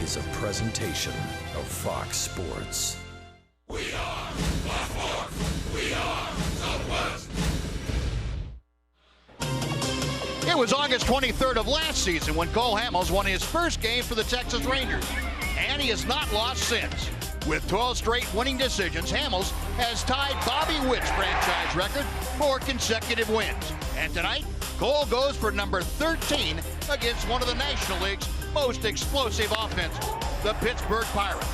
is a presentation of Fox Sports. We are Baltimore. We are Southwest. It was August 23rd of last season when Cole Hamels won his first game for the Texas Rangers, and he has not lost since. With 12 straight winning decisions, Hamels has tied Bobby Witt's franchise record for consecutive wins. And tonight, Cole goes for number 13 against one of the National League's most explosive offenses, the Pittsburgh Pirates.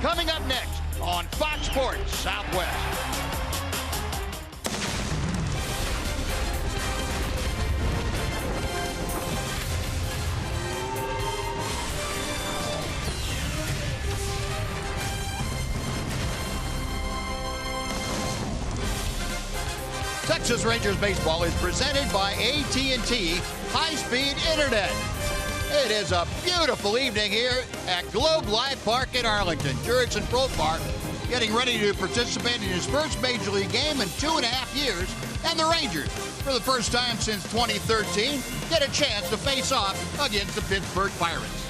Coming up next on Fox Sports Southwest. Texas Rangers baseball is presented by AT TEX high-speed internet. It is a beautiful evening here at Globe Life Park in Arlington. Jurickson Profar getting ready to participate in his first Major League game in 2.5 years. And the Rangers, for the first time since 2013, get a chance to face off against the Pittsburgh Pirates.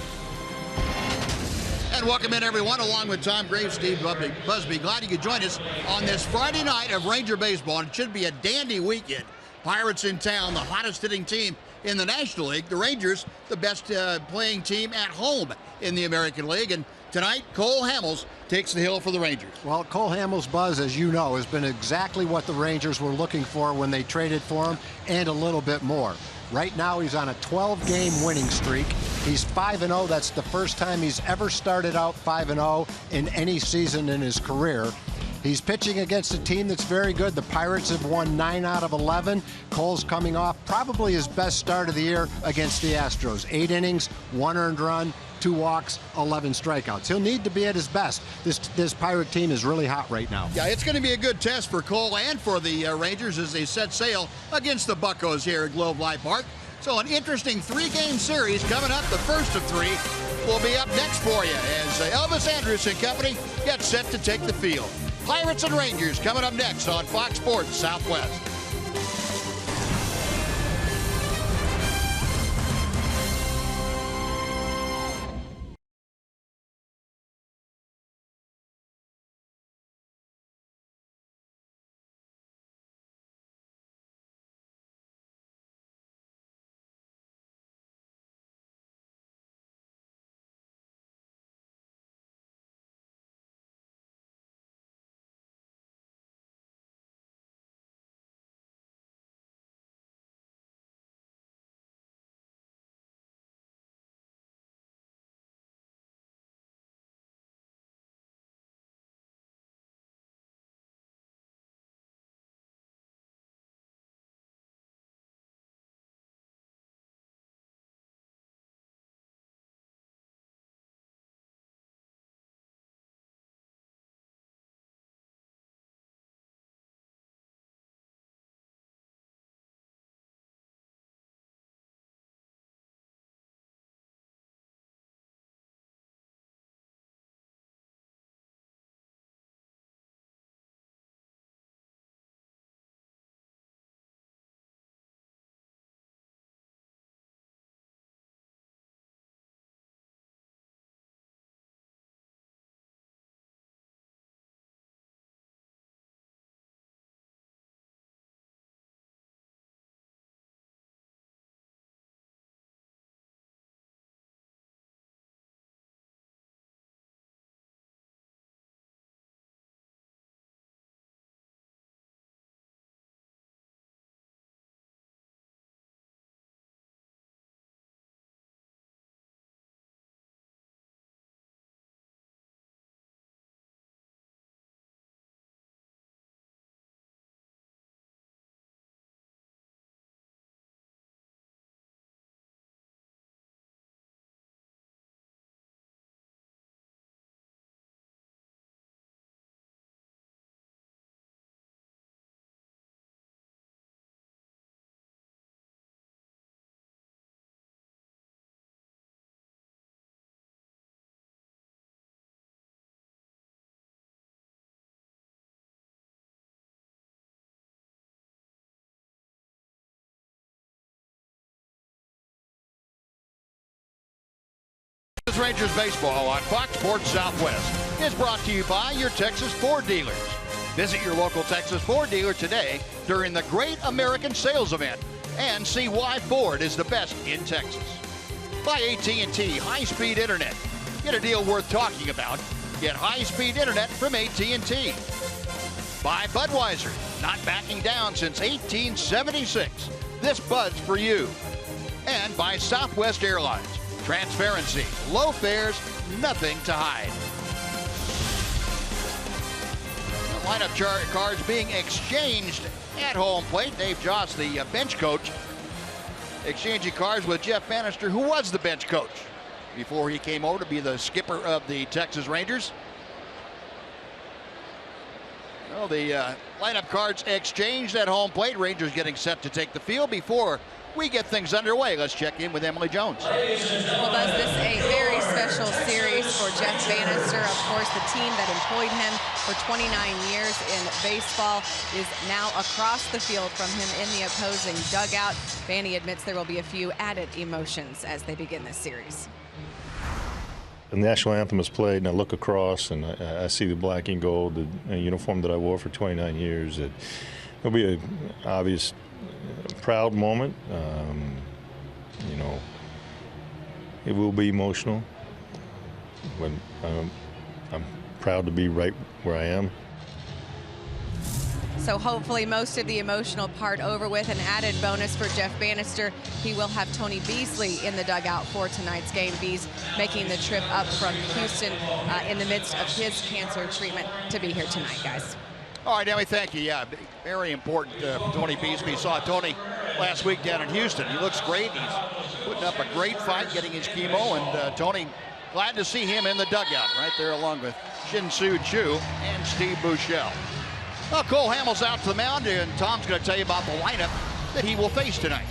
And welcome in, everyone, along with Tom Graves, Steve Busby. Glad you could join us on this Friday night of Ranger baseball. And it should be a dandy weekend. Pirates in town, the hottest hitting team in the National League. The Rangers, the best playing team at home in the American League. And tonight, Cole Hamels takes the hill for the Rangers. Well, Cole Hamels' buzz, as you know, has been exactly what the Rangers were looking for when they traded for him, and a little bit more. Right now, he's on a 12-game winning streak. He's 5-0. That's the first time he's ever started out 5-0 in any season in his career. He's pitching against a team that's very good. The Pirates have won 9 out of 11. Cole's coming off probably his best start of the year against the Astros. 8 innings, 1 earned run, 2 walks, 11 strikeouts. He'll need to be at his best. This Pirate team is really hot right now. Yeah, it's going to be a good test for Cole and for the Rangers as they set sail against the Buccos here at Globe Life Park. So an interesting 3-game series coming up. The first of 3 will be up next for you as Elvis Andrus and company get set to take the field. Pirates and Rangers coming up next on Fox Sports Southwest. Texas Rangers baseball on Fox Sports Southwest is brought to you by your Texas Ford dealers. Visit your local Texas Ford dealer today during the Great American Sales Event and see why Ford is the best in Texas. By AT high-speed internet. Get a deal worth talking about. Get high-speed internet from AT&T. By Budweiser, not backing down since 1876. This Bud's for you. And by Southwest Airlines. Transparency, low fares, nothing to hide. The lineup cards being exchanged at home plate. Dave Joss, the bench coach, exchanging cards with Jeff Bannister, who was the bench coach before he came over to be the skipper of the Texas Rangers. Well, the lineup cards exchanged at home plate. Rangers getting set to take the field. Before we get things underway, let's check in with Emily Jones. Well, Buzz, this is a very special series for Jeff Bannister. Of course, the team that employed him for 29 years in baseball is now across the field from him in the opposing dugout. Banny admits there will be a few added emotions as they begin this series. The national anthem is played, and I look across, and I see the black and gold, the uniform that I wore for 29 years. It'll be an obvious, proud moment. You know, it will be emotional. But I'm proud to be right where I am. So hopefully most of the emotional part over with. An added bonus for Jeff Bannister. He will have Tony Beasley in the dugout for tonight's game. Bees making the trip up from Houston in the midst of his cancer treatment to be here tonight, guys. All right, Emily, thank you. Yeah, very important for Tony Beasley. Saw Tony last week down in Houston. He looks great. He's putting up a great fight, getting his chemo, and Tony, glad to see him in the dugout right there along with Shin-Soo Choo and Steve Buechele. Well, Cole Hamels out to the mound, and Tom's going to tell you about the lineup that he will face tonight.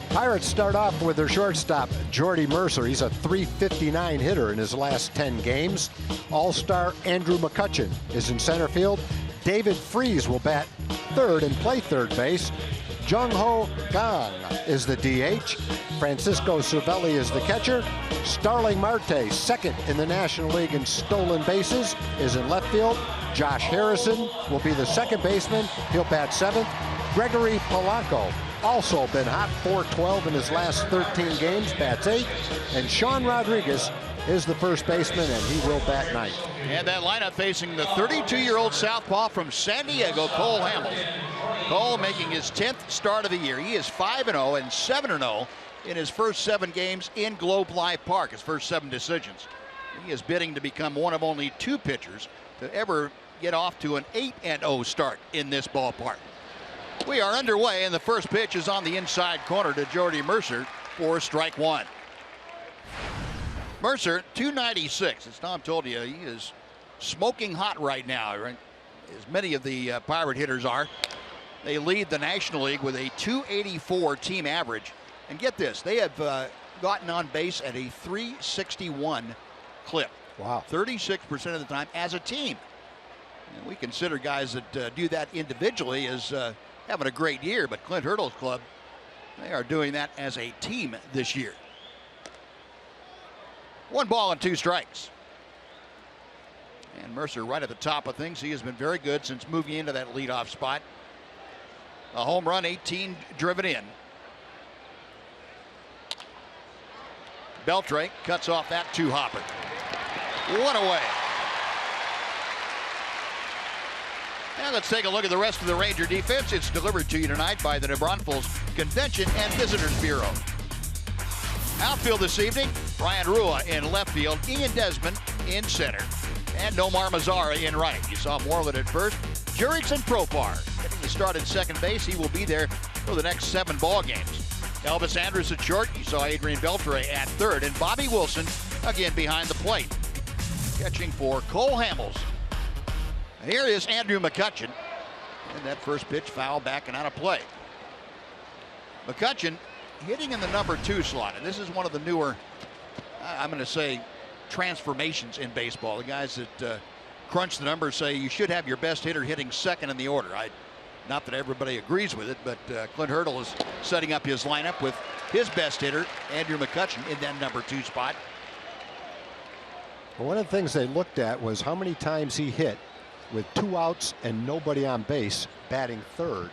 Pirates start off with their shortstop, Jordy Mercer. He's a .359 hitter in his last 10 games. All-star Andrew McCutchen is in center field. David Freese will bat third and play third base. Jung-Ho Kang is the DH. Francisco Cervelli is the catcher. Starling Marte, second in the National League in stolen bases, is in left field. Josh Harrison will be the second baseman. He'll bat seventh. Gregory Polanco, also been hot, .412 in his last 13 games, bats eighth. And Sean Rodriguez is the first baseman, and he will bat ninth. And that lineup facing the 32-year-old southpaw from San Diego, Cole Hamels. Cole making his 10th start of the year. He is 5-0 and 7-0 in his first 7 games in Globe Life Park, his first 7 decisions. He is bidding to become one of only 2 pitchers to ever get off to an 8-0 start in this ballpark. We are underway, and the first pitch is on the inside corner to Jordy Mercer for strike one. Mercer, 296. As Tom told you, he is smoking hot right now, right? As many of the Pirate hitters are. They lead the National League with a 284 team average. And get this, they have gotten on base at a 361 clip. Wow. 36% of the time as a team. And we consider guys that do that individually as having a great year, but Clint Hurdle's club, they are doing that as a team this year. 1 ball and 2 strikes. And Mercer right at the top of things. He has been very good since moving into that leadoff spot. A home run, 18 driven in. Beltre cuts off that 2-hopper. 1 away. Now let's take a look at the rest of the Ranger defense. It's delivered to you tonight by the New Braunfels Convention and Visitors Bureau. Outfield this evening, Brian Rua in left field, Ian Desmond in center, and Nomar Mazara in right. You saw Moreland at first. Jurickson Profar getting the start at second base. He will be there for the next 7 ball games. Elvis Andrus at short. You saw Adrian Beltre at third, and Bobby Wilson again behind the plate. Catching for Cole Hamels. Here is Andrew McCutchen, and that first pitch foul back and out of play. McCutchen hitting in the number 2 slot, and this is one of the newer, I'm going to say, transformations in baseball. The guys that crunch the numbers say you should have your best hitter hitting second in the order. Not that everybody agrees with it, but Clint Hurdle is setting up his lineup with his best hitter, Andrew McCutchen, in that number 2 spot. Well, one of the things they looked at was how many times he hit with 2 outs and nobody on base, batting third,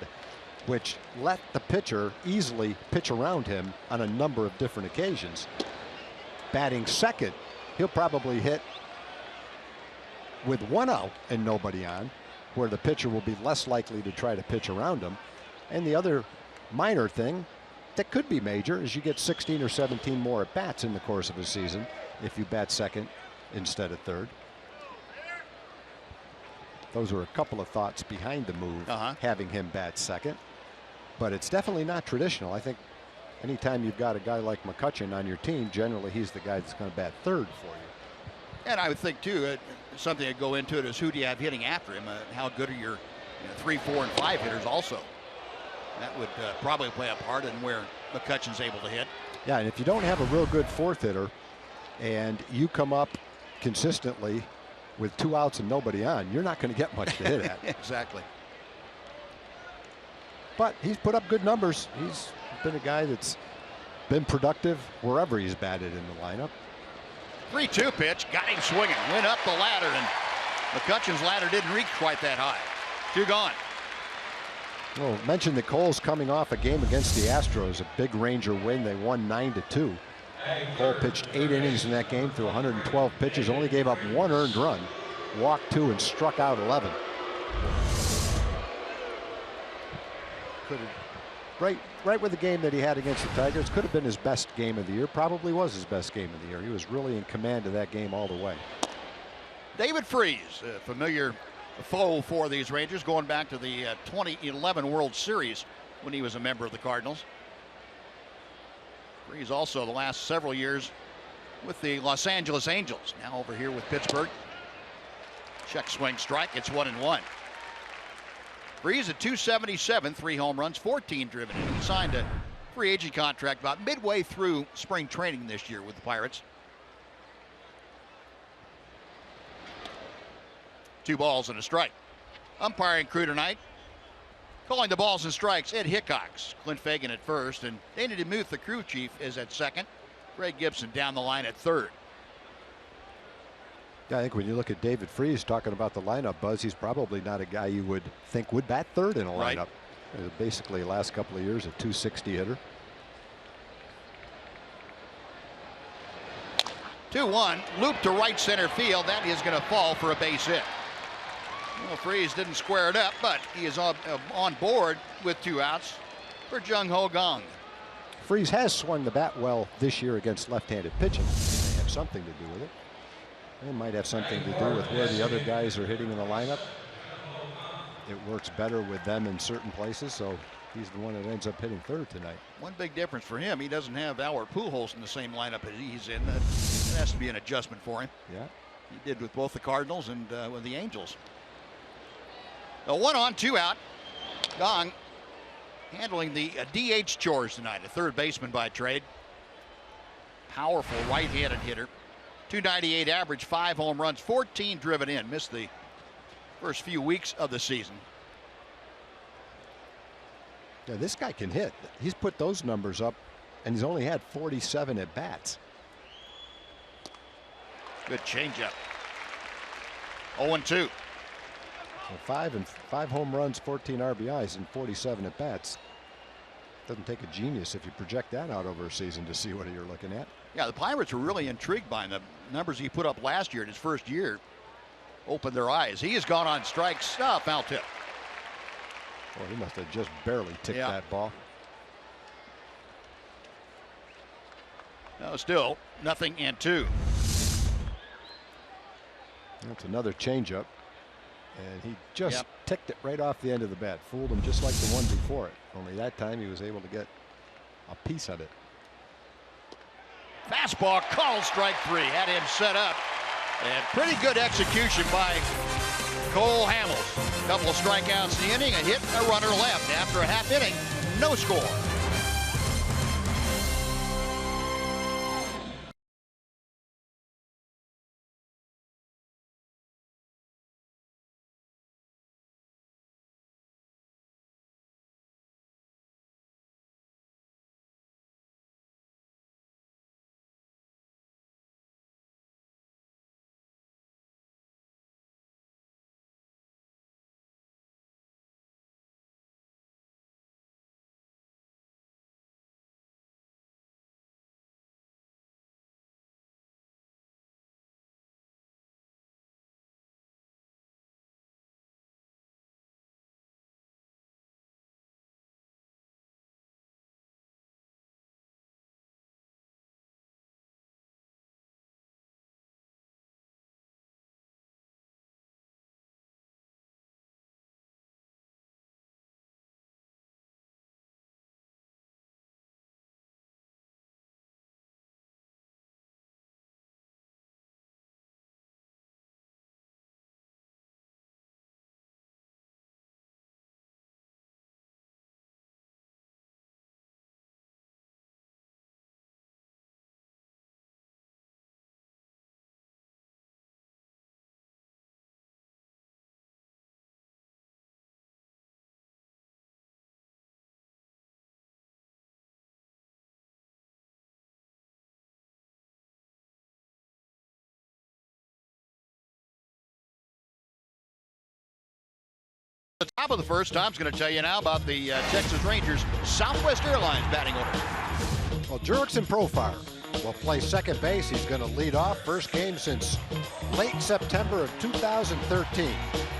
which let the pitcher easily pitch around him on a number of different occasions. Batting second, he'll probably hit with 1 out and nobody on, where the pitcher will be less likely to try to pitch around him. And the other minor thing that could be major is you get 16 or 17 more at bats in the course of a season if you bat second instead of third. Those were a couple of thoughts behind the move, having him bat second. But it's definitely not traditional. I think anytime you've got a guy like McCutchen on your team, generally he's the guy that's going to bat third for you. And I would think, too, something that go into it is who do you have hitting after him? How good are your 3, 4, and 5 hitters also? That would probably play a part in where McCutchen's able to hit. Yeah, and if you don't have a real good 4th hitter and you come up consistently with 2 outs and nobody on, you're not going to get much to hit at. Exactly. But he's put up good numbers. He's been a guy that's been productive wherever he's batted in the lineup. 3-2 pitch, got him swinging, went up the ladder, and McCutchen's ladder didn't reach quite that high. 2 gone. Well, mentioned that Cole's coming off a game against the Astros, a big Ranger win. They won 9-2. Cole pitched 8 innings in that game through 112 pitches, only gave up 1 earned run, walked 2 and struck out 11. Right with the game that he had against the Tigers, could have been his best game of the year, probably was his best game of the year. He was really in command of that game all the way. David Freese, a familiar foe for these Rangers, going back to the 2011 World Series when he was a member of the Cardinals. Freese also the last several years with the Los Angeles Angels, now over here with Pittsburgh. Check swing strike, it's 1-1. Freese at 277, 3 home runs, 14 driven in. He signed a free agent contract about midway through spring training this year with the Pirates. 2 balls and a strike. Umpiring crew tonight, calling the balls and strikes, Ed Hickox, Clint Fagan at first, and Danny DeMuth, the crew chief, is at second. Greg Gibson down the line at third. Yeah, I think when you look at David Freese talking about the lineup, Buzz, he's probably not a guy you would think would bat third in a lineup. Basically, last couple of years, a 260 hitter. 2-1, loop to right center field. That is going to fall for a base hit. Well, Freese didn't square it up, but he is on board with 2 outs for Jung Ho Gong. Freese has swung the bat well this year against left-handed pitching. It may have something to do with it. It might have something to do with where the other guys are hitting in the lineup. It works better with them in certain places, so he's the one that ends up hitting third tonight. One big difference for him, he doesn't have Albert Pujols in the same lineup as he's in. That has to be an adjustment for him. Yeah. He did with both the Cardinals and with the Angels. A 1-on, 2 out. Gong handling the DH chores tonight, a third baseman by trade. Powerful right-handed hitter. 298 average, 5 home runs, 14 driven in. Missed the first few weeks of the season. Yeah, this guy can hit. He's put those numbers up, and he's only had 47 at bats. Good changeup. 0-2. Well, 5 home runs, 14 RBIs, and 47 at bats. Doesn't take a genius if you project that out over a season to see what you're looking at. Yeah, the Pirates were really intrigued by the numbers he put up last year in his first year. Opened their eyes. He has gone on strikes. Foul tip. Well, he must have just barely ticked that ball. No, still 0-2. That's another changeup. And he just ticked it right off the end of the bat. Fooled him just like the one before it. Only that time he was able to get a piece of it. Fastball called strike 3. Had him set up. And pretty good execution by Cole Hamels. A couple of strikeouts in the inning, a hit, and a runner left. After a half inning, no score. The top of the first, Tom's going to tell you now about the Texas Rangers Southwest Airlines batting order. Well, Jurickson Profar will play second base. He's going to lead off. First game since late September of 2013.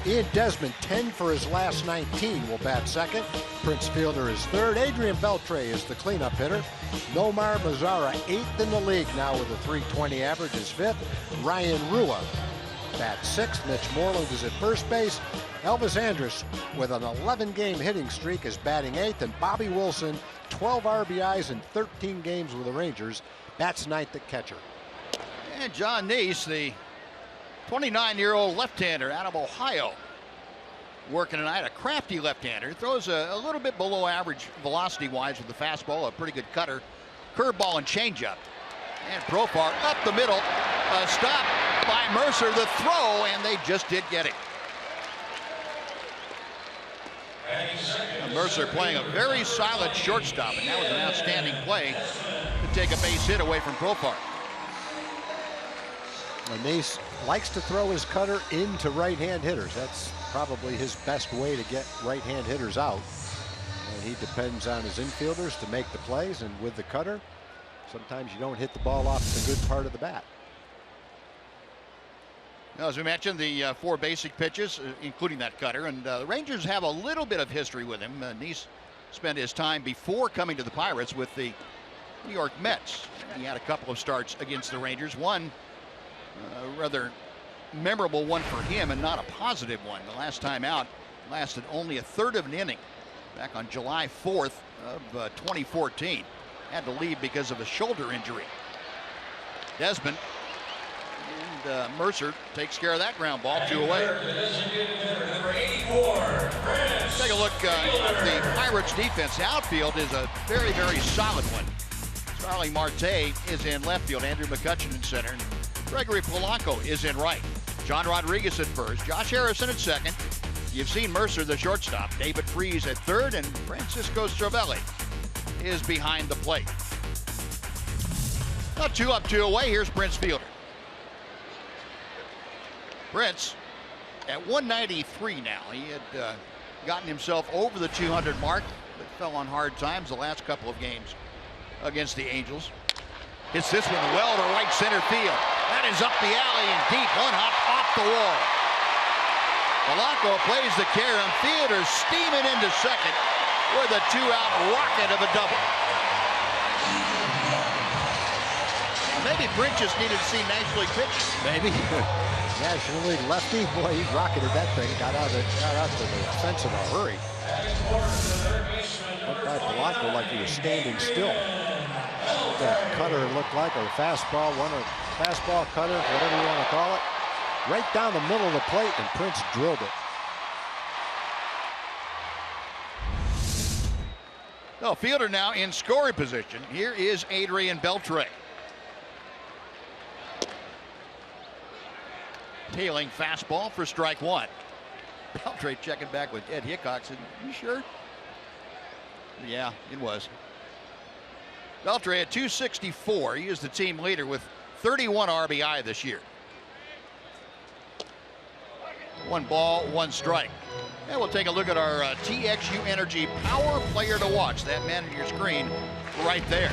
Ian Desmond, 10 for his last 19, will bat second. Prince Fielder is third. Adrian Beltre is the cleanup hitter. Nomar Mazara, 8th in the league now with a .320 average, is fifth. Ryan Rua bats sixth. Mitch Moreland is at first base. Elvis Andrus, with an 11-game hitting streak, is batting eighth. And Bobby Wilson, 12 RBIs in 13 games with the Rangers, bats ninth at catcher. And John Neese, the 29-year-old left-hander out of Ohio, working tonight. A crafty left-hander, throws a little bit below average velocity-wise with the fastball, a pretty good cutter, curveball and changeup. And Profar up the middle, a stop by Mercer, the throw, and they just did get it. Mercer playing a very solid shortstop, and that was an outstanding play to take a base hit away from Profar. Neese likes to throw his cutter into right-hand hitters. That's probably his best way to get right-hand hitters out. And he depends on his infielders to make the plays, and with the cutter, sometimes you don't hit the ball off the good part of the bat. Now, as we mentioned, the four basic pitches, including that cutter, and the Rangers have a little bit of history with him. Neese spent his time before coming to the Pirates with the New York Mets. He had a couple of starts against the Rangers. One rather memorable one for him, and not a positive one. The last time out lasted only a third of an inning back on July 4th of 2014. Had to leave because of a shoulder injury. Desmond and Mercer takes care of that ground ball, 2 away. Take a look at the Pirates defense. The outfield is a very, very solid one. Starling Marte is in left field. Andrew McCutchen in center. Gregory Polanco is in right. John Rodriguez at first. Josh Harrison at second. You've seen Mercer, the shortstop. David Freese at third, and Francisco Cervelli is behind the plate. Now 2 up, 2 away. Here's Prince Fielder. Prince at 193 now. He had gotten himself over the 200 mark, but fell on hard times the last couple of games against the Angels. Hits this one well to right center field. That is up the alley and deep. One hop off the wall. Polanco plays the carom. Fielder steaming into second with a 2-out rocket of a double. Maybe Prince just needed to see National League pitches. Maybe. National League lefty, boy, he rocketed that thing. Got out to the fence in a hurry. Looked by Polanco like he was standing still. What that cutter looked like, or fastball, fastball cutter, whatever you want to call it. Right down the middle of the plate, and Prince drilled it. No, Fielder now in scoring position. Here is Adrian Beltre. Tailing fastball for strike one. Beltre checking back with Ed Hickok. Said, "You sure?" Yeah, it was. Beltre at 264. He is the team leader with 31 RBI this year. 1 ball, 1 strike. And we'll take a look at our TXU Energy Power Player to Watch. That man on your screen right there.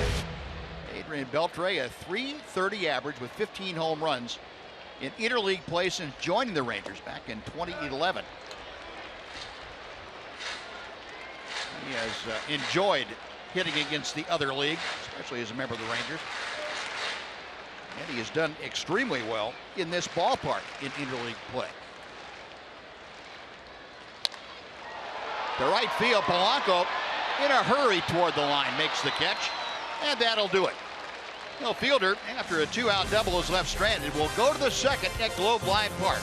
Adrian Beltre, a .330 average with 15 home runs in interleague play since joining the Rangers back in 2011. He has enjoyed hitting against the other league, especially as a member of the Rangers. And he has done extremely well in this ballpark in interleague play. To right field, Polanco in a hurry toward the line makes the catch, and that'll do it. Well, Fielder, after a 2-out double, is left stranded. Will go to the second at Globe Life Park.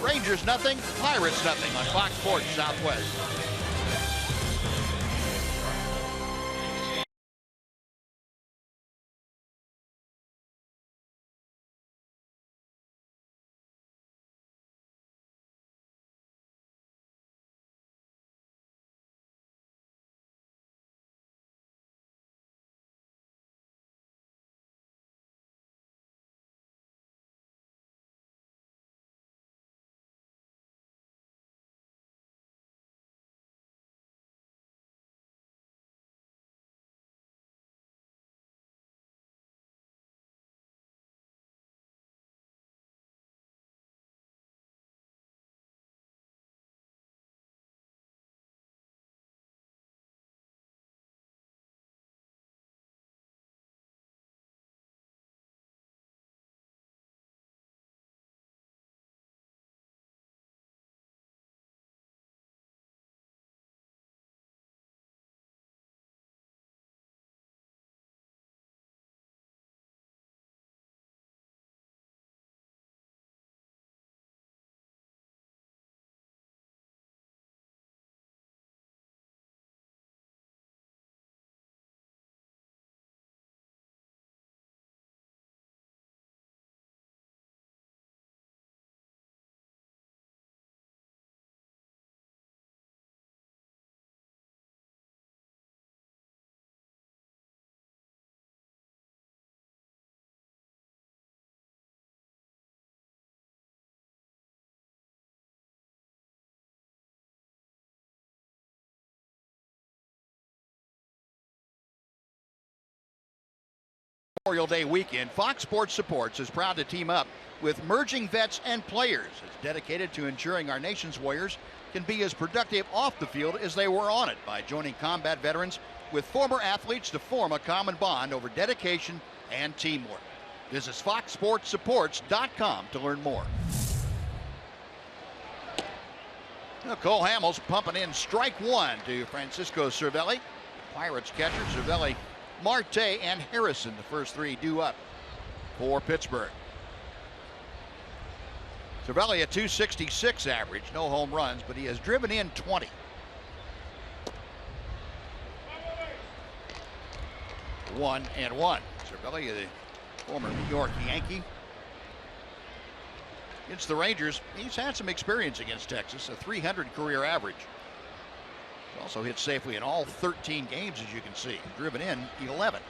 Rangers nothing, Pirates nothing on Fox Sports Southwest. Memorial Day weekend, Fox Sports Supports is proud to team up with Merging Vets and Players. It's dedicated to ensuring our nation's warriors can be as productive off the field as they were on it by joining combat veterans with former athletes to form a common bond over dedication and teamwork. Visit FoxSportsSupports.com to learn more. Now Cole Hamels pumping in strike one to Francisco Cervelli. Pirates catcher Cervelli, Marte, and Harrison, the first three due up for Pittsburgh. Cervelli a .266 average, no home runs, but he has driven in 20. One and one. Cervelli, the former New York Yankee. Against the Rangers, he's had some experience against Texas, a .300 career average. He's also hit safely in all 13 games, as you can see. Driven in 11.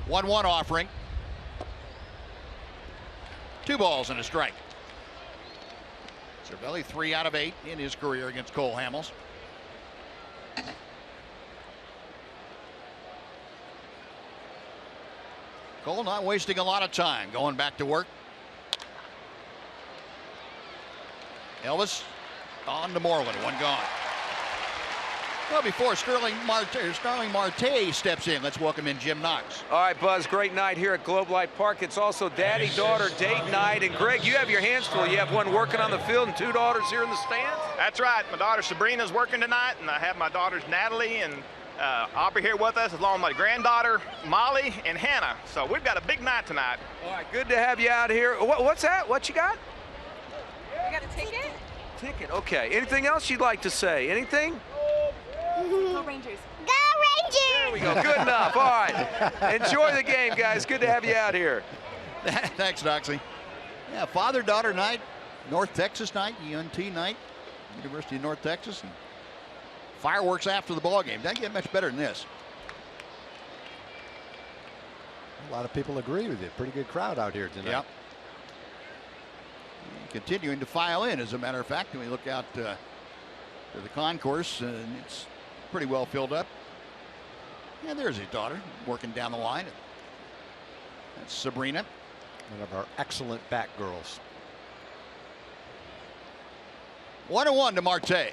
One offering. 2 balls and a strike. Cervelli 3 out of 8 in his career against Cole Hamels. Cole not wasting a lot of time, going back to work. Elvis on to Moreland, 1 gone. Well, before Starling Marte steps in, let's welcome in Jim Knox. All right, Buzz, great night here at Globe Life Park. It's also daddy-daughter date night. And, Greg, you have your hands full. You have one working on the field and 2 daughters here in the stands? That's right. My daughter Sabrina's working tonight, and I have my daughters Natalie and Aubrey here with us, along with my granddaughter Molly and Hannah. So we've got a big night tonight. All right, good to have you out here. What's that? What you got? You got a ticket? Ticket, okay. Anything else you'd like to say? Anything? Go Rangers. Go Rangers! There we go. Good enough. All right. Enjoy the game, guys. Good to have you out here. Thanks, Doxy. Yeah, father-daughter night, North Texas night, UNT night, University of North Texas, and fireworks after the ball game. Doesn't get much better than this. A lot of people agree with you. Pretty good crowd out here tonight. Yep. Continuing to file in, as a matter of fact, when we look out to the concourse, and it's pretty well filled up. Yeah, there's his daughter working down the line. That's Sabrina. One of our excellent back girls. 1-1 to Marte.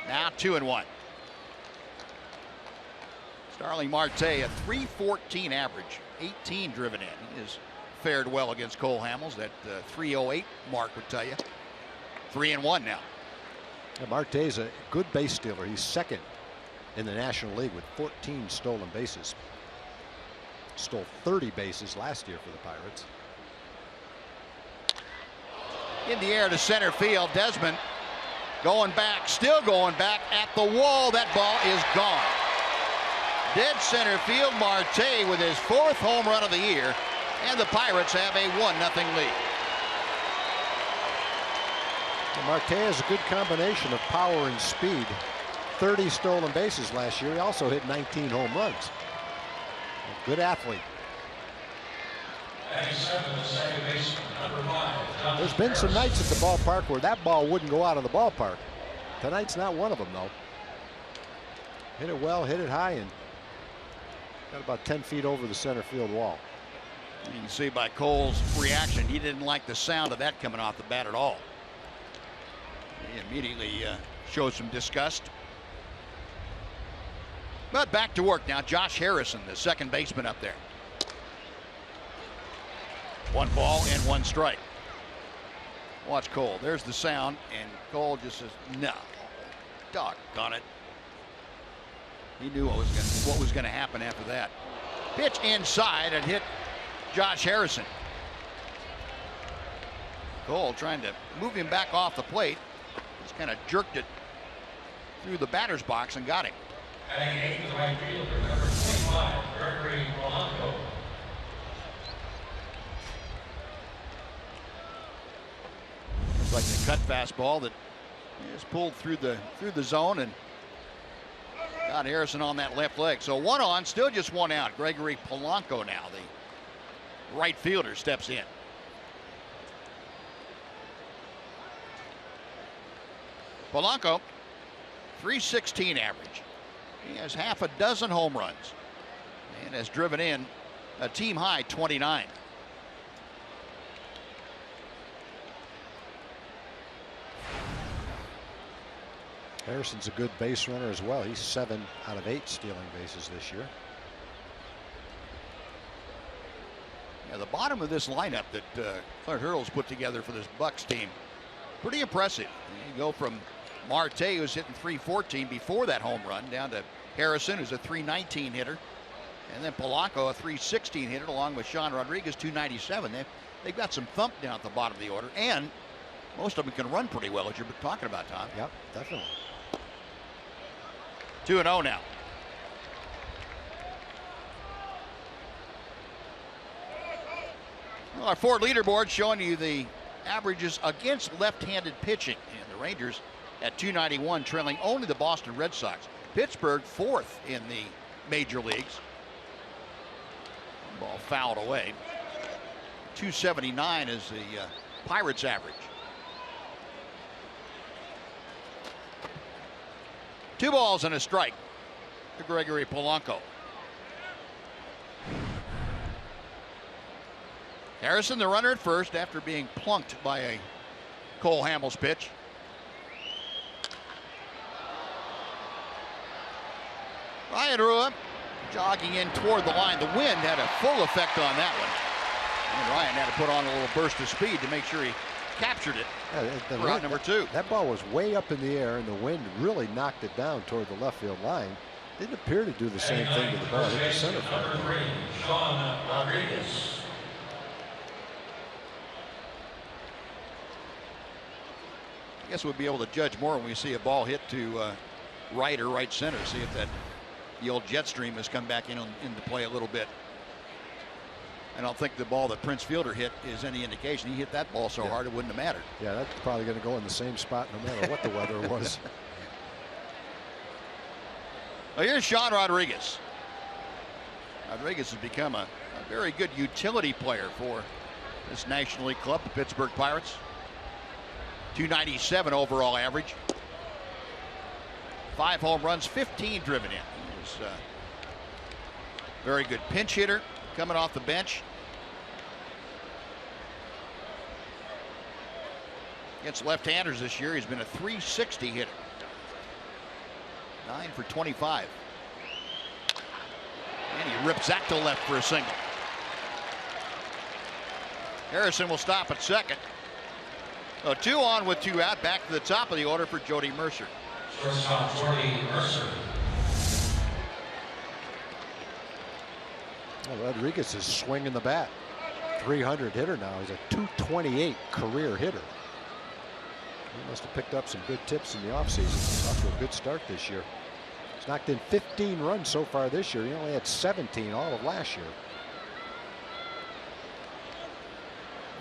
Now 2-1. Starling Marte, a .314 average, 18 driven in. He has fared well against Cole Hamels. That .308 mark would tell you. 3-1 now. Yeah, Marte's a good base stealer. He's second in the National League with 14 stolen bases. Stole 30 bases last year for the Pirates. In the air to center field. Desmond going back, still going back at the wall. That ball is gone. Dead center field. Marte with his 4th home run of the year, and the Pirates have a 1-0 lead. Marte has a good combination of power and speed. 30 stolen bases last year. He also hit 19 home runs. A good athlete. There's been some nights at the ballpark where that ball wouldn't go out of the ballpark. Tonight's not one of them, though. Hit it well, hit it high, and got about 10 feet over the center field wall. You can see by Cole's reaction, he didn't like the sound of that coming off the bat at all. He immediately showed some disgust. But back to work now. Josh Harrison, the second baseman up there. 1 ball and 1 strike. Watch Cole. There's the sound, and Cole just says, no. Doggone it. He knew what was going to happen after that. Pitch inside and hit Josh Harrison. Cole trying to move him back off the plate. Just kind of jerked it through the batter's box and got him. Looks like the cut fastball that is pulled through the zone and got Harrison on that left leg. So 1 on, still just 1 out. Gregory Polanco now, the right fielder, steps in. Polanco, 316 average. He has half a dozen home runs and has driven in a team high 29. Harrison's a good base runner as well. He's 7 out of 8 stealing bases this year. Yeah, the bottom of this lineup that Clint Hurdle's put together for this Bucks team, pretty impressive. You go from Marte, who's hitting 314 before that home run, down to Harrison, who's a 319 hitter, and then Polanco, a 316 hitter, along with Sean Rodriguez, 297. They've got some thump down at the bottom of the order, and most of them can run pretty well, as you're talking about, Tom. Yep, definitely. 2-0 now. Well, our Ford leaderboard showing you the averages against left-handed pitching, and the Rangers at 291, trailing only the Boston Red Sox. Pittsburgh 4th in the major leagues. Ball fouled away. 279 is the Pirates average. 2 balls and a strike to Gregory Polanco. Harrison, the runner at first, after being plunked by a Cole Hamels pitch. Ryan Rua jogging in toward the line. The wind had a full effect on that one, and Ryan had to put on a little burst of speed to make sure he captured it for out number 2. That ball was way up in the air, and the wind really knocked it down toward the left field line. Didn't appear to do the same thing to the ball hit the center field. Sean Rodriguez. I guess we'll be able to judge more when we see a ball hit to right or right center. See if the old jet stream has come back into play a little bit. I don't think the ball that Prince Fielder hit is any indication. He hit that ball so hard it wouldn't have mattered. Yeah, that's probably going to go in the same spot no matter what the weather was. Well, here's Sean Rodriguez. Rodriguez has become a very good utility player for this National League club, the Pittsburgh Pirates. 297 overall average. 5 home runs, 15 driven in. He was a very good pinch hitter coming off the bench. Against left-handers this year, he's been a 360 hitter. 9 for 25. And he rips that to left for a single. Harrison will stop at second. So 2 on with 2 out. Back to the top of the order for Jody Mercer. Shortstop Jody Mercer. Well, Rodriguez is swinging the bat. 300 hitter now. He's a 228 career hitter. He must have picked up some good tips in the offseason. He's off to a good start this year. He's knocked in 15 runs so far this year. He only had 17 all of last year.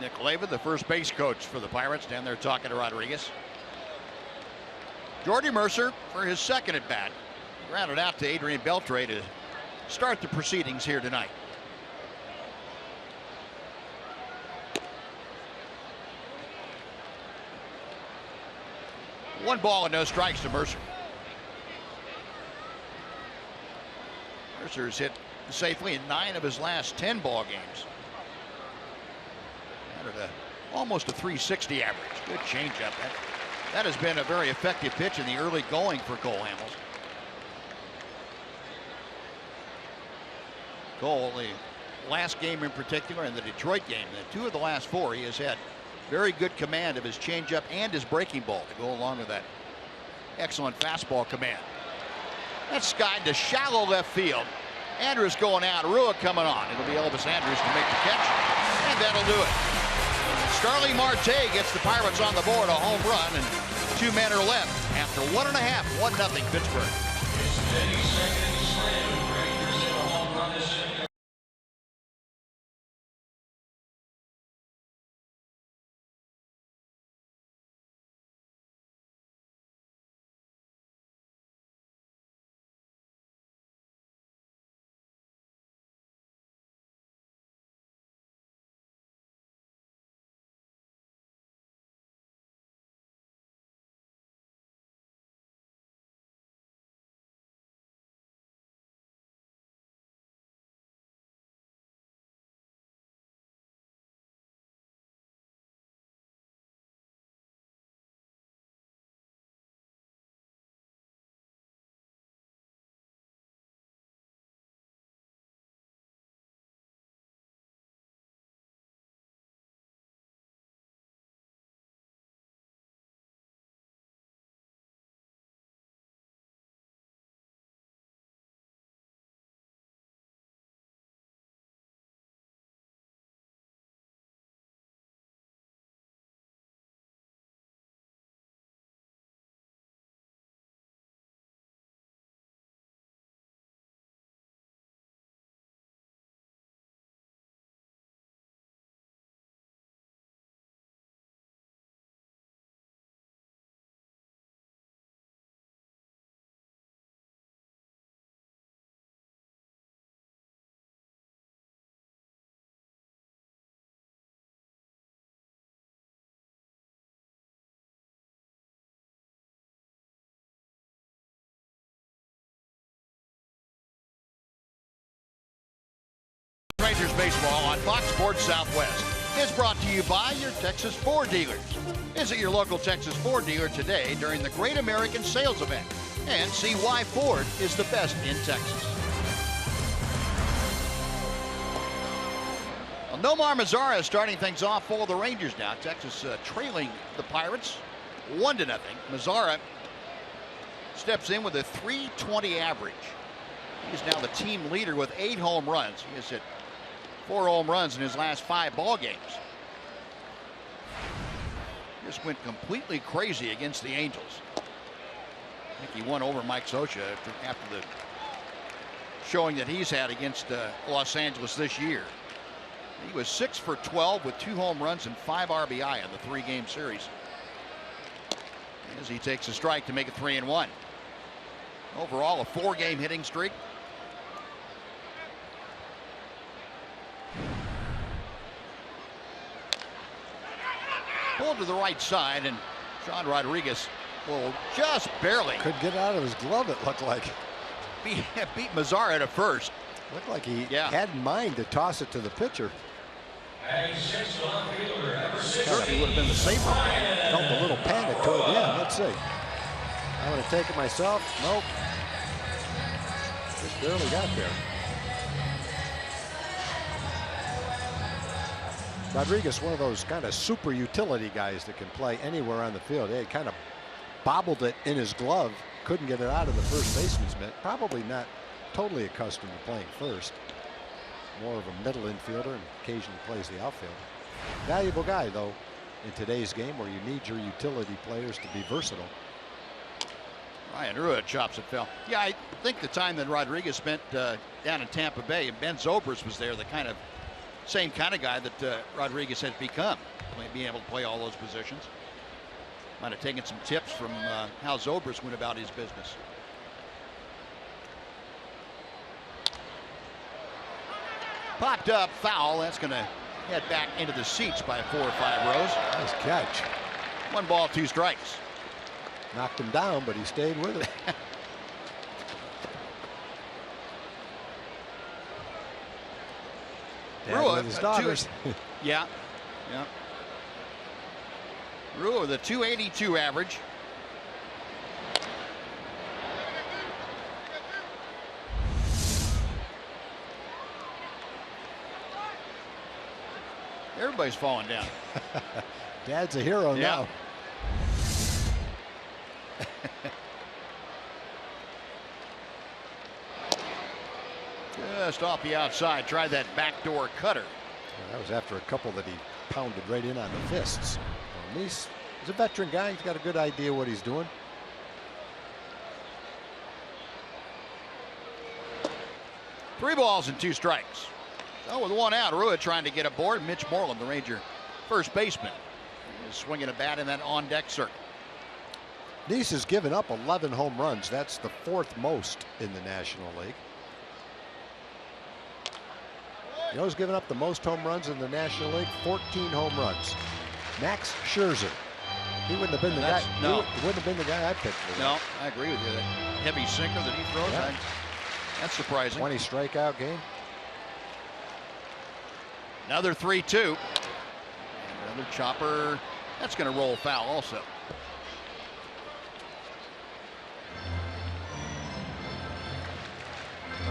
Nick Leva, the first base coach for the Pirates, down there talking to Rodriguez. Jordy Mercer for his second at bat. Grounded out to Adrian Beltre to start the proceedings here tonight. One ball and no strikes to Mercer. Mercer has hit safely in 9 of his last 10 ball games. At almost a 360 average. Good changeup. That has been a very effective pitch in the early going for Cole Hamels. Cole, the last game in particular, and the Detroit game, the 2 of the last 4, he has had very good command of his changeup and his breaking ball to go along with that excellent fastball command. That's skied to shallow left field. Andrews going out, Rua coming on. It'll be Elvis Andrews to make the catch, and that'll do it. Starling Marte gets the Pirates on the board, a home run, and 2 men are left after 1.5, 1-0 Pittsburgh. Rangers baseball on Fox Sports Southwest is brought to you by your Texas Ford dealers. Visit your local Texas Ford dealer today during the Great American Sales Event and see why Ford is the best in Texas. Well, Nomar Mazara is starting things off for the Rangers now. Texas trailing the Pirates 1-0. Mazara steps in with a .320 average. He's now the team leader with 8 home runs. He has hit 4 home runs in his last 5 ball games. Just went completely crazy against the Angels. I think he won over Mike Scioscia after the showing that he's had against Los Angeles this year. He was 6 for 12 with 2 home runs and 5 RBI in the 3-game series. As he takes a strike to make it 3-1. Overall, a 4-game hitting streak. Pulled to the right side, and Sean Rodriguez will just barely. Could get out of his glove, it looked like. Beat Mazara to first. Looked like he had in mind to toss it to the pitcher. Certainly would have been the safer. Felt a little panic toward the end. Let's see. I would have taken myself. Nope. Just barely got there. Rodriguez, one of those kind of super utility guys that can play anywhere on the field. He kind of bobbled it in his glove. Couldn't get it out of the first baseman's mitt. Probably not totally accustomed to playing first. More of a middle infielder and occasionally plays the outfield. Valuable guy, though, in today's game where you need your utility players to be versatile. Ryan Rua chops it, Phil. Yeah, I think the time that Rodriguez spent down in Tampa Bay, and Ben Zobrist was there, the same kind of guy that Rodriguez has become, being able to play all those positions. Might have taken some tips from how Zobrist went about his business. Popped up, foul. That's going to head back into the seats by 4 or 5 rows. Nice catch. 1 ball, 2 strikes. Knocked him down, but he stayed with it. Rua with his daughters. Yeah. Rua with a .282 average. Everybody's falling down. Dad's a hero now. Just off the outside. Tried that backdoor cutter. Well, that was after a couple that he pounded right in on the fists. Well, he's a veteran guy. He's got a good idea what he's doing. Three balls and 2 strikes. So with 1 out, Rua trying to get aboard. Mitch Moreland, the Ranger first baseman, is swinging a bat in that on-deck circle. Neese has given up 11 home runs. That's the 4th most in the National League. You know who's given up the most home runs in the National League? 14 home runs. Max Scherzer. He wouldn't have been the guy. No, he wouldn't have been the guy I picked for that. No, I agree with you. That heavy sinker that he throws, that's surprising. 20 strikeout game. Another 3-2. Another chopper. That's going to roll foul also.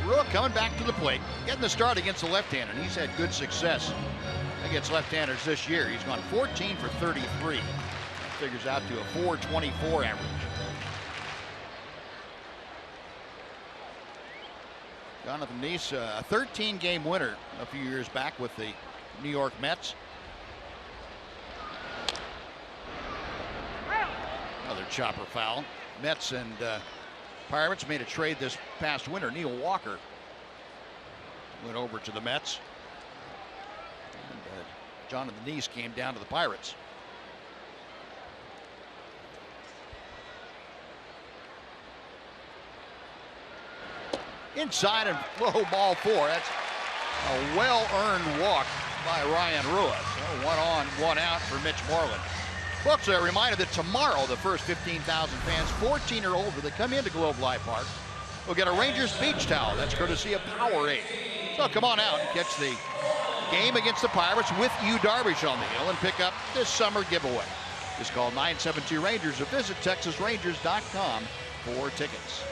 Rua coming back to the plate, getting the start against the left-hander. He's had good success against left-handers this year. He's gone 14 for 33. That figures out to a .424 average. Jonathan Neese, a 13-game winner a few years back with the New York Mets. Another chopper foul. Mets and Pirates made a trade this past winter. Neil Walker went over to the Mets. And Jonathan Neese came down to the Pirates. Inside and low ball 4. That's a well-earned walk by Ryan Rua. So 1 on, 1 out for Mitch Moreland. Folks, a reminder that tomorrow the first 15,000 fans 14 or older that come into Globe Life Park will get a Rangers beach towel. That's courtesy of Powerade. So come on out and catch the game against the Pirates with Yu Darvish on the hill and pick up this summer giveaway. Just call 972-RANGERS or visit TexasRangers.com for tickets.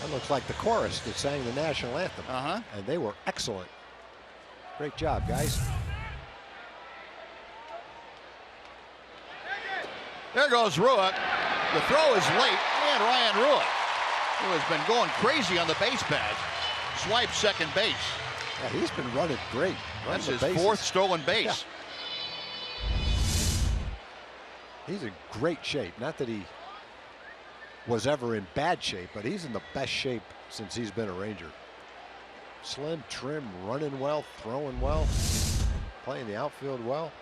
That looks like the chorus that sang the national anthem. And they were excellent. Great job, guys. There goes Rua. The throw is late, and Ryan Rua, who has been going crazy on the base paths, swipes second base. Yeah, he's been running great. That's his fourth stolen base. Yeah. He's in great shape. Not that he was ever in bad shape, but he's in the best shape since he's been a Ranger. Slim, trim, running well, throwing well, playing the outfield well,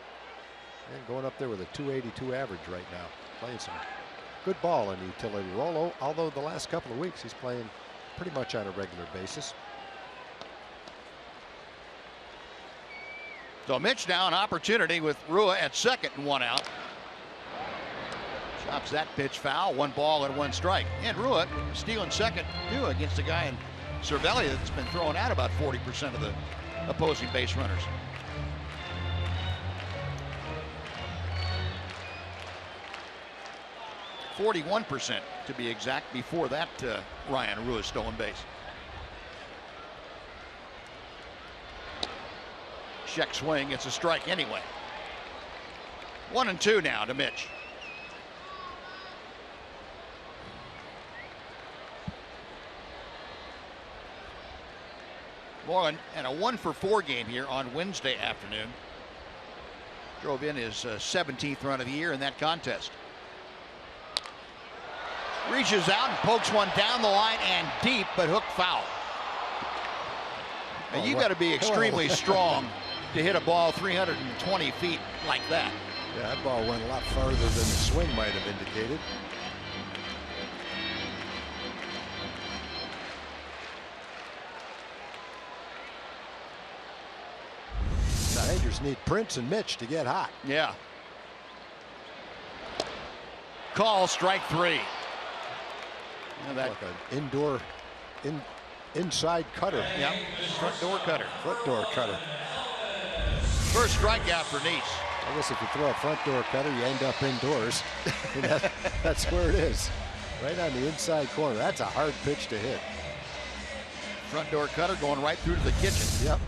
and going up there with a 282 average right now. Playing some good ball in the utility role, although the last couple of weeks he's playing pretty much on a regular basis. So Mitch now an opportunity with Rua at second and one out. Chops that pitch foul, 1 ball and 1 strike. And Rua stealing second too against a guy in Cervelli that's been throwing out about 40% of the opposing base runners. %41% to be exact before that Ryan Rua stolen base. Check swing, it's a strike anyway. 1-2 now to Mitch. Moreland and a 1-for-4 game here on Wednesday afternoon. Drove in his 17th run of the year in that contest. Reaches out and pokes one down the line and deep, but hook foul. And you got to be extremely strong to hit a ball 320 feet like that. Yeah, that ball went a lot farther than the swing might have indicated. The Rangers need Prince and Mitch to get hot. Yeah. Call strike 3. Yeah, that like an inside cutter. Yep. Front door cutter. Front door cutter. First strikeout for Nice. I guess if you throw a front door cutter, you end up indoors. That's where it is. Right on the inside corner. That's a hard pitch to hit. Front door cutter going right through to the kitchen. Yep.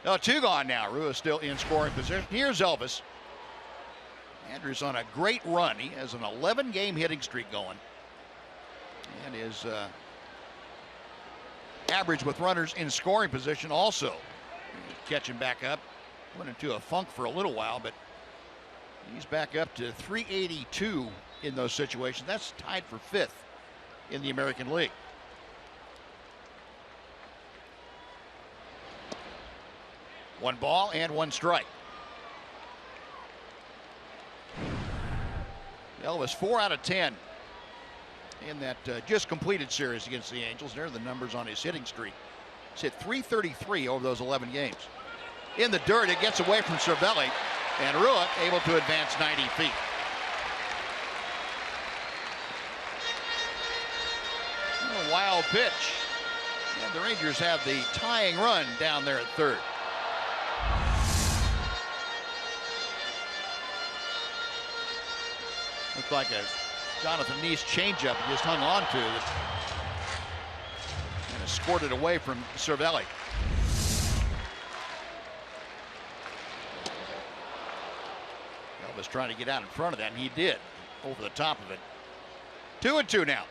No, 2 gone now. Rua still in scoring position. Here's Elvis. Andrews on a great run. He has an 11-game hitting streak going. And his average with runners in scoring position also catching back up. Went into a funk for a little while, but he's back up to 382 in those situations. That's tied for 5th in the American League. One ball and 1 strike. Elvis 4 out of 10 in that just completed series against the Angels. There are the numbers on his hitting streak. He's hit 333 over those 11 games. In the dirt, it gets away from Cervelli, and Rua able to advance 90 feet. A wild pitch. And the Rangers have the tying run down there at third. Looked like a Jonathan Nice changeup he just hung on to and squirted away from Cervelli. Elvis trying to get out in front of that, and he did over the top of it. 2-2 now.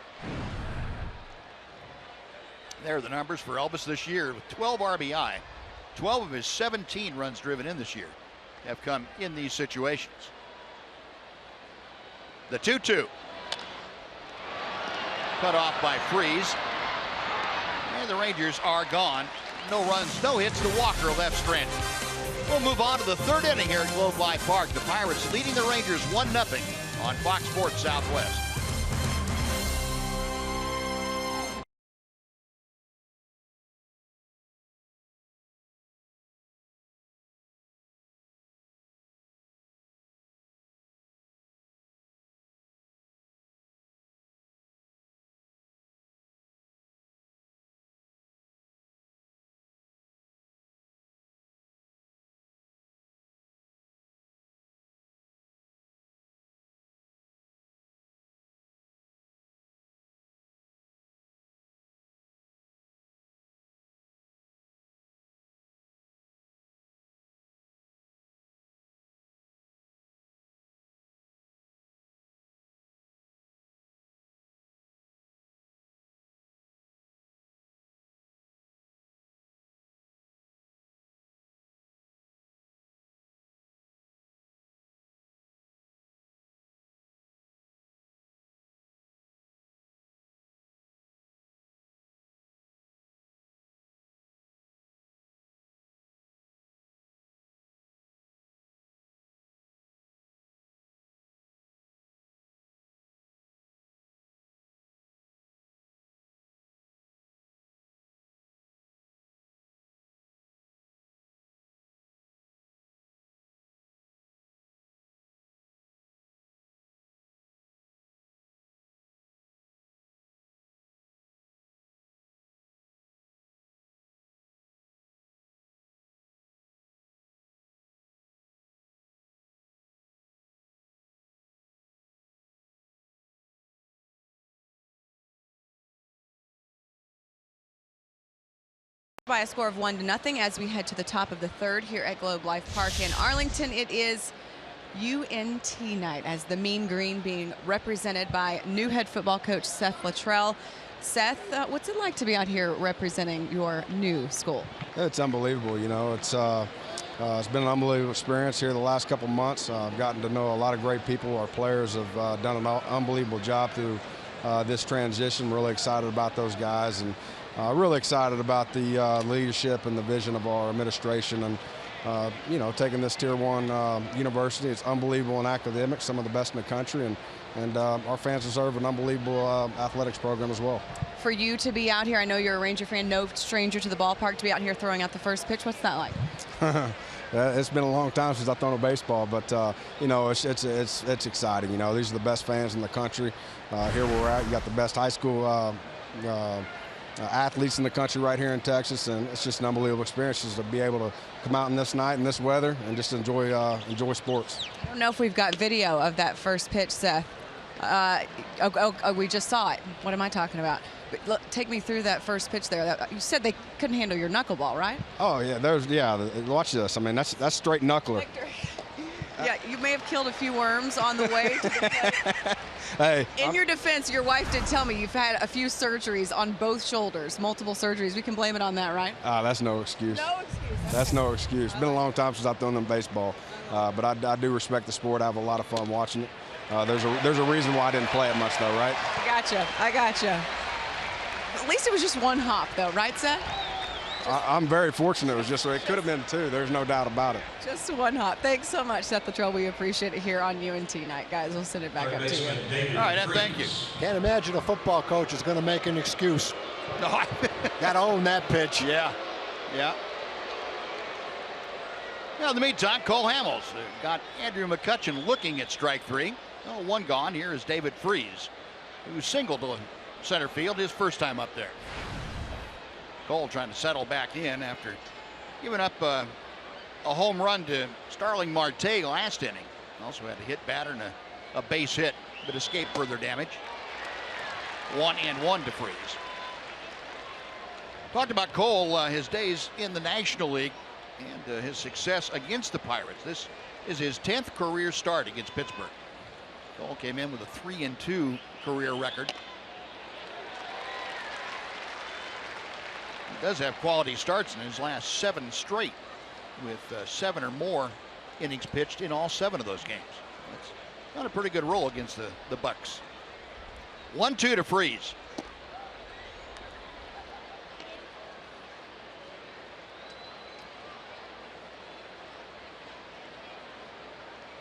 There are the numbers for Elvis this year with 12 RBI. 12 of his 17 runs driven in this year have come in these situations. The 2-2. Cut off by Freeze. And the Rangers are gone. No runs, no hits to Walker left stranded. We'll move on to the 3rd inning here at Globe Life Park. The Pirates leading the Rangers 1-0 on Fox Sports Southwest. by a score of 1-0 as we head to the top of the third here at Globe Life Park in Arlington. It is UNT night as the Mean Green being represented by new head football coach Seth Luttrell. Seth, what's it like to be out here representing your new school? It's unbelievable. You know, it's been an unbelievable experience here the last couple months. I've gotten to know a lot of great people. Our players have done an unbelievable job through this transition. I'm really excited about those guys, and really excited about the leadership and the vision of our administration. And you know, taking this Tier 1 university, it's unbelievable in academics, some of the best in the country, and our fans deserve an unbelievable athletics program as well. For you to be out here, I know you're a Ranger fan, no stranger to the ballpark, to be out here throwing out the first pitch, what's that like? It's been a long time since I've thrown a baseball, but you know, it's exciting. You know, these are the best fans in the country. Here where we're at, you got the best high school athletes in the country right here in Texas, and it's just an unbelievable experience just to be able to come out in this night and this weather and just enjoy sports. I don't know if we've got video of that first pitch, Seth. We just saw it. What am I talking about? Look, take me through that first pitch there. You said they couldn't handle your knuckleball, right? Oh yeah, watch this. I mean, that's straight knuckler. Yeah, you may have killed a few worms on the way to the plate. Hey, in your defense, your wife did tell me you've had a few surgeries on both shoulders, multiple surgeries. We can blame it on that, right? That's no excuse. No excuse. That's no excuse. It's been a long time since I've thrown them baseball, but I do respect the sport. I have a lot of fun watching it. There's a reason why I didn't play it much, though, right? I gotcha. At least it was just one hop, though, right, Seth? I'm very fortunate. It was just, it could have been two. There's no doubt about it. Just one hop. Thanks so much, Seth Luttrell. We appreciate it here on UNT night, guys. We'll send it back up to you. All right, and thank you. Can't imagine a football coach is going to make an excuse. Got to own that pitch. Yeah. Now, in the meantime, Cole Hamels got Andrew McCutchen looking at strike three. Oh, one gone. Here is David Freese, who singled to center field his first time up there. Cole trying to settle back in after giving up a home run to Starling Marte last inning. Also had a hit batter and a base hit, but escaped further damage. 1-1 to Freese. Talked about Cole, his days in the National League and his success against the Pirates. This is his 10th career start against Pittsburgh. Cole came in with a 3-2 career record. He does have quality starts in his last 7 straight, with 7 or more innings pitched in all 7 of those games. That's not a pretty good roll against the Bucks. 1-2 to Freese.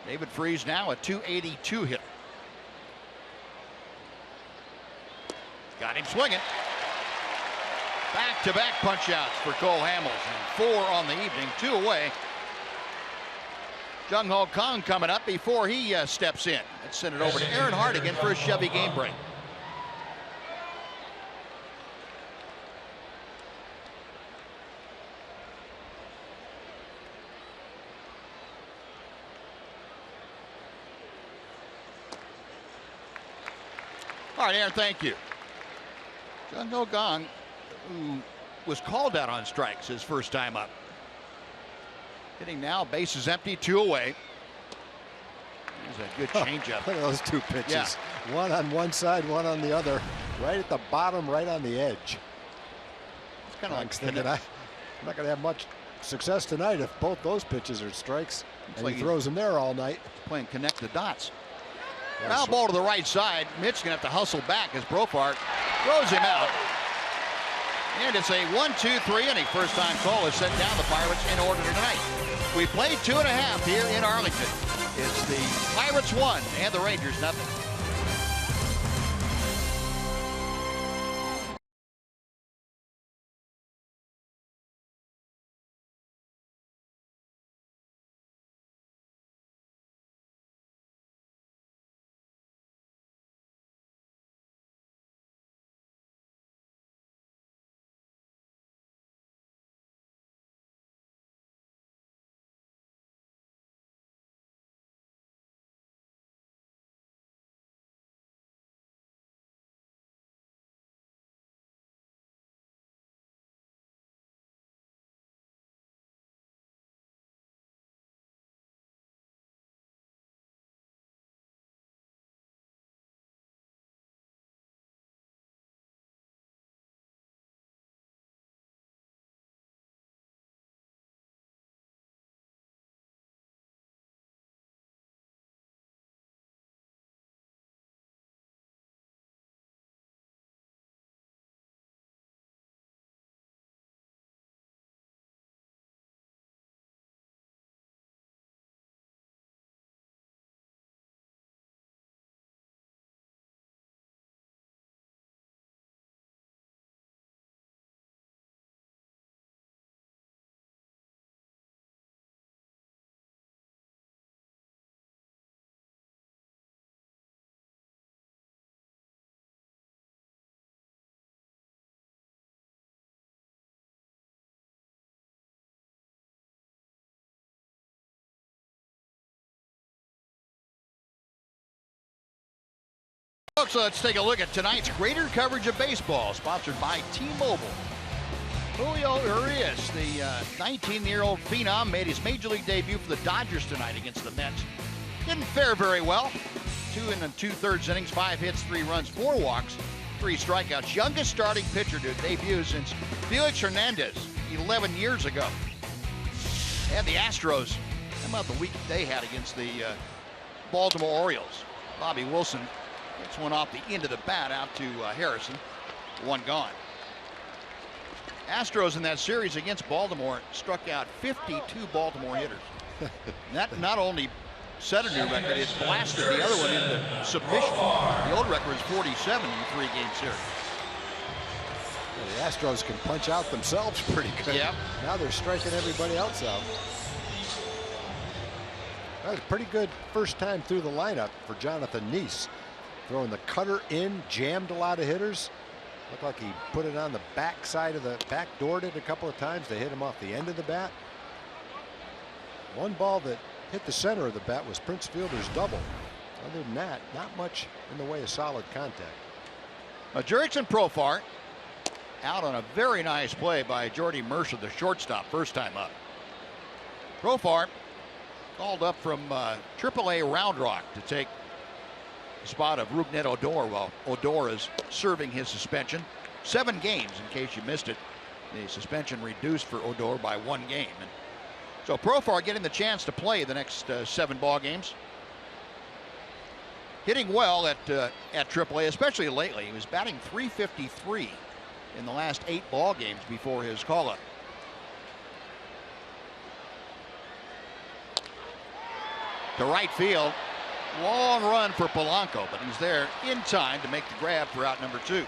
David Freese now a .282 hitter. Got him swinging. Back-to-back punch-outs for Cole Hamels, and 4 on the evening, 2 away. Jung Ho Kang coming up before he steps in. Let's send it over to Aaron Hardigan for a Chevy game break. All right, Aaron, thank you. Jung Ho Kang, who was called out on strikes his first time up. Hitting now, bases empty, 2 away. There's a good changeup. Look at those 2 pitches. Yeah. One on one side, one on the other. Right at the bottom, right on the edge. It's kind of like thinking I'm not going to have much success tonight if both those pitches are strikes. And like he throws them there all night. Playing connect the dots. Now ball to the right side. Mitch going to have to hustle back as Brofart throws him out. And it's a 1-2-3 inning. First time Cole has set down the Pirates in order tonight. We played 2.5 here in Arlington. It's the Pirates 1 and the Rangers 0. Folks, let's take a look at tonight's greater coverage of baseball, sponsored by T-Mobile. Julio Urias, the 19-year-old phenom, made his Major League debut for the Dodgers tonight against the Mets. Didn't fare very well. 2 2/3 innings, 5 hits, 3 runs, 4 walks, 3 strikeouts. Youngest starting pitcher to debut since Felix Hernandez 11 years ago. And the Astros, how about the week they had against the Baltimore Orioles? Bobby Wilson gets one off the end of the bat out to Harrison. 1 gone. Astros in that series against Baltimore struck out 52 Baltimore hitters. That not only set a new record, it blasted the other one into submission. The old record is 47 in a 3-game series. Well, the Astros can punch out themselves pretty good. Yep. Now they're striking everybody else out. That was a pretty good first time through the lineup for Jonathan Neese. Throwing the cutter in, jammed a lot of hitters. Looked like he put it on the back side of the back, doored it a couple of times. They hit him off the end of the bat. One ball that hit the center of the bat was Prince Fielder's double. Other than that, not much in the way of solid contact. Jurickson Profar out on a very nice play by Jordy Mercer, the shortstop, first time up. Profar called up from AAA Round Rock to take the spot of Rougned Odor while Odor is serving his suspension. 7 games, in case you missed it. The suspension reduced for Odor by 1 game. And so Profar getting the chance to play the next 7 ball games. Hitting well at AAA, especially lately. He was batting .353 in the last 8 ball games before his call-up. To right field. Long run for Polanco, but he's there in time to make the grab for out number 2.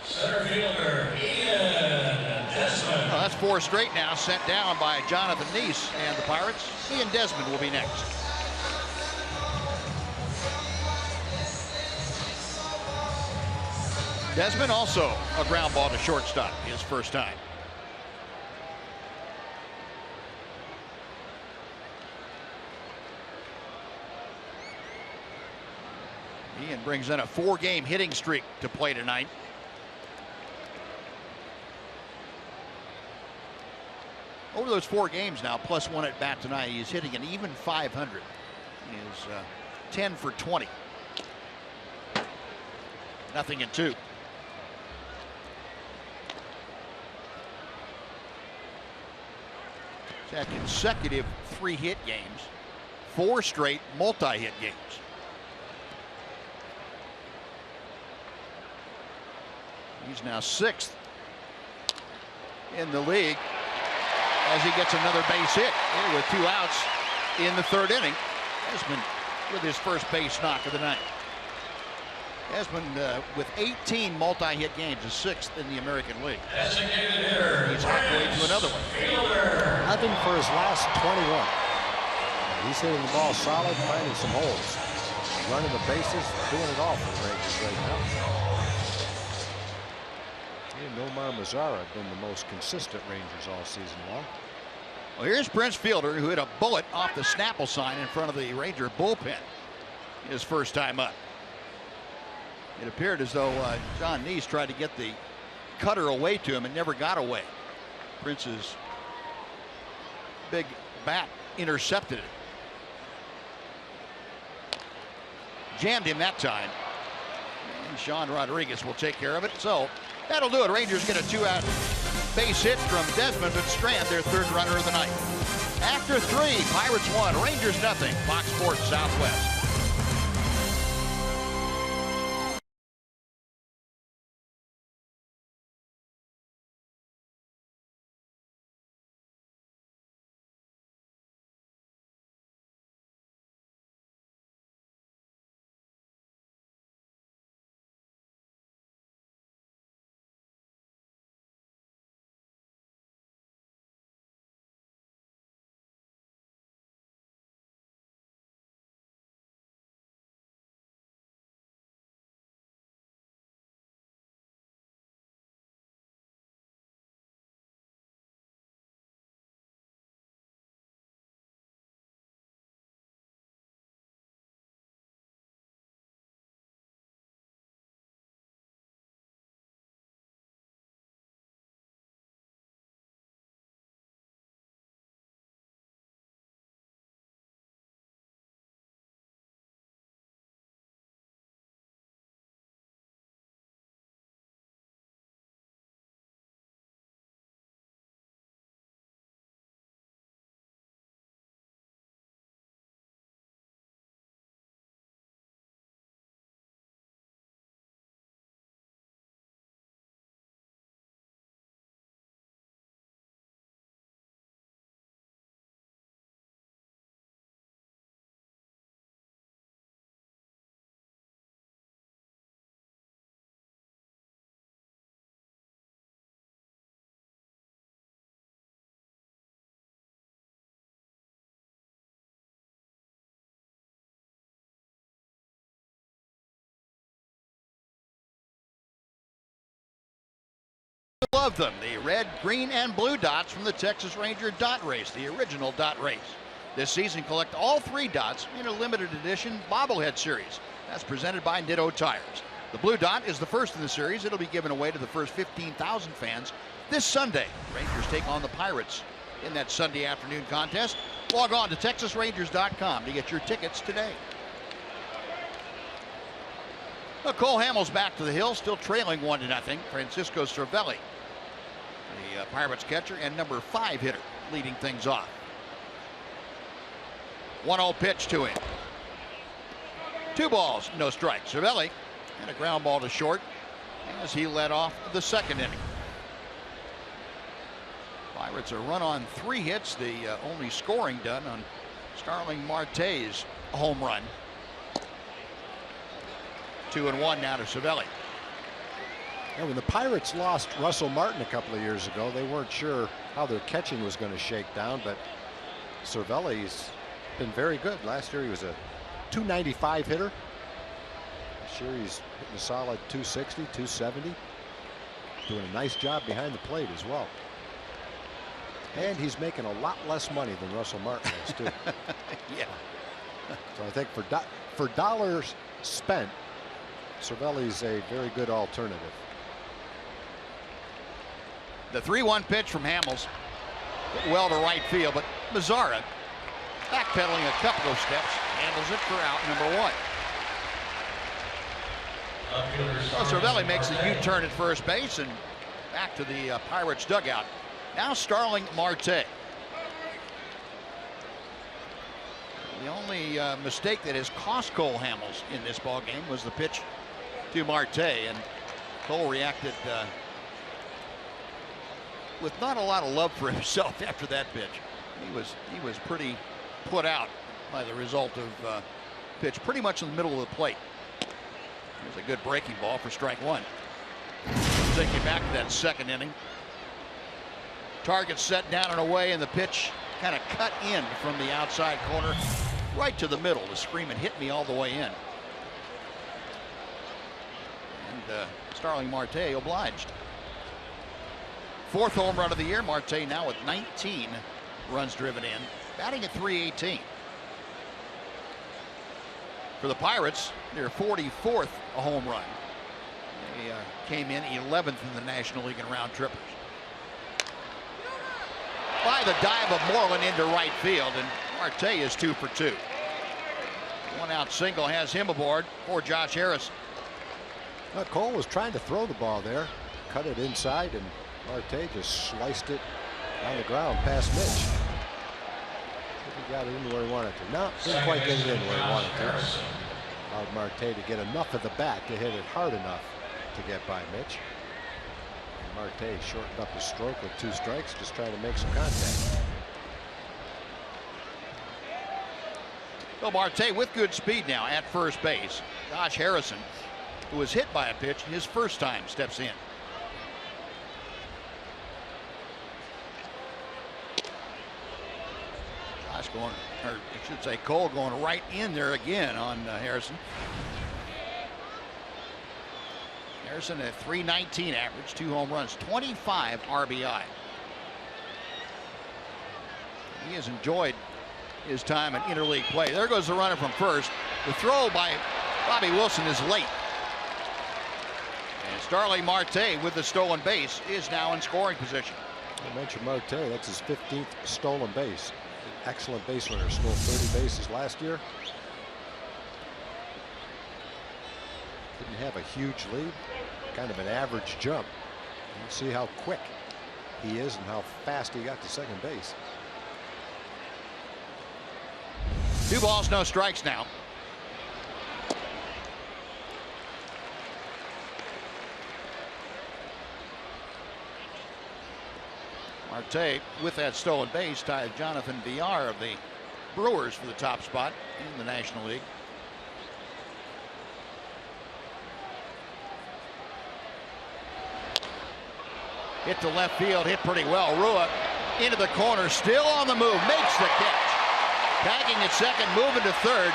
Center fielder Ian Desmond. Well, that's 4 straight now sent down by Jonathan Neese and the Pirates. Ian Desmond will be next. Desmond also a ground ball to shortstop, his first time. Ian brings in a 4-game hitting streak to play tonight. Over those 4 games now, +1 at bat tonight, he is hitting an even .500. He is 10 for 20. Nothing in 2. He's had consecutive 3-hit games, 4 straight multi-hit games. He's now 6th in the league as he gets another base hit here with 2 outs in the 3rd inning. Desmond with his first base knock of the night. Desmond with 18 multi-hit games is 6th in the American League. He's halfway to another one. Nothing for his last 21. He's hitting the ball solid, finding some holes. Running the bases, doing it all for the Rangers right now. Nomar Mazara have been the most consistent Rangers all season long. Well, here's Prince Fielder, who hit a bullet off the Snapple sign in front of the Ranger bullpen his first time up. It appeared as though John Neese tried to get the cutter away to him and never got away. Prince's big bat intercepted it. Jammed him that time. And Sean Rodriguez will take care of it. So that'll do it. Rangers get a 2-out base hit from Desmond, but strand their 3rd runner of the night. After 3, Pirates 1, Rangers nothing. Fox Sports Southwest. Love them, the red, green, and blue dots from the Texas Ranger dot race, the original dot race. This season, collect all 3 dots in a limited edition bobblehead series. That's presented by Nitto Tires. The blue dot is the first in the series. It'll be given away to the first 15,000 fans this Sunday. Rangers take on the Pirates in that Sunday afternoon contest. Log on to TexasRangers.com to get your tickets today. Well, Cole Hamels back to the hill, still trailing 1-0. Francisco Cervelli, the Pirates catcher and number 5 hitter, leading things off. 1-0 pitch to him. 2 balls, no strikes. Cervelli and a ground ball to short as he led off the 2nd inning. Pirates a run on 3 hits, the only scoring done on Starling Marte's home run. 2-1 now to Cervelli. And when the Pirates lost Russell Martin a couple of years ago, they weren't sure how their catching was going to shake down, but Cervelli's been very good. Last year he was a .295 hitter. This year he's hitting a solid .260, .270. Doing a nice job behind the plate as well. And he's making a lot less money than Russell Martin is too. Yeah. So I think for dollars spent, Cervelli's a very good alternative. The 3-1 pitch from Hamels, well to right field, but Mazzara backpedaling a couple of steps, handles it for out number 1. So Cervelli makes a U-turn at first base and back to the Pirates dugout. Now Starling Marte. The only mistake that has cost Cole Hamels in this ball game was the pitch to Marte, and Cole reacted with not a lot of love for himself after that pitch. He was pretty put out by the result of pitch pretty much in the middle of the plate. Here's a good breaking ball for strike 1. Take you back to that 2nd inning. Target set down and away, and the pitch kind of cut in from the outside corner right to the middle. The screaming hit me all the way in. And Starling Marte obliged. 4th home run of the year. Marte now with 19 runs driven in, batting at .318. For the Pirates, their 44th home run. They came in 11th in the National League in round trippers. By the dive of Moreland into right field, and Marte is 2 for 2. 1-out single has him aboard for Josh Harrison. Well, Cole was trying to throw the ball there, cut it inside, and Marte just sliced it on the ground past Mitch. He got it in where he wanted to. No, didn't quite get it in where he wanted to. Allowed Marte to get enough of the bat to hit it hard enough to get by Mitch. And Marte shortened up his stroke with 2 strikes, just trying to make some contact. So Marte with good speed now at first base. Josh Harrison, who was hit by a pitch his first time, steps in. Josh going, or I should say Cole going right in there again on Harrison. Harrison at .319 average, 2 home runs, 25 RBI. He has enjoyed his time in interleague play. There goes the runner from first. The throw by Bobby Wilson is late. And Starling Marte with the stolen base is now in scoring position. I mentioned Marte, that's his 15th stolen base. Excellent base runner, stole 30 bases last year. Didn't have a huge lead, kind of an average jump. You see how quick he is and how fast he got to second base. 2 balls, no strikes now. Marte with that stolen base ties Jonathan Villar of the Brewers for the top spot in the National League. Hit to left field, hit pretty well. Rua into the corner, still on the move, makes the catch. Tagging at second, moving to third.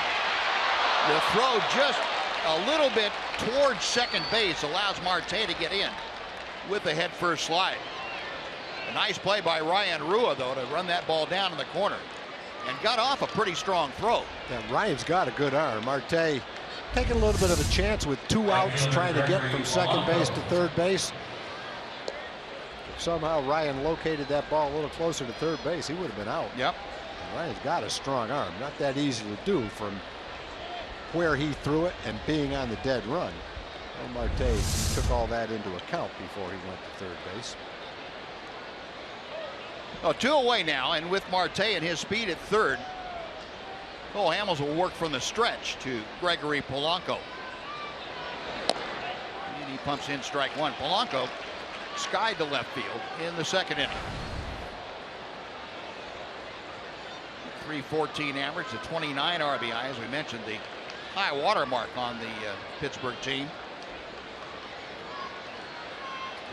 The throw just a little bit towards second base allows Marte to get in. with the head first slide. A nice play by Ryan Rua, though, to run that ball down in the corner. And got off a pretty strong throw. Yeah, Ryan's got a good arm. Marte taking a little bit of a chance with 2 outs, trying to get from second base to third base. If somehow Ryan located that ball a little closer to third base, he would have been out. Yep. Ryan's got a strong arm. Not that easy to do from where he threw it and being on the dead run. Well, Marte took all that into account before he went to third base. Oh, 2 away now, and with Marte and his speed at third, Cole Hamels will work from the stretch to Gregory Polanco. And he pumps in strike 1. Polanco skied to left field in the second inning. 314 average to 29 RBI, as we mentioned, the high water mark on the Pittsburgh team.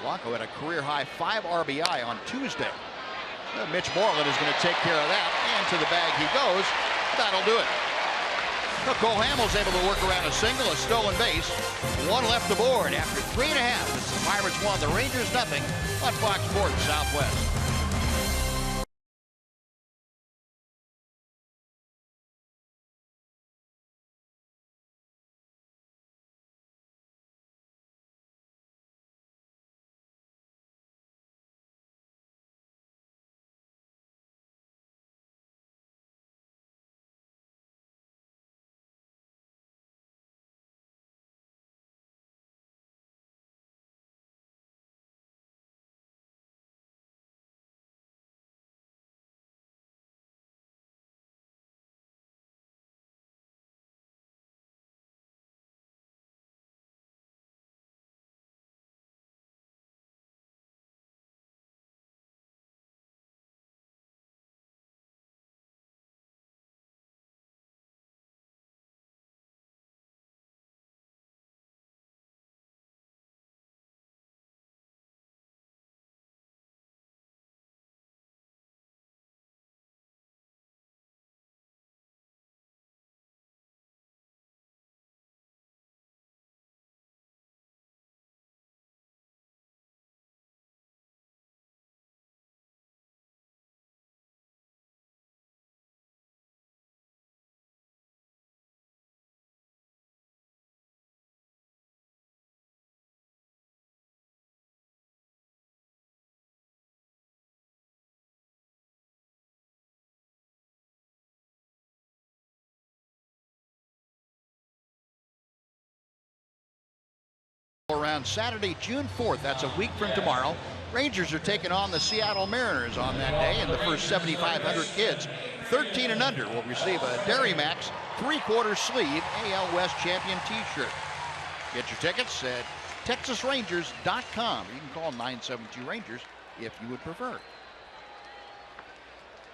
Polanco had a career high 5 RBI on Tuesday. Mitch Moreland is going to take care of that, and to the bag he goes. That'll do it. Well, Cole Hamels able to work around a single, a stolen base. 1 left aboard after 3 1/2. It's the Pirates 1, the Rangers nothing on Fox Sports Southwest. Around Saturday, June 4th, that's a week from tomorrow, Rangers are taking on the Seattle Mariners on that day, and the first 7,500 kids 13 and under will receive a Dairy Max 3/4 sleeve AL West champion t-shirt. Get your tickets at TexasRangers.com. You can call 972-RANGERS if you would prefer.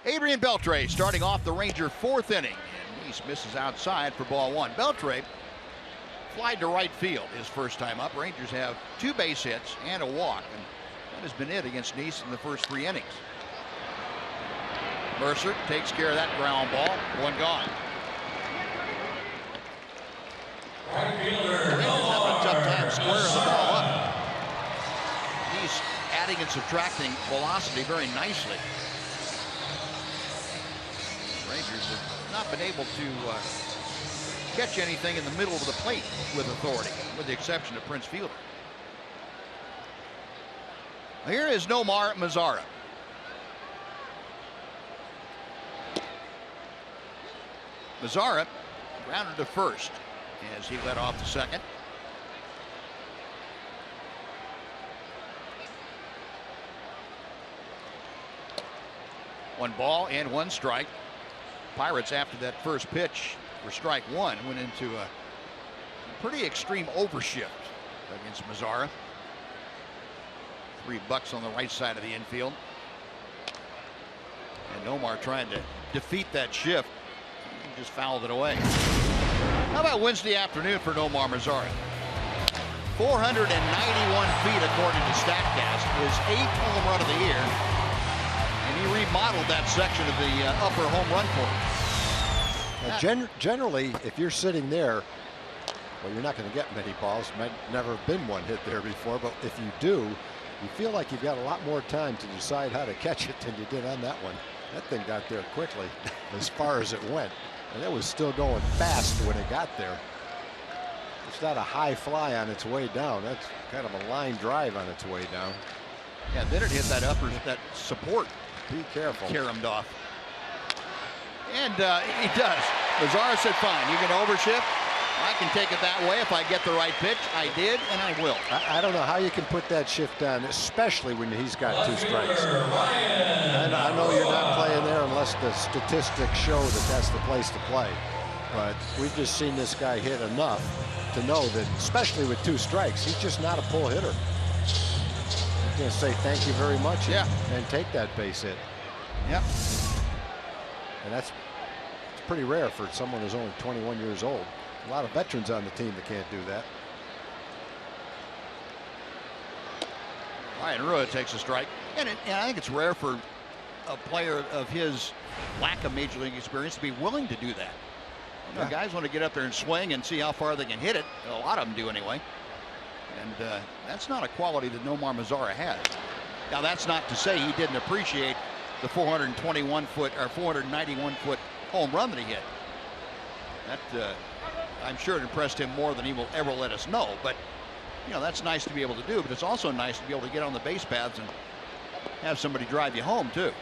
Adrian Beltre starting off the Ranger 4th inning, and Neese misses outside for ball 1. Beltre flied to right field his first time up. Rangers have 2 base hits and a walk, and that has been it against Neese in the first 3 innings. Mercer takes care of that ground ball. 1 gone. Rangers having a tough time squaring the ball up. He's adding and subtracting velocity very nicely. Rangers have not been able to catch anything in the middle of the plate with authority, with the exception of Prince Fielder. Here is Nomar Mazara. Mazara grounded to first as he led off the second. One ball and 1 strike. Pirates, after that first pitch for strike 1, went into a pretty extreme overshift against Mazara. 3 bucks on the right side of the infield. And Nomar trying to defeat that shift. He just fouled it away. How about Wednesday afternoon for Nomar Mazara? 491 feet according to StatCast. His 8th home run of the year. And he remodeled that section of the upper home run course. Generally, if you're sitting there, well, you're not going to get many balls. Might never have been one hit there before, but if you do, You feel like you've got a lot more time to decide how to catch it than you did on that one. That thing got there quickly as far as it went. And it was still going fast when it got there. It's not a high fly on its way down. That's kind of a line drive on its way down. Yeah, then it hit that that support. Be careful. Caromed off. And he does. Mazara said, fine, you can overshift. I can take it that way if I get the right pitch. I did, and I will. I don't know how you can put that shift on, especially when he's got 2 strikes. I know you're not playing there unless the statistics show that that's the place to play. But we've just seen this guy hit enough to know that, especially with 2 strikes, he's just not a pull hitter. He's going to say thank you very much and take that base hit. Yep. And it's pretty rare for someone who's only 21 years old. A lot of veterans on the team that can't do that. Ryan Rua takes a strike. And I think it's rare for a player of his lack of major league experience to be willing to do that. You know, guys want to get up there and swing and see how far they can hit it. A lot of them do anyway. And that's not a quality that Nomar Mazara has. Now, that's not to say he didn't appreciate the 421-foot or 491-foot home run that he hit. That I'm sure it impressed him more than he will ever let us know. But you know, that's nice to be able to do. But it's also nice to be able to get on the base paths and have somebody drive you home too.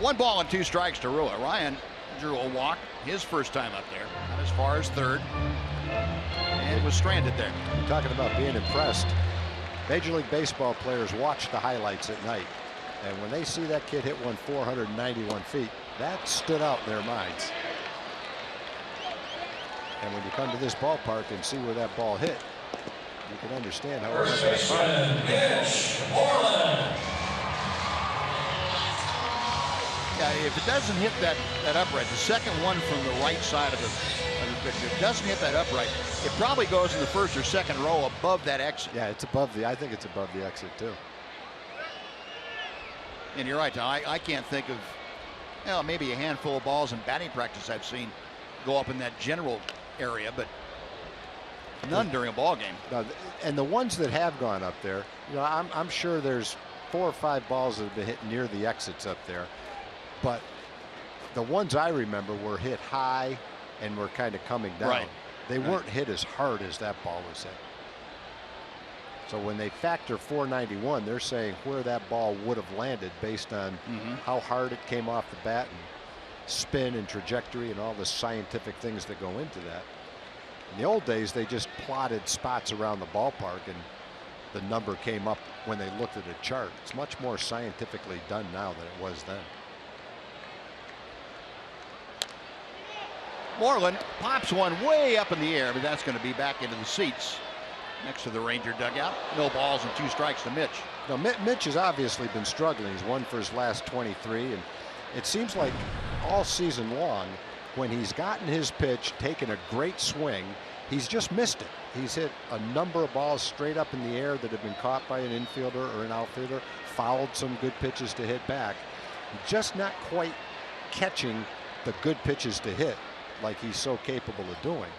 One ball and 2 strikes to Rua. Ryan drew a walk his first time up there, not as far as third, and was stranded there. You're talking about being impressed. Major League Baseball players watch the highlights at night, and when they see that kid hit one 491 feet, that stood out in their minds. And when you come to this ballpark and see where that ball hit, you can understand how it went. Yeah, if it doesn't hit that upright, the second one from the right side of the pitch, if it doesn't hit that upright, it probably goes in the first or second row above that exit. Yeah, it's above the. I think it's above the exit too. And you're right, Tom. I can't think of, well, maybe a handful of balls in batting practice I've seen go up in that general area, but none during a ball game. No, and the ones that have gone up there, you know, I'm sure there's 4 or 5 balls that have been hit near the exits up there. But the ones I remember were hit high and were kind of coming down. Right. They weren't hit as hard as that ball was hit. So when they factor 491, they're saying where that ball would have landed based on how hard it came off the bat and spin and trajectory and all the scientific things that go into that. In the old days, they just plotted spots around the ballpark and the number came up when they looked at a chart. It's much more scientifically done now than it was then. Moreland pops one way up in the air, but that's going to be back into the seats next to the Ranger dugout. No balls and 2 strikes to Mitch. Now, Mitch has obviously been struggling. He's won for his last 23, and it seems like all season long, when he's gotten his pitch, taken a great swing, he's just missed it. He's hit a number of balls straight up in the air that have been caught by an infielder or an outfielder, fouled some good pitches to hit back. Just not quite catching the good pitches to hit like he's so capable of doing.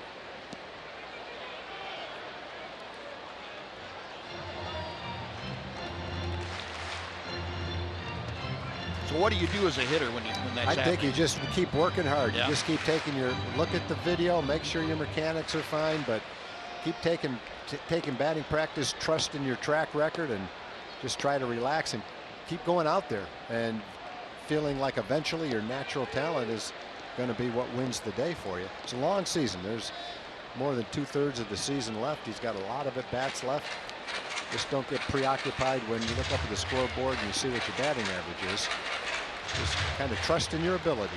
So what do you do as a hitter when that's happening? I think you just keep working hard. You just keep taking your look at the video, make sure your mechanics are fine, but keep taking batting practice, trust in your track record, and just try to relax and keep going out there and feeling like eventually your natural talent is going to be what wins the day for you. It's a long season. There's more than 2/3 of the season left. He's got a lot of at-bats left. Just don't get preoccupied when you look up at the scoreboard and you see what your batting average is. Just kind of trust in your ability.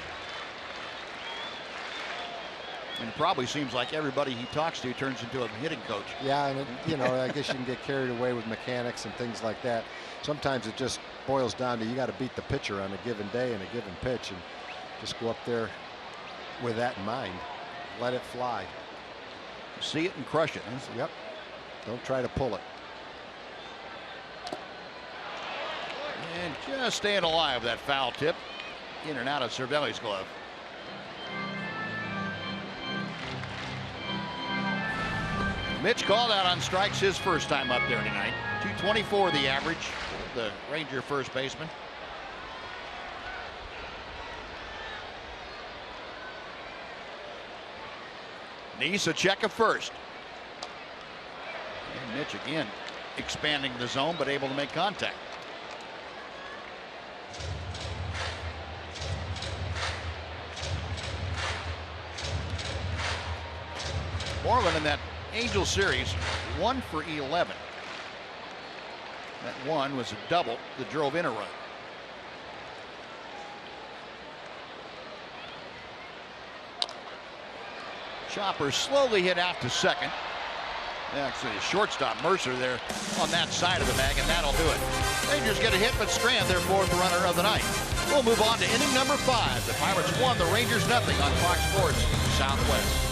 And it probably seems like everybody he talks to turns into a hitting coach. Yeah, and you know, I guess you can get carried away with mechanics and things like that. Sometimes it just boils down to you got to beat the pitcher on a given day and a given pitch, and just go up there with that in mind. Let it fly. See it and crush it. Yep. Don't try to pull it. And just staying alive, that foul tip in and out of Cervelli's glove. Mitch called out on strikes his first time up there tonight. 224 the average for the Ranger first baseman. Neese a check of first. And Mitch again expanding the zone but able to make contact. Moreland in that Angel series 1 for 11. That one was a double that drove in a run. Chopper slowly hit out to second. Actually, the shortstop Mercer there on that side of the bag, and that'll do it. Rangers get a hit, but strand their fourth runner of the night. We'll move on to inning number 5. The Pirates won, the Rangers nothing on Fox Sports Southwest.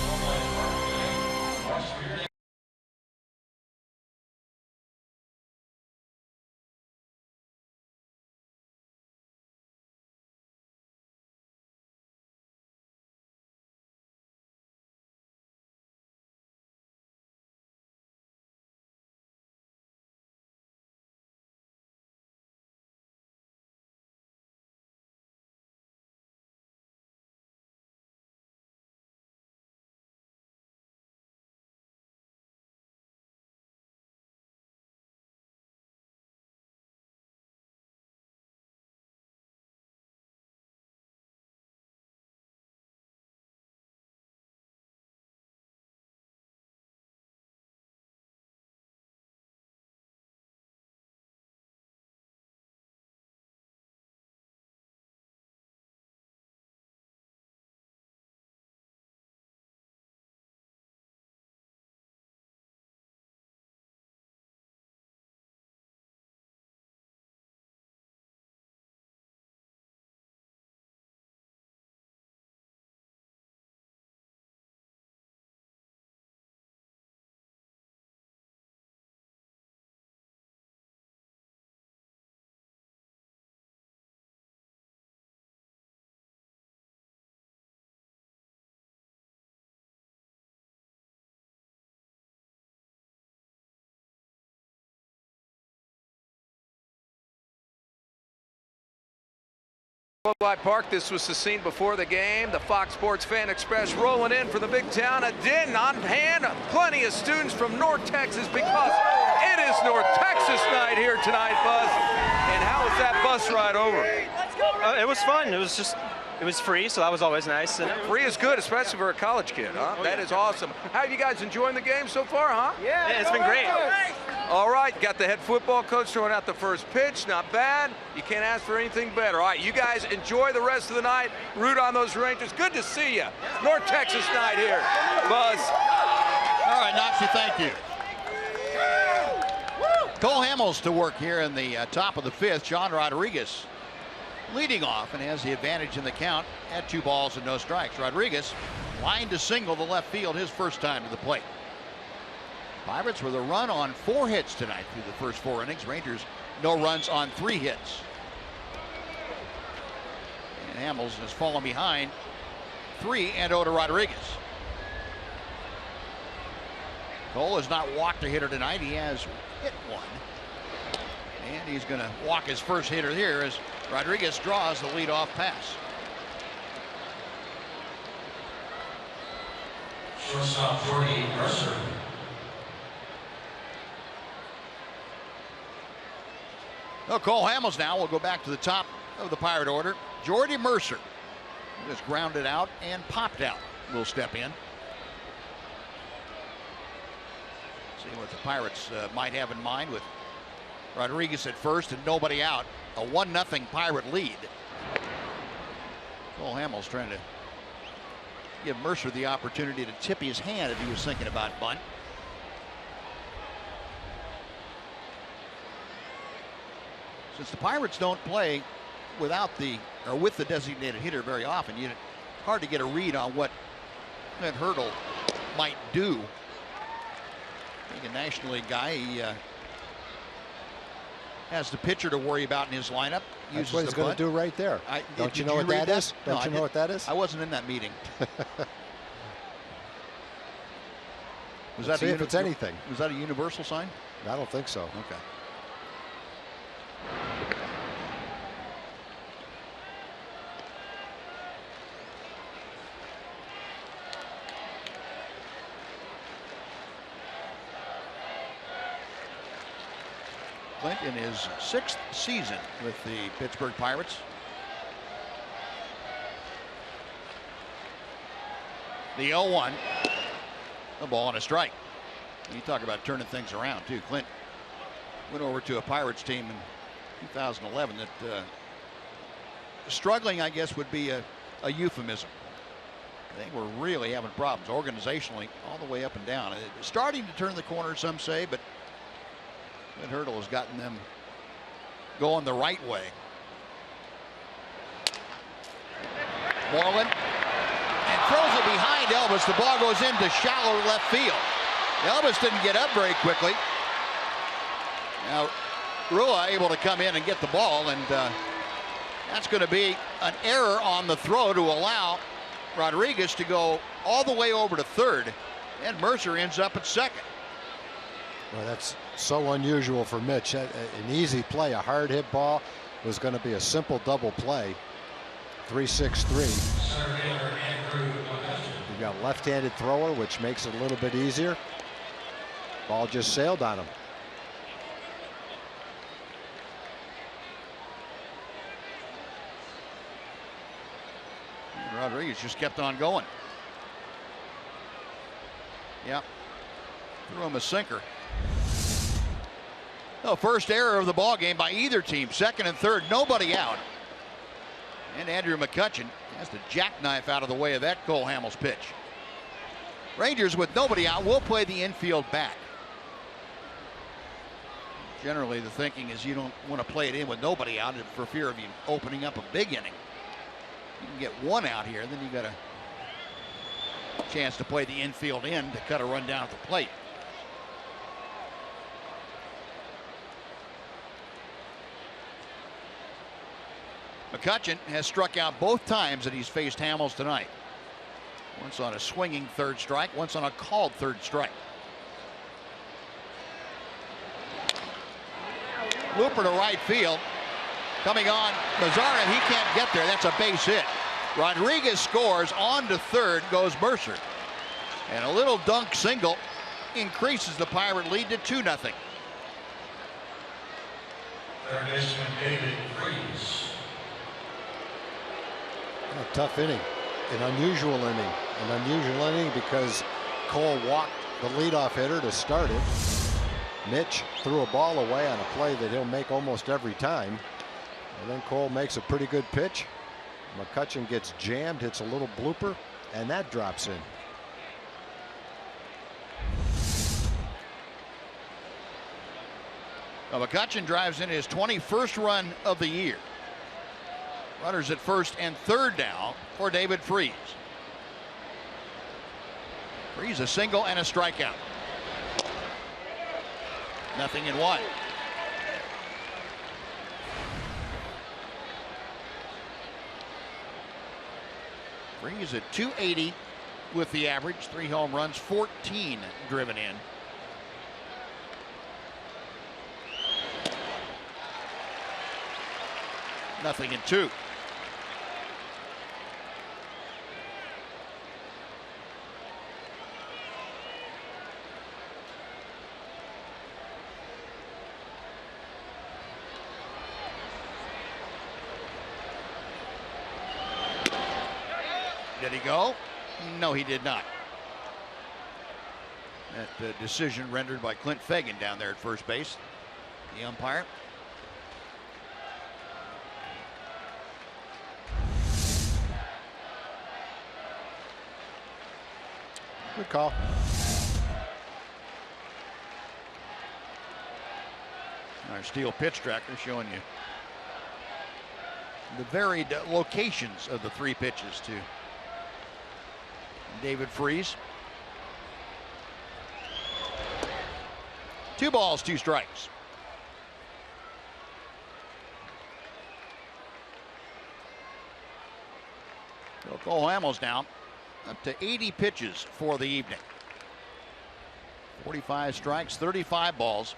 Globe Park, this was the scene before the game. The Fox Sports Fan Express rolling in for the big town. A din on hand. Plenty of students from North Texas because it is North Texas night here tonight, Buzz. And how was that bus ride over? It was fun. It was free, so that was always nice. And free is good, especially for a college kid, huh? That is awesome. How have you guys enjoying the game so far, huh? Yeah, it's been great. All right, got the head football coach throwing out the first pitch. Not bad. You can't ask for anything better. All right, you guys enjoy the rest of the night. Root on those Rangers. Good to see you. North Texas night here. Buzz. All right, Knoxy, thank you. Cole Hamels to work here in the top of the 5th. John Rodriguez leading off and has the advantage in the count at 2 balls and no strikes. Rodriguez lined to single the left field his first time to the plate. Pirates with a run on 4 hits tonight through the first 4 innings. Rangers no runs on 3 hits. And Hamels has fallen behind 3-0 to Rodriguez. Cole has not walked a hitter tonight. He has hit 1. And he's going to walk his first hitter here as Rodriguez draws the leadoff pass. Shortstop Jordy Mercer. Well, Cole Hamels now will go back to the top of the Pirate order. Jordy Mercer, who is grounded out and popped out, will step in. See what the Pirates might have in mind with Rodriguez at first and nobody out. A 1-0 Pirate lead. Cole Hamels trying to give Mercer the opportunity to tip his hand if he was thinking about bunt. Since the Pirates don't play without with the designated hitter very often, it's hard to get a read on what that Hurdle might do. Being a National League guy, he has the pitcher to worry about in his lineup. That's what he's going to do right there. Don't you know what that is? Don't you know what that is? I wasn't in that meeting. Was Let's that see if it's anything. Was that a universal sign? I don't think so. Okay. Clint in his 6th season with the Pittsburgh Pirates. The 0-1. The ball and a strike. You talk about turning things around too. Clint went over to a Pirates team in 2011 that struggling, I guess, would be a euphemism. They were really having problems organizationally all the way up and down. It's starting to turn the corner, some say, but Clint Hurdle has gotten them going the right way. Moreland, and throws it behind Elvis. The ball goes into shallow left field. Elvis didn't get up very quickly. Now Rua able to come in and get the ball, and that's going to be an error on the throw to allow Rodriguez to go all the way over to third, and Mercer ends up at second. Well, that's so unusual for Mitch. An easy play, a hard hit ball was going to be a simple double play. 3-6-3. You've got a left-handed thrower, which makes it a little bit easier. Ball just sailed on him. Rodriguez just kept on going. Yeah, threw him a sinker. No, first error of the ball game by either team. Second and third, nobody out. And Andrew McCutchen has to jackknife out of the way of that Cole Hamels pitch. Rangers with nobody out will play the infield back. Generally, the thinking is you don't want to play it in with nobody out for fear of you opening up a big inning. You can get one out here, then you got a chance to play the infield in to cut a run down at the plate. McCutchen has struck out both times that he's faced Hamels tonight. Once on a swinging third strike, once on a called third strike. Looper to right field. Coming on Mazzara, he can't get there. That's a base hit. Rodriguez scores, on to third goes Mercer. And a little dunk single increases the Pirate lead to 2-0. Third baseman David Freese. A tough inning, an unusual inning because Cole walked the leadoff hitter to start it. Mitch threw a ball away on a play that he'll make almost every time. And then Cole makes a pretty good pitch. McCutchen gets jammed, hits a little blooper, and that drops in. Well, McCutchen drives in his 21st run of the year. Runners at first and third now for David Freese. Freese a single and a strikeout. 0-1. Freese at .280 with the average, 3 home runs, 14 driven in. Nothing in 2. Did he go? No, he did not. That decision rendered by Clint Fagan down there at first base, the umpire. Good call. Our steel pitch tracker showing you the varied locations of the 3 pitches to David Freese. 2 balls, 2 strikes. So Cole Hamels down up to 80 pitches for the evening. 45 strikes, 35 balls.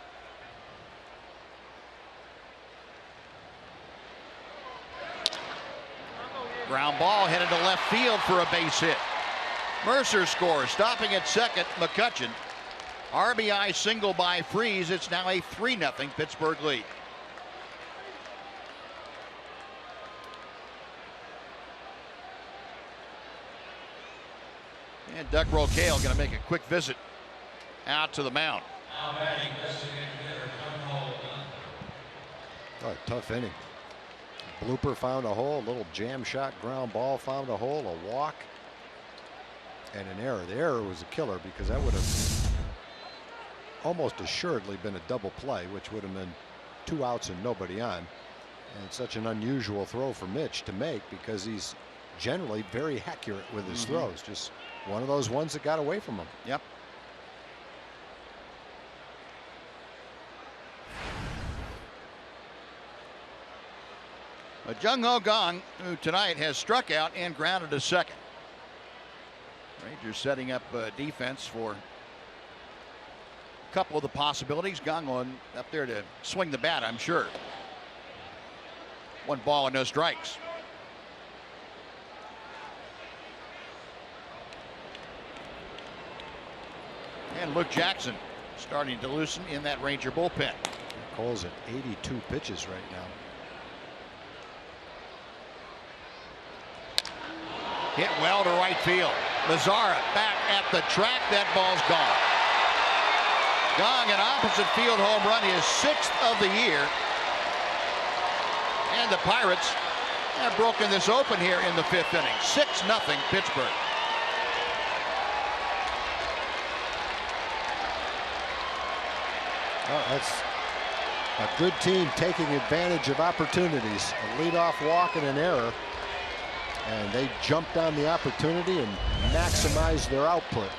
Ground ball headed to left field for a base hit. Mercer scores, stopping at second. McCutchen. RBI single by Freese. It's now a 3-0 Pittsburgh lead. And Duck Rocaille going to make a quick visit out to the mound. Oh, tough inning. Blooper found a hole, a little jam shot, ground ball found a hole, a walk, and an error. The error was a killer because that would have almost assuredly been a double play, which would have been 2 outs and nobody on. And it's such an unusual throw for Mitch to make because he's generally very accurate with his throws. Just one of those ones that got away from him. Yep. But Jung Ho Kang, who tonight has struck out and grounded to second. Rangers setting up defense for a couple of the possibilities. Kang on up there to swing the bat, I'm sure. 1 ball and no strikes. And Luke Jackson starting to loosen in that Ranger bullpen. Cole's at 82 pitches right now. Hit well to right field. Mazzara back at the track. That ball's gone. Kang, an opposite field home run, his 6th of the year. And the Pirates have broken this open here in the 5th inning. 6-0 Pittsburgh. Oh, that's a good team taking advantage of opportunities. A leadoff walk and an error. And they jumped on the opportunity and maximized their output.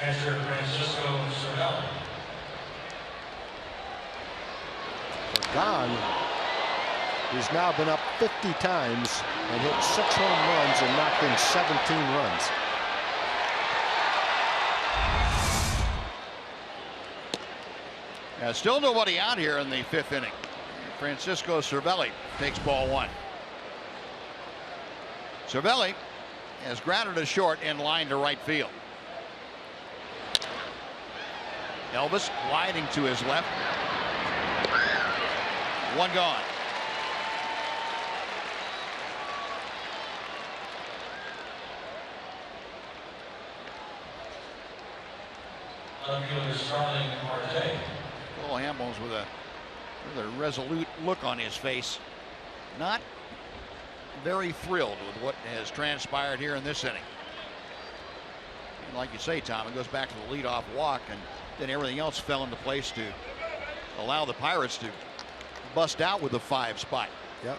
Answer Francisco Cervelli. For Kang, he's now been up 50 times and hit 6 home runs and knocked in 17 runs. Still nobody out here in the 5th inning. Francisco Cervelli takes ball 1. Cervelli has grounded to short and lined to right field. Elvis gliding to his left. 1 gone. Outfielder Starling Marte. Cole Hamels with a rather resolute look on his face. Not very thrilled with what has transpired here in this inning. And like you say, Tom, it goes back to the leadoff walk, and then everything else fell into place to allow the Pirates to bust out with the 5 spot. Yep.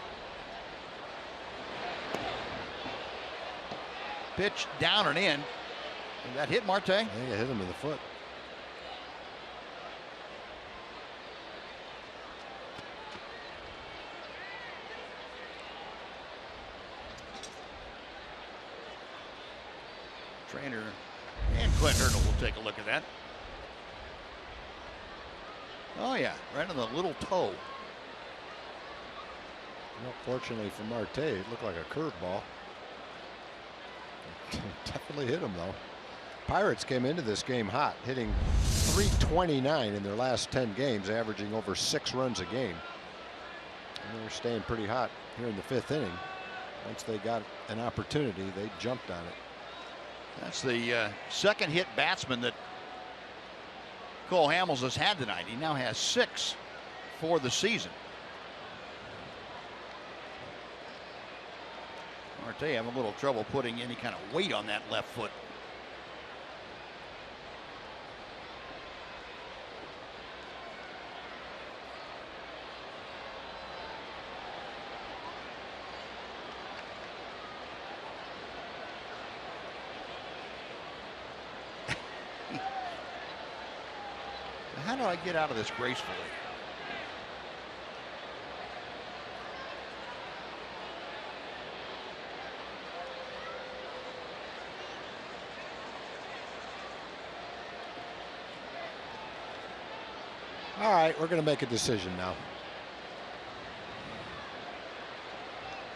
Pitch down and in. And that hit Marte. I think it hit him in the foot. Trainer and Clint Hurdle will take a look at that. Oh yeah, right on the little toe. Well, fortunately for Marte, it looked like a curveball. Definitely hit him though. Pirates came into this game hot, hitting .329 in their last 10 games, averaging over 6 runs a game. And they're staying pretty hot here in the 5th inning. Once they got an opportunity, they jumped on it. That's the second hit batsman that Cole Hamels has had tonight. He now has 6 for the season. Marte having a little trouble putting any kind of weight on that left foot. How do I get out of this gracefully? All right, we're going to make a decision now.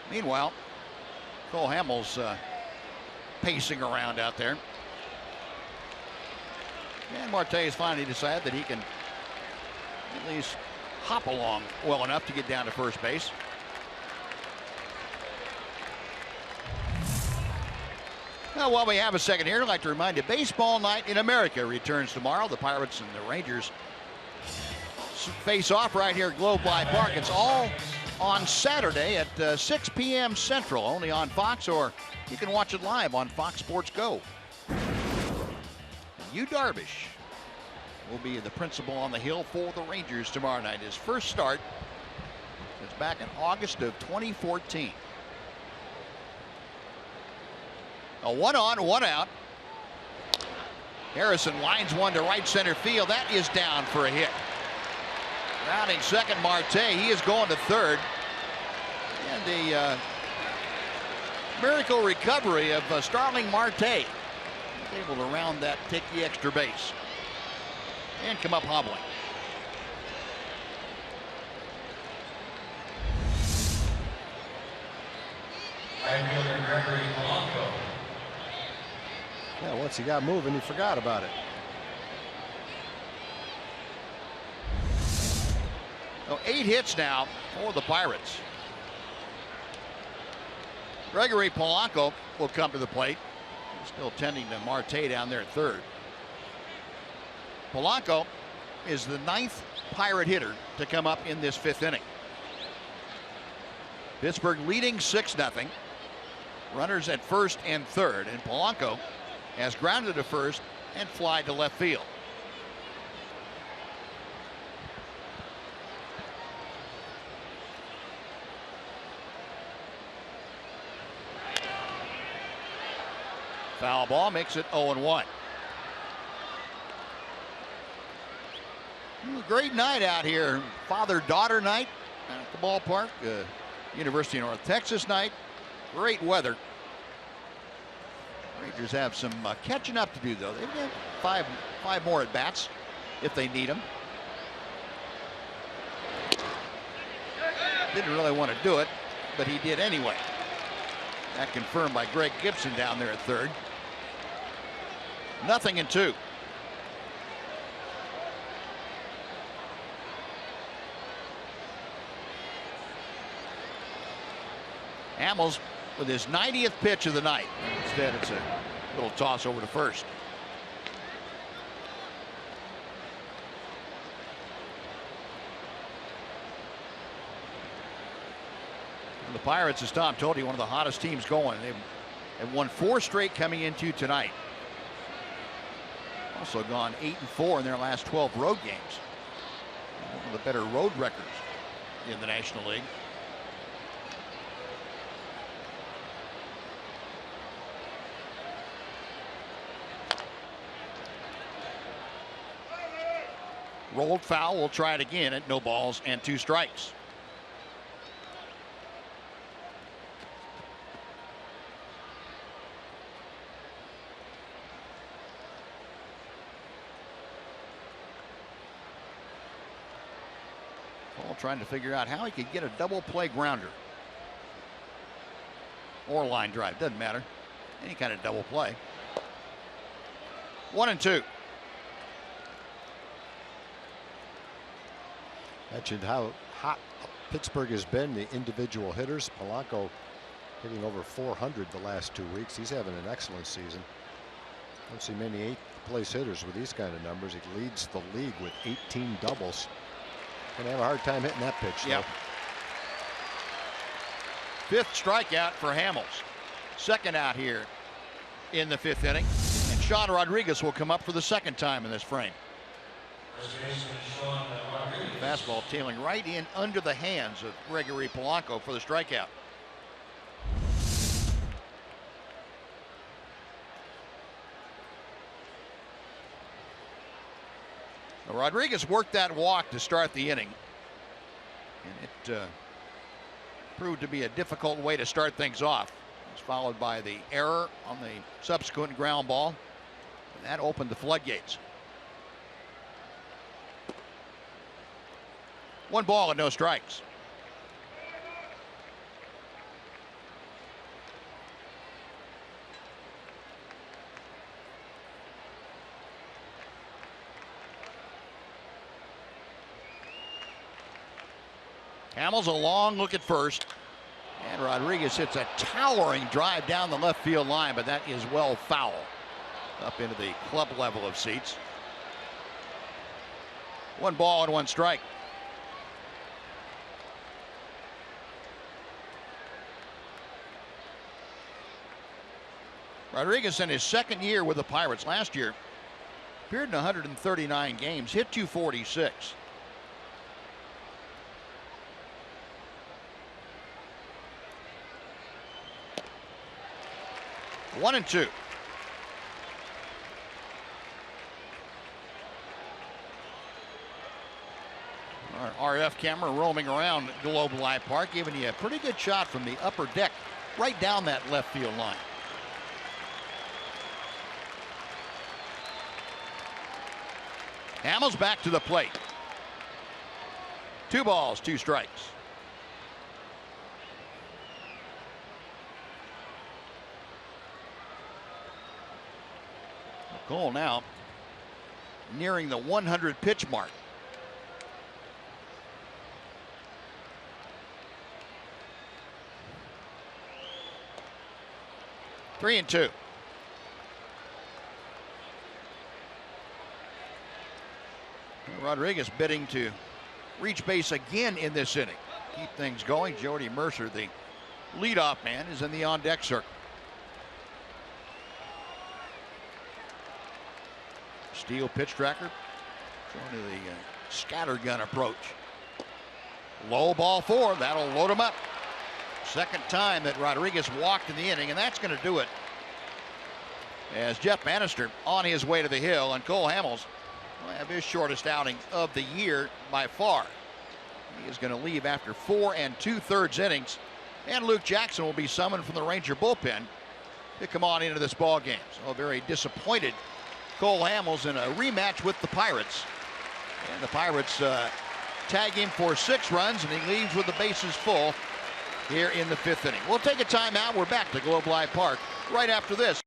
Meanwhile, Cole Hamels pacing around out there. And Marte has finally decided that he can at least hop along well enough to get down to first base. Now, while we have a second here, I'd like to remind you, baseball night in America returns tomorrow. The Pirates and the Rangers face off right here at Globe Life Park. It's all on Saturday at 6 p.m. Central, only on Fox, or you can watch it live on Fox Sports Go. Yu Darvish will be the principal on the hill for the Rangers tomorrow night. His first start is back in August of 2014. A 1 on, 1 out. Harrison lines one to right center field. That is down for a hit. Rounding second, Marte. He is going to third. And the miracle recovery of Starling Marte. Able to round that, take the extra base, and come up hobbling. Right fielder Gregory Polanco. Yeah, once he got moving, he forgot about it. So 8 hits now for the Pirates. Gregory Polanco will come to the plate. He's still tending to Marte down there at third. Polanco is the 9th Pirate hitter to come up in this 5th inning. Pittsburgh leading 6-0. Runners at first and third, and Polanco has grounded to first and fly to left field. Foul ball makes it 0-1. Great night out here. Father-daughter night at the ballpark. University of North Texas night. Great weather. Rangers have some catching up to do, though. They've got five more at bats if they need them. Didn't really want to do it, but he did anyway. That confirmed by Greg Gibson down there at third. 0-2. Hamels with his 90th pitch of the night. Instead, it's a little toss over to first. And the Pirates, as Tom told you, one of the hottest teams going. They've won 4 straight coming into tonight. Also gone 8-4 in their last 12 road games. One of the better road records in the National League. Rolled foul. We'll try it again at no balls and 2 strikes. Paul trying to figure out how he could get a double play grounder or line drive. Doesn't matter. Any kind of double play. 1-2. Mentioned how hot Pittsburgh has been, the individual hitters. Polanco hitting over 400 the last 2 weeks. He's having an excellent season. Don't see many 8th place hitters with these kind of numbers. He leads the league with 18 doubles. Gonna have a hard time hitting that pitch, though. Yep. 5th strikeout for Hamels. 2nd out here in the 5th inning. And Sean Rodriguez will come up for the 2nd time in this frame. Fastball tailing right in under the hands of Gregory Polanco for the strikeout. Now, Rodriguez worked that walk to start the inning, and it proved to be a difficult way to start things off. It was followed by the error on the subsequent ground ball, and that opened the floodgates. 1 ball and no strikes. Hamels a long look at first. And Rodriguez hits a towering drive down the left field line, but that is well foul. Up into the club level of seats. 1 ball and 1 strike. Rodriguez in his 2nd year with the Pirates. Last year appeared in 139 games, hit .246. One and two. Our RF camera roaming around Globe Life Park, giving you a pretty good shot from the upper deck, right down that left field line. Hamels back to the plate. 2 balls, 2 strikes. Cole now nearing the 100 pitch mark. Three and two. Rodriguez bidding to reach base again in this inning. Keep things going. Jody Mercer, the leadoff man, is in the on-deck circle. Steele pitch tracker, showing you the scattergun approach. Low ball 4, that'll load him up. 2nd time that Rodriguez walked in the inning, and that's going to do it. As Jeff Bannister on his way to the hill, and Cole Hamels will have his shortest outing of the year by far. He is going to leave after 4 2/3 innings, and Luke Jackson will be summoned from the Ranger bullpen to come on into this ball game. So very disappointed Cole Hamels in a rematch with the Pirates. And the Pirates tag him for 6 runs, and he leaves with the bases full here in the 5th inning. We'll take a timeout. We're back to Globe Life Park right after this.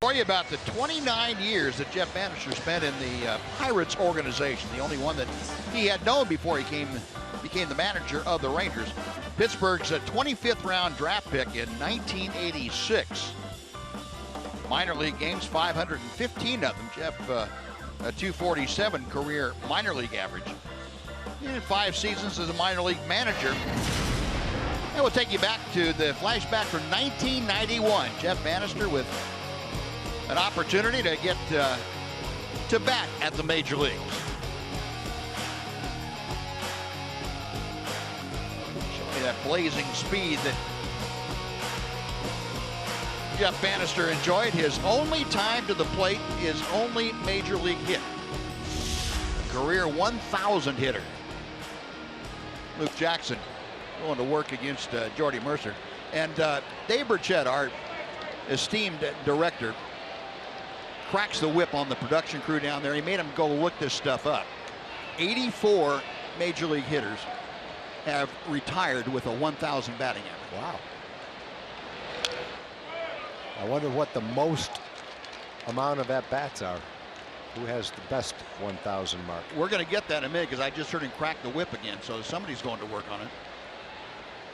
For you about the 29 years that Jeff Bannister spent in the Pirates organization, the only one that he had known before he became the manager of the Rangers. Pittsburgh's 25th round draft pick in 1986. Minor league games, 515 of them. Jeff, a 247 career minor league average. In 5 seasons as a minor league manager. And we'll take you back to the flashback from 1991. Jeff Bannister with an opportunity to get to bat at the major leagues. Show me that blazing speed that Jeff Bannister enjoyed. His only time to the plate, his only major league hit. A career 1,000 hitter. Luke Jackson going to work against Jordy Mercer. And Dave Burchett, our esteemed director, cracks the whip on the production crew down there. He made them go look this stuff up. 84 major league hitters have retired with a 1,000 batting average. Wow. I wonder what the most amount of at-bats are. Who has the best 1,000 mark? We're going to get that in a minute because I just heard him crack the whip again. So somebody's going to work on it.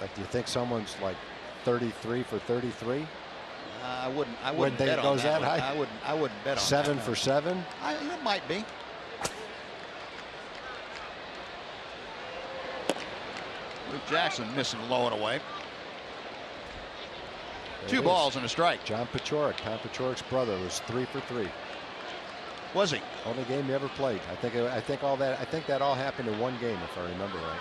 Like, do you think someone's like 33 for 33? I wouldn't bet on that. I wouldn't bet on 7 that. for 7? It might be. Luke Jackson missing low and away. Two balls and a strike. John Pachorik, Tom Pachorik's brother, was 3 for 3. Was he? Only game he ever played. I think that all happened in one game, if I remember right.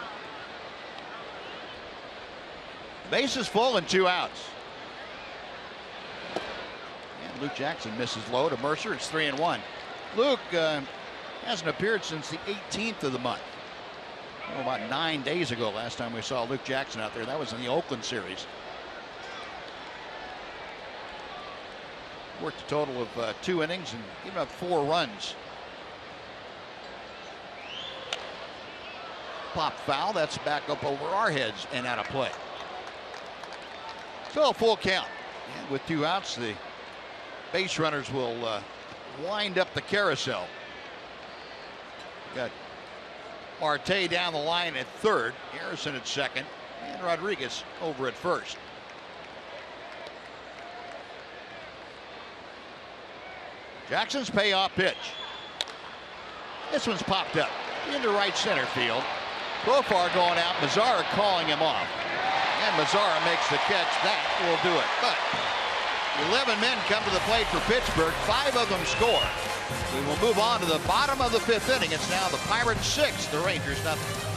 Bases full and 2 outs. And Luke Jackson misses low to Mercer. It's 3-1. Luke hasn't appeared since the 18th of the month. Oh, about 9 days ago, last time we saw Luke Jackson out there. That was in the Oakland series. Worked a total of 2 innings and given up 4 runs. Pop foul. That's back up over our heads and out of play. Still a full count. And with 2 outs, the base runners will wind up the carousel. Got Marte down the line at third, Harrison at second, and Rodriguez over at first. Jackson's payoff pitch. This one's popped up into right center field. Profar going out, Mazzara calling him off. And Mazzara makes the catch. That will do it. But 11 men come to the plate for Pittsburgh. 5 of them score. We will move on to the bottom of the 5th inning. It's now the Pirates 6, the Rangers nothing.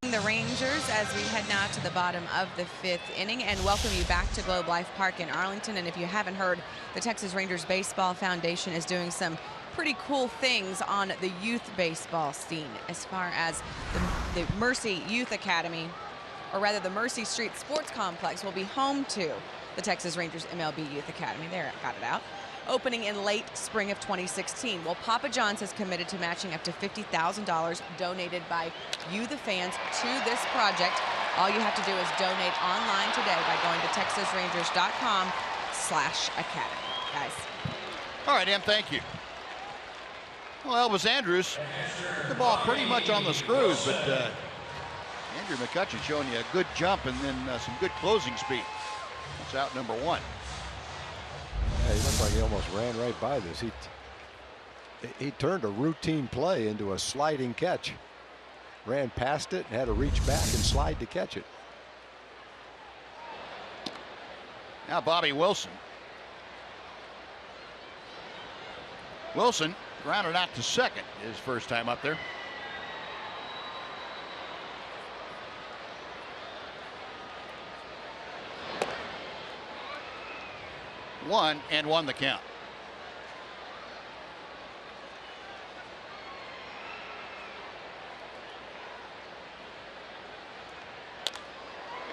The Rangers as we head now to the bottom of the 5th inning and welcome you back to Globe Life Park in Arlington. And if you haven't heard, the Texas Rangers Baseball Foundation is doing some pretty cool things on the youth baseball scene as far as the Mercy Youth Academy, or rather the Mercy Street Sports Complex will be home to the Texas Rangers MLB Youth Academy. There, got it out. Opening in late spring of 2016. Well, Papa John's has committed to matching up to $50,000 donated by you, the fans, to this project. All you have to do is donate online today by going to texasrangers.com/academy. Guys. All right, Em, thank you. Well, Elvis Andrus put the ball pretty much on the screws, but Andrew McCutchen showing you a good jump and then some good closing speed. That's out number 1. Yeah, he looked like he almost ran right by this. He turned a routine play into a sliding catch. Ran past it, had to reach back and slide to catch it. Now Bobby Wilson. Wilson grounded out to second his first time up there. One the count.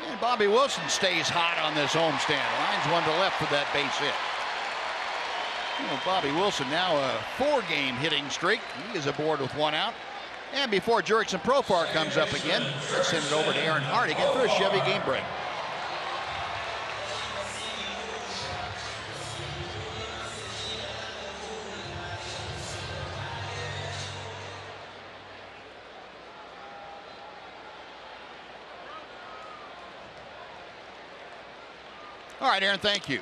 And Bobby Wilson stays hot on this homestand. Lines one to left for that base hit. Well, Bobby Wilson now a 4-game hitting streak. He is aboard with 1 out. And before Jurickson Profar comes up again, let's send it over to Aaron Hardigan for a Chevy game break. All right, Aaron, thank you.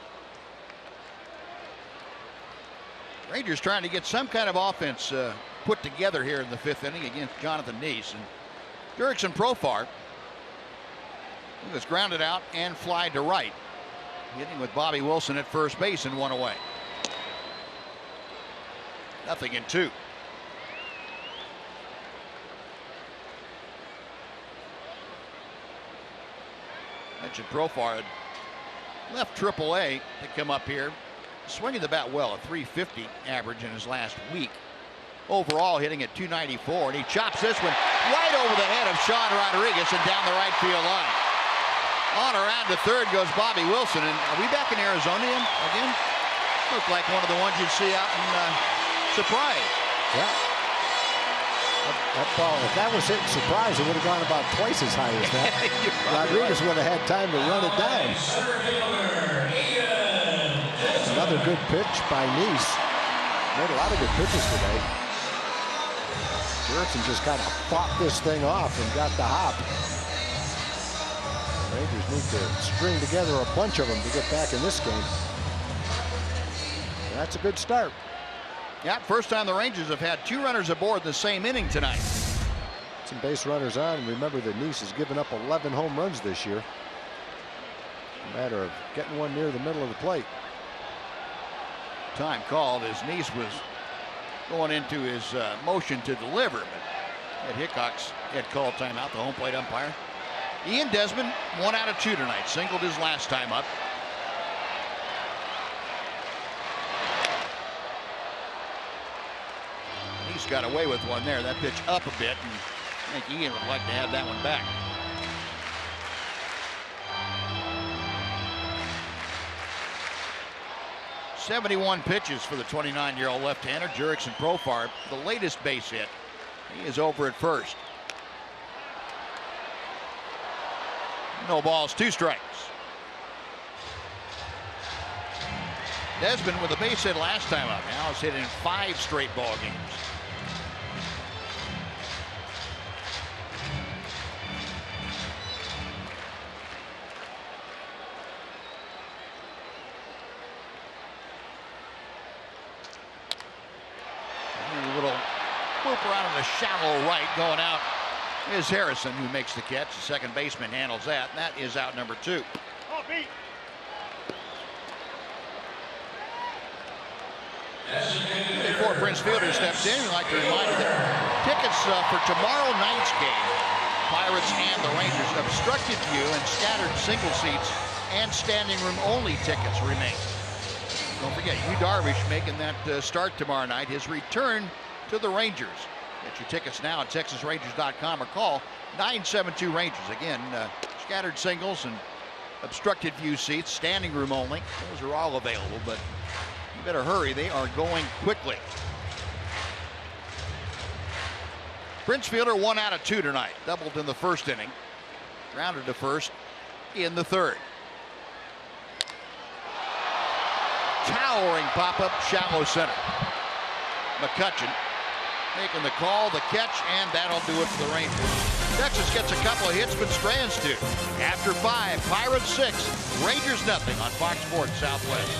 Rangers trying to get some kind of offense put together here in the 5th inning against Jonathan Neese. And Jurickson Profar was grounded out and fly to right, hitting with Bobby Wilson at first base and 1 away. 0-2. Mentioned Profar had left AAA to come up here, swinging the bat well, a .350 average in his last week. Overall hitting at .294, and he chops this one right over the head of Sean Rodriguez and down the right field line. On around to third goes Bobby Wilson, and are we back in Arizona again? Looked like one of the ones you'd see out in Surprise. Yeah. That ball, if that was hitting Surprise, it would have gone about twice as high as that. Rodriguez would have had time to run it down. Another good pitch by Neese. Made a lot of good pitches today. Jurickson just kind of fought this thing off and got the hop. Rangers need to string together a bunch of them to get back in this game. That's a good start. Yeah, first time the Rangers have had 2 runners aboard the same inning tonight. Some base runners on. Remember that Neese has given up 11 home runs this year. A matter of getting one near the middle of the plate. Time called as Neese was going into his motion to deliver, but Ed Hickox had called timeout, the home plate umpire. Ian Desmond 1 out of 2 tonight, singled his last time up. Neese got away with one there. That pitch up a bit, and I think Ian would like to have that one back. .71 pitches for the 29-year-old left-hander. Jurickson Profar, the latest base hit. He is over at first. No balls, 2 strikes. Desmond with a base hit last time up. Now is hit in 5 straight ball games. Around in the shallow right, going out is Harrison, who makes the catch. The second baseman handles that, and that is out number 2. Before Prince Fielder steps in, we'd like to remind you that tickets for tomorrow night's game, Pirates and the Rangers, obstructed view and scattered single seats and standing room only tickets remain. Don't forget, Yu Darvish making that start tomorrow night, his return to the Rangers. Get your tickets now at TexasRangers.com or call 972-RANGERS. Again, scattered singles and obstructed view seats, standing room only. Those are all available, but you better hurry. They are going quickly. Prince Fielder 1 out of 2 tonight. Doubled in the first inning. Grounded to first in the third. Towering pop-up, shallow center. McCutchen making the call, the catch, and that'll do it for the Rangers. Texas gets a couple of hits, but Strands too. After 5, Pirates 6, Rangers nothing on Fox Sports Southwest.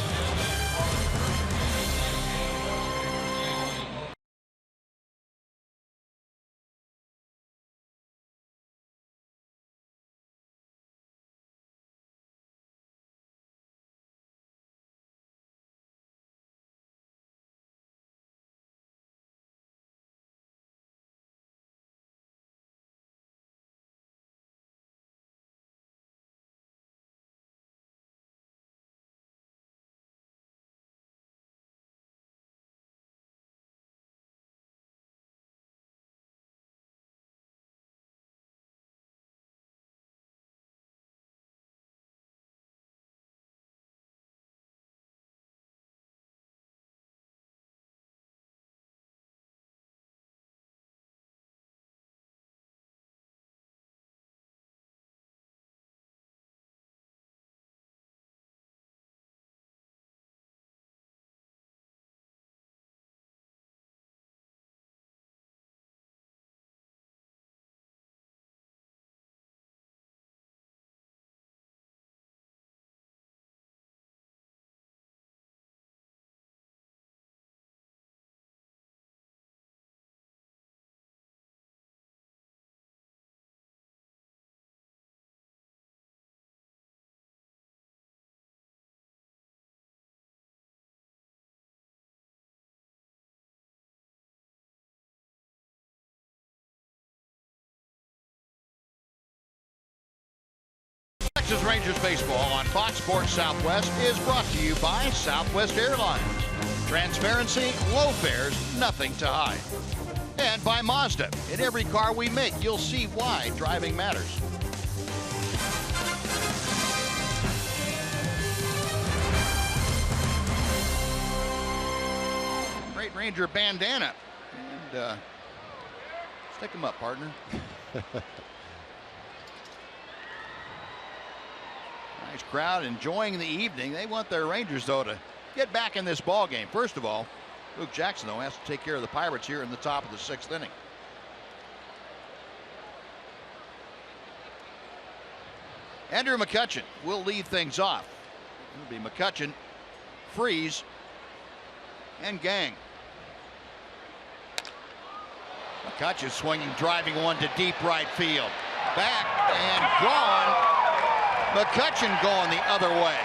Texas Rangers baseball on Fox Sports Southwest is brought to you by Southwest Airlines. Transparency, low fares, nothing to hide. And by Mazda. In every car we make, you'll see why driving matters. Great Ranger bandana. And stick them up, partner. Nice crowd enjoying the evening. They want their Rangers, though, to get back in this ball game. First of all, Luke Jackson, though, has to take care of the Pirates here in the top of the 6th inning. Andrew McCutchen will lead things off. It'll be McCutchen, Freeze, and Gang. McCutchen swinging, driving one to deep right field. Back and gone. McCutchen going the other way.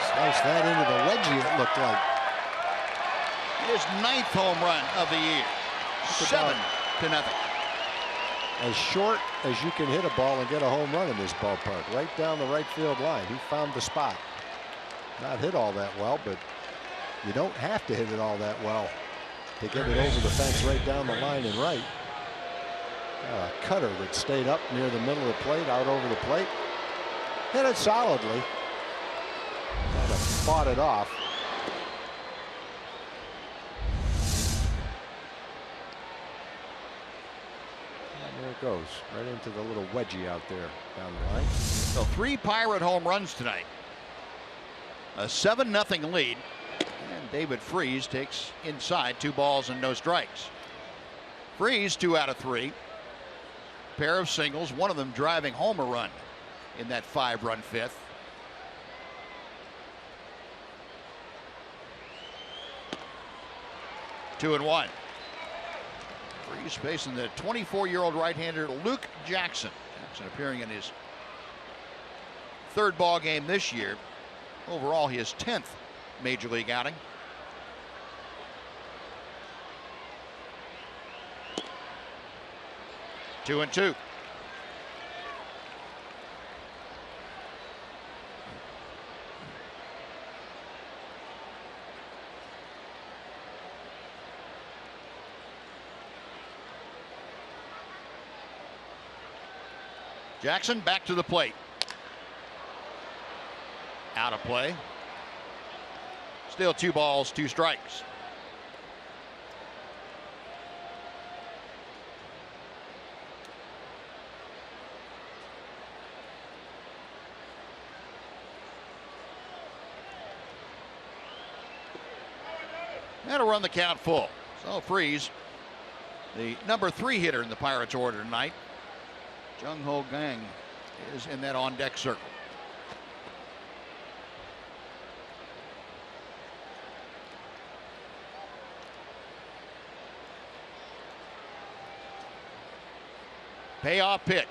Sliced that into the wedgie, it looked like. His 9th home run of the year. 7-0. As short as you can hit a ball and get a home run in this ballpark, right down the right field line. He found the spot. Not hit all that well, but you don't have to hit it all that well to get it over the fence right down the line and right. A cutter that stayed up near the middle of the plate, out over the plate. Hit it solidly. Kind of fought it off. And there it goes, right into the little wedgie out there down the line. So 3 Pirate home runs tonight. A 7-0 lead. And David Freese takes inside, 2 balls and no strikes. Freese 2 out of 3. Pair of singles, one of them driving home a run in that 5-run 5th. Two and one. Freese facing the 24-year-old right-hander Luke Jackson. Jackson appearing in his 3rd ball game this year. Overall, his 10th major league outing. Two and two. Jackson back to the plate. Out of play. Still 2 balls, 2 strikes. That'll run the count full. So Freeze, the number 3 hitter in the Pirates order tonight. Jung Ho Kang is in that on-deck circle. Payoff pitch.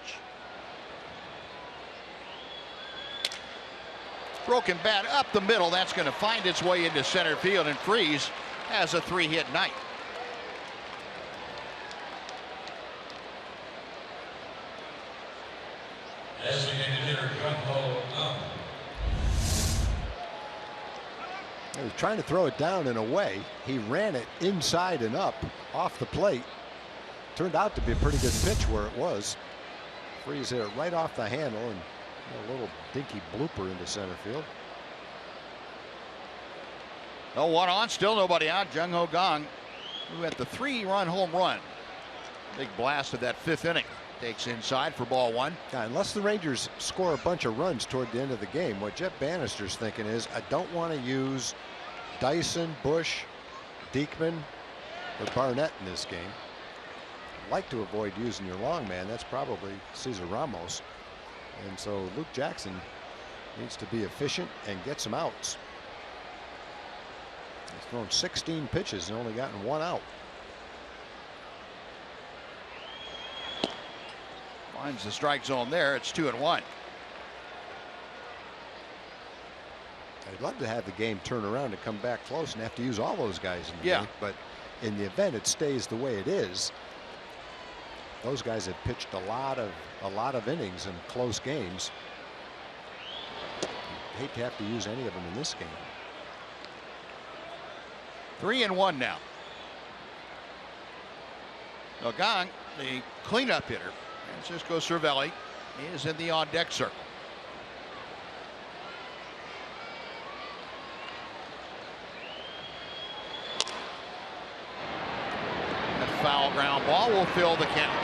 Broken bat up the middle. That's going to find its way into center field, and Freeze has a 3-hit night. Designated hitter Jung Ho Kang. He was trying to throw it down and away. He ran it inside and up off the plate. Turned out to be a pretty good pitch where it was. Freeze hit it right off the handle and a little dinky blooper into center field. No one on, still nobody out. Jung Ho Kang, who had the 3-run home run. Big blast of that 5th inning. Takes inside for ball 1. Yeah, unless the Rangers score a bunch of runs toward the end of the game, what Jeff Bannister's thinking is, I don't want to use Dyson, Bush, Diekman, or Barnett in this game. I'd like to avoid using your long man. That's probably Cesar Ramos. And so Luke Jackson needs to be efficient and get some outs. He's thrown 16 pitches and only gotten 1 out. Finds the strike zone there. It's 2-1. I'd love to have the game turn around and come back close and have to use all those guys in the game. But in the event it stays the way it is, those guys have pitched a lot of innings in close games. I'd hate to have to use any of them in this game. 3-1 now. Now Kang, the cleanup hitter, Francisco Cervelli, is in the on-deck circle. That foul ground ball will fill the count.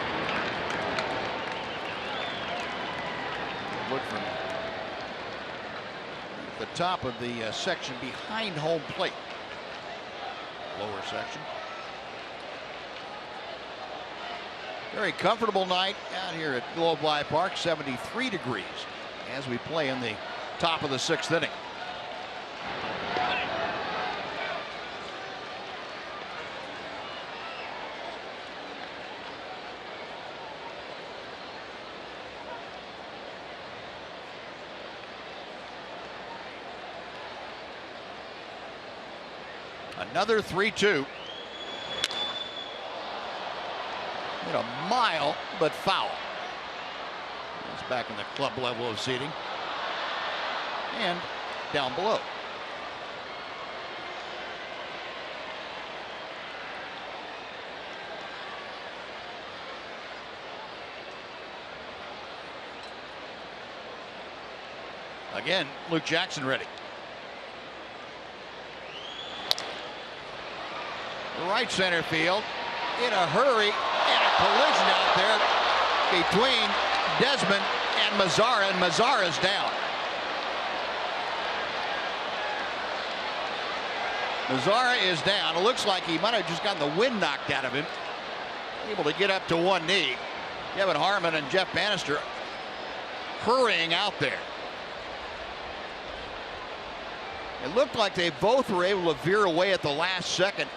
Look from the top of the section behind home plate. Lower section. Very comfortable night out here at Globe Life Park, 73 degrees as we play in the top of the 6th inning. Another 3-2. Hit a mile, but foul. It's back in the club level of seating. And down below. Again, Luke Jackson ready. Right center field in a hurry, and a collision out there between Desmond and Mazara, and Mazara's down. Mazara is down. It looks like he might have just gotten the wind knocked out of him. Able to get up to one knee. Kevin Harmon and Jeff Bannister hurrying out there. It looked like they both were able to veer away at the last second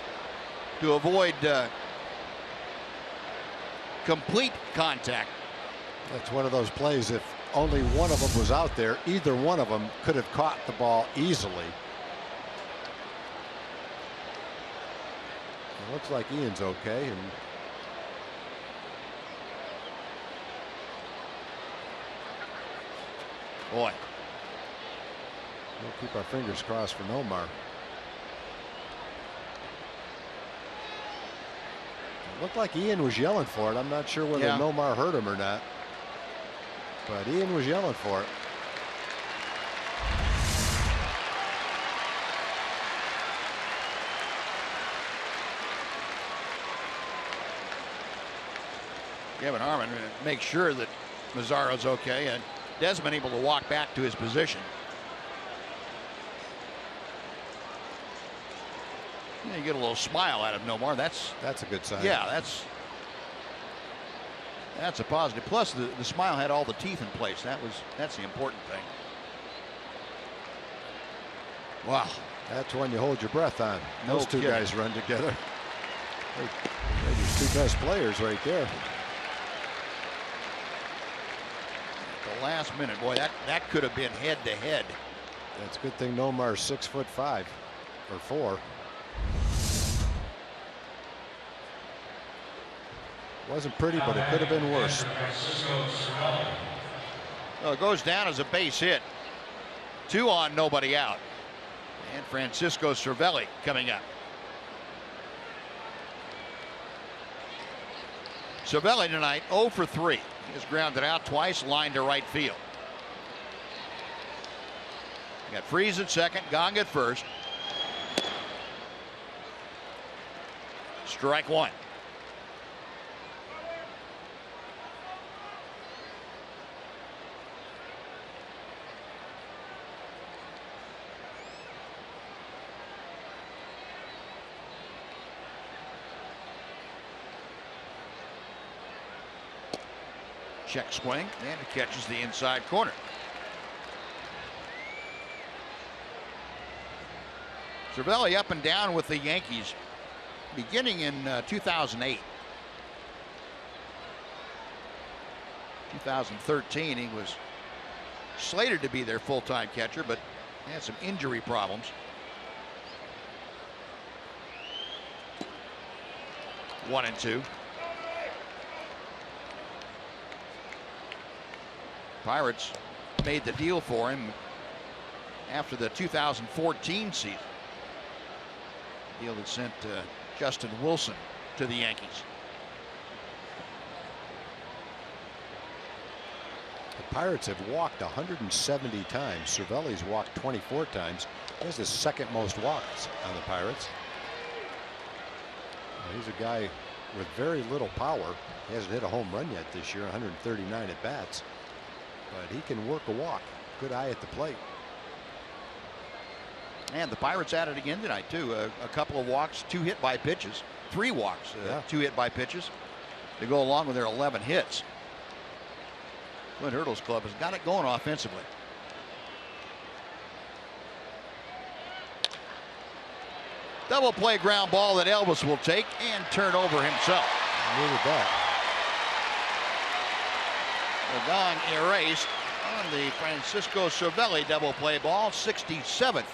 to avoid complete contact. That's one of those plays. If only one of them was out there, either one of them could have caught the ball easily. It looks like Ian's okay. And boy, we'll keep our fingers crossed for Nomar. It looked like Ian was yelling for it. I'm not sure whether Nomar hurt him or not, but Ian was yelling for it. Kevin Harmon make sure that Mazzaro's okay, and Desmond able to walk back to his position. You get a little smile out of Nomar. That's a good sign. Yeah, that's a positive. Plus, the smile had all the teeth in place. That's the important thing. Wow. That's one you hold your breath on. Those two guys run together. They're the two best players right there. The last minute, boy, that could have been head to head. That's a good thing Nomar's 6'5" or 4. Wasn't pretty, but it could have been worse. Well, it goes down as a base hit. 2 on, nobody out. And Francisco Cervelli coming up. Cervelli tonight 0 for 3. He has grounded out twice, lined to right field. You got Freese at second, Gong at first. Strike 1. Check swing, and it catches the inside corner. Cervelli up and down with the Yankees beginning in 2008. 2013, he was slated to be their full-time catcher, but had some injury problems. One and two. Pirates made the deal for him after the 2014 season. Deal that sent Justin Wilson to the Yankees. The Pirates have walked 170 times. Cervelli's walked 24 times. He has the second most walks on the Pirates. He's a guy with very little power. He hasn't hit a home run yet this year, 139 at bats. But he can work a walk. Good eye at the plate. And the Pirates at it again tonight, too. A couple of walks, 2 hit by pitches, 3 walks, 2 hit by pitches to go along with their 11 hits. Clint Hurdle's club has got it going offensively. Double play ground ball that Elvis will take and turn over himself. Needed that. Gong erased on the Francisco Cervelli double play ball. 67th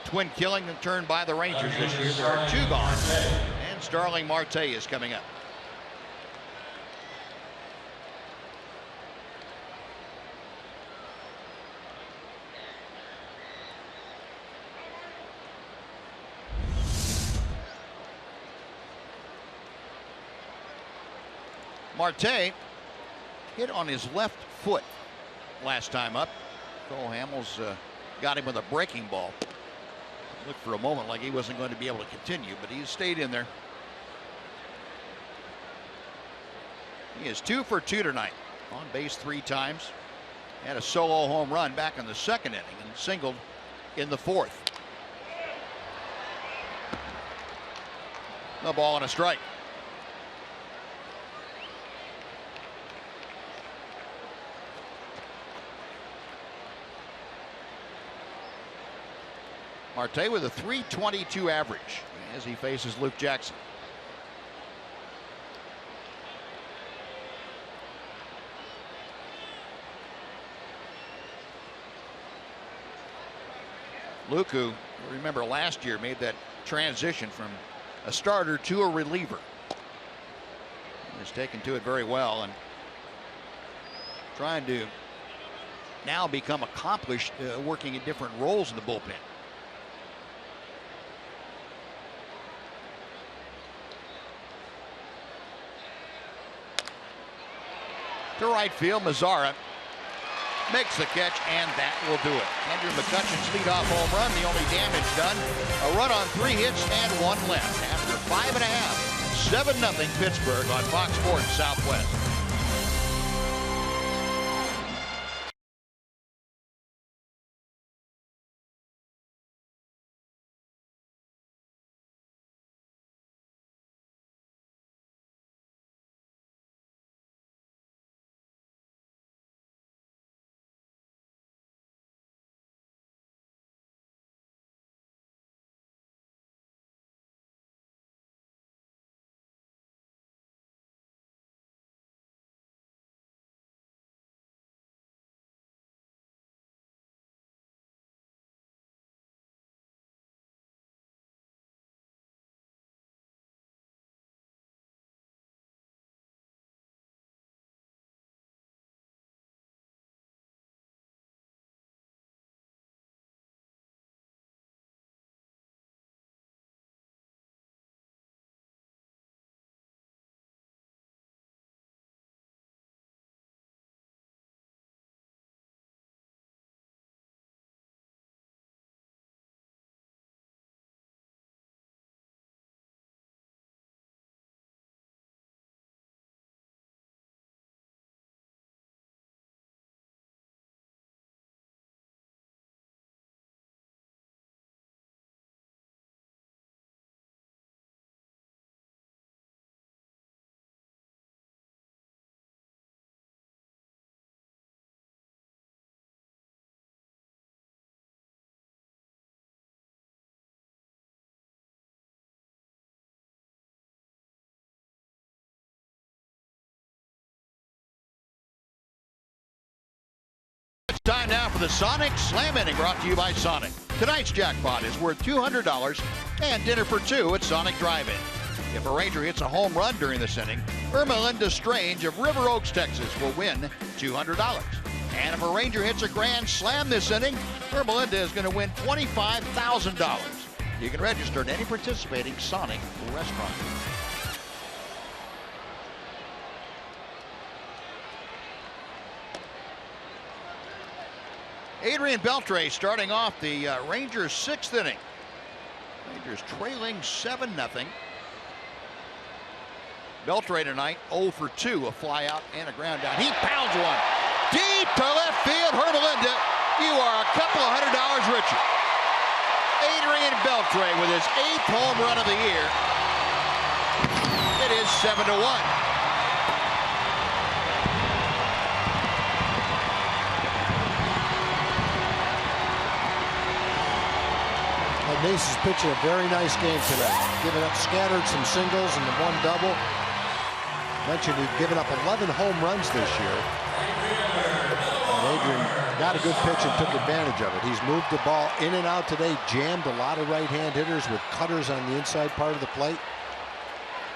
twin killing turned by the Rangers this year. There are 2 gone. And Starling Marte is coming up. Marte hit on his left foot last time up. Cole Hamels got him with a breaking ball. Looked for a moment like he wasn't going to be able to continue, but he stayed in there. He is 2 for 2 tonight. On base 3 times. Had a solo home run back in the 2nd inning and singled in the 4th. The ball and a strike. Marte with a .322 average as he faces Luke Jackson. Luke, who, remember last year, made that transition from a starter to a reliever. Has taken to it very well and trying to now become accomplished working in different roles in the bullpen. To right field, Mazzara makes the catch, and that will do it. Andrew McCutcheon's leadoff home run, the only damage done. A run on 3 hits and 1 left. After 5.5, 7-0 Pittsburgh on Fox Sports Southwest. Time now for the Sonic Slam Inning, brought to you by Sonic. Tonight's jackpot is worth $200 and dinner for two at Sonic Drive-In. If a Ranger hits a home run during this inning, Ermelinda Strange of River Oaks, Texas will win $200. And if a Ranger hits a grand slam this inning, Ermelinda is going to win $25,000. You can register at any participating Sonic restaurant. Adrian Beltre starting off the Rangers' 6th inning. Rangers trailing 7-0. Beltre tonight 0 for 2, a fly out and a ground down. He pounds one deep to left field. Ermelinda, you are a couple of $100 richer. Adrian Beltre with his 8th home run of the year. It is 7-1. Nace is pitching a very nice game tonight. Giving up, scattered some singles and the one double. Mentioned he'd given up 11 home runs this year. And Adrian got a good pitch and took advantage of it. He's moved the ball in and out today, jammed a lot of right-hand hitters with cutters on the inside part of the plate.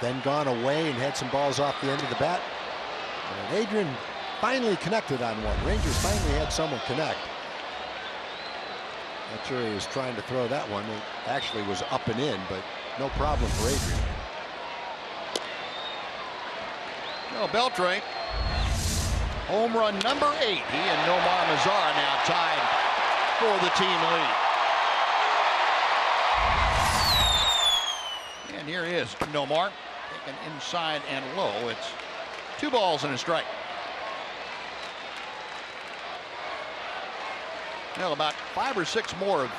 Then gone away and had some balls off the end of the bat. And Adrian finally connected on one. Rangers finally had someone connect. Not sure he was trying to throw that one. It actually was up and in, but no problem for Adrian. No, Beltre, home run number 8. He and Nomar Mazara now tied for the team lead. And here is Nomar, taken inside and low. It's 2 balls and a strike. Well, about 5 or 6 more of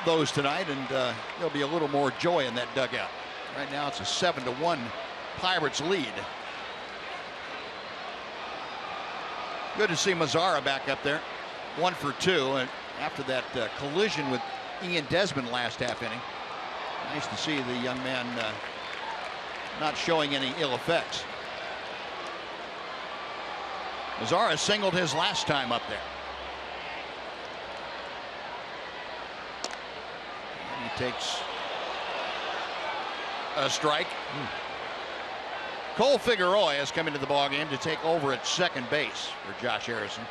those tonight, and there'll be a little more joy in that dugout. Right now, it's a 7-1 Pirates lead. Good to see Mazara back up there, 1 for 2, and after that collision with Ian Desmond last half inning. Nice to see the young man not showing any ill effects. Mazara singled his last time up there. Takes a strike. Cole Figueroa has come into the ballgame to take over at second base for Josh Harrison.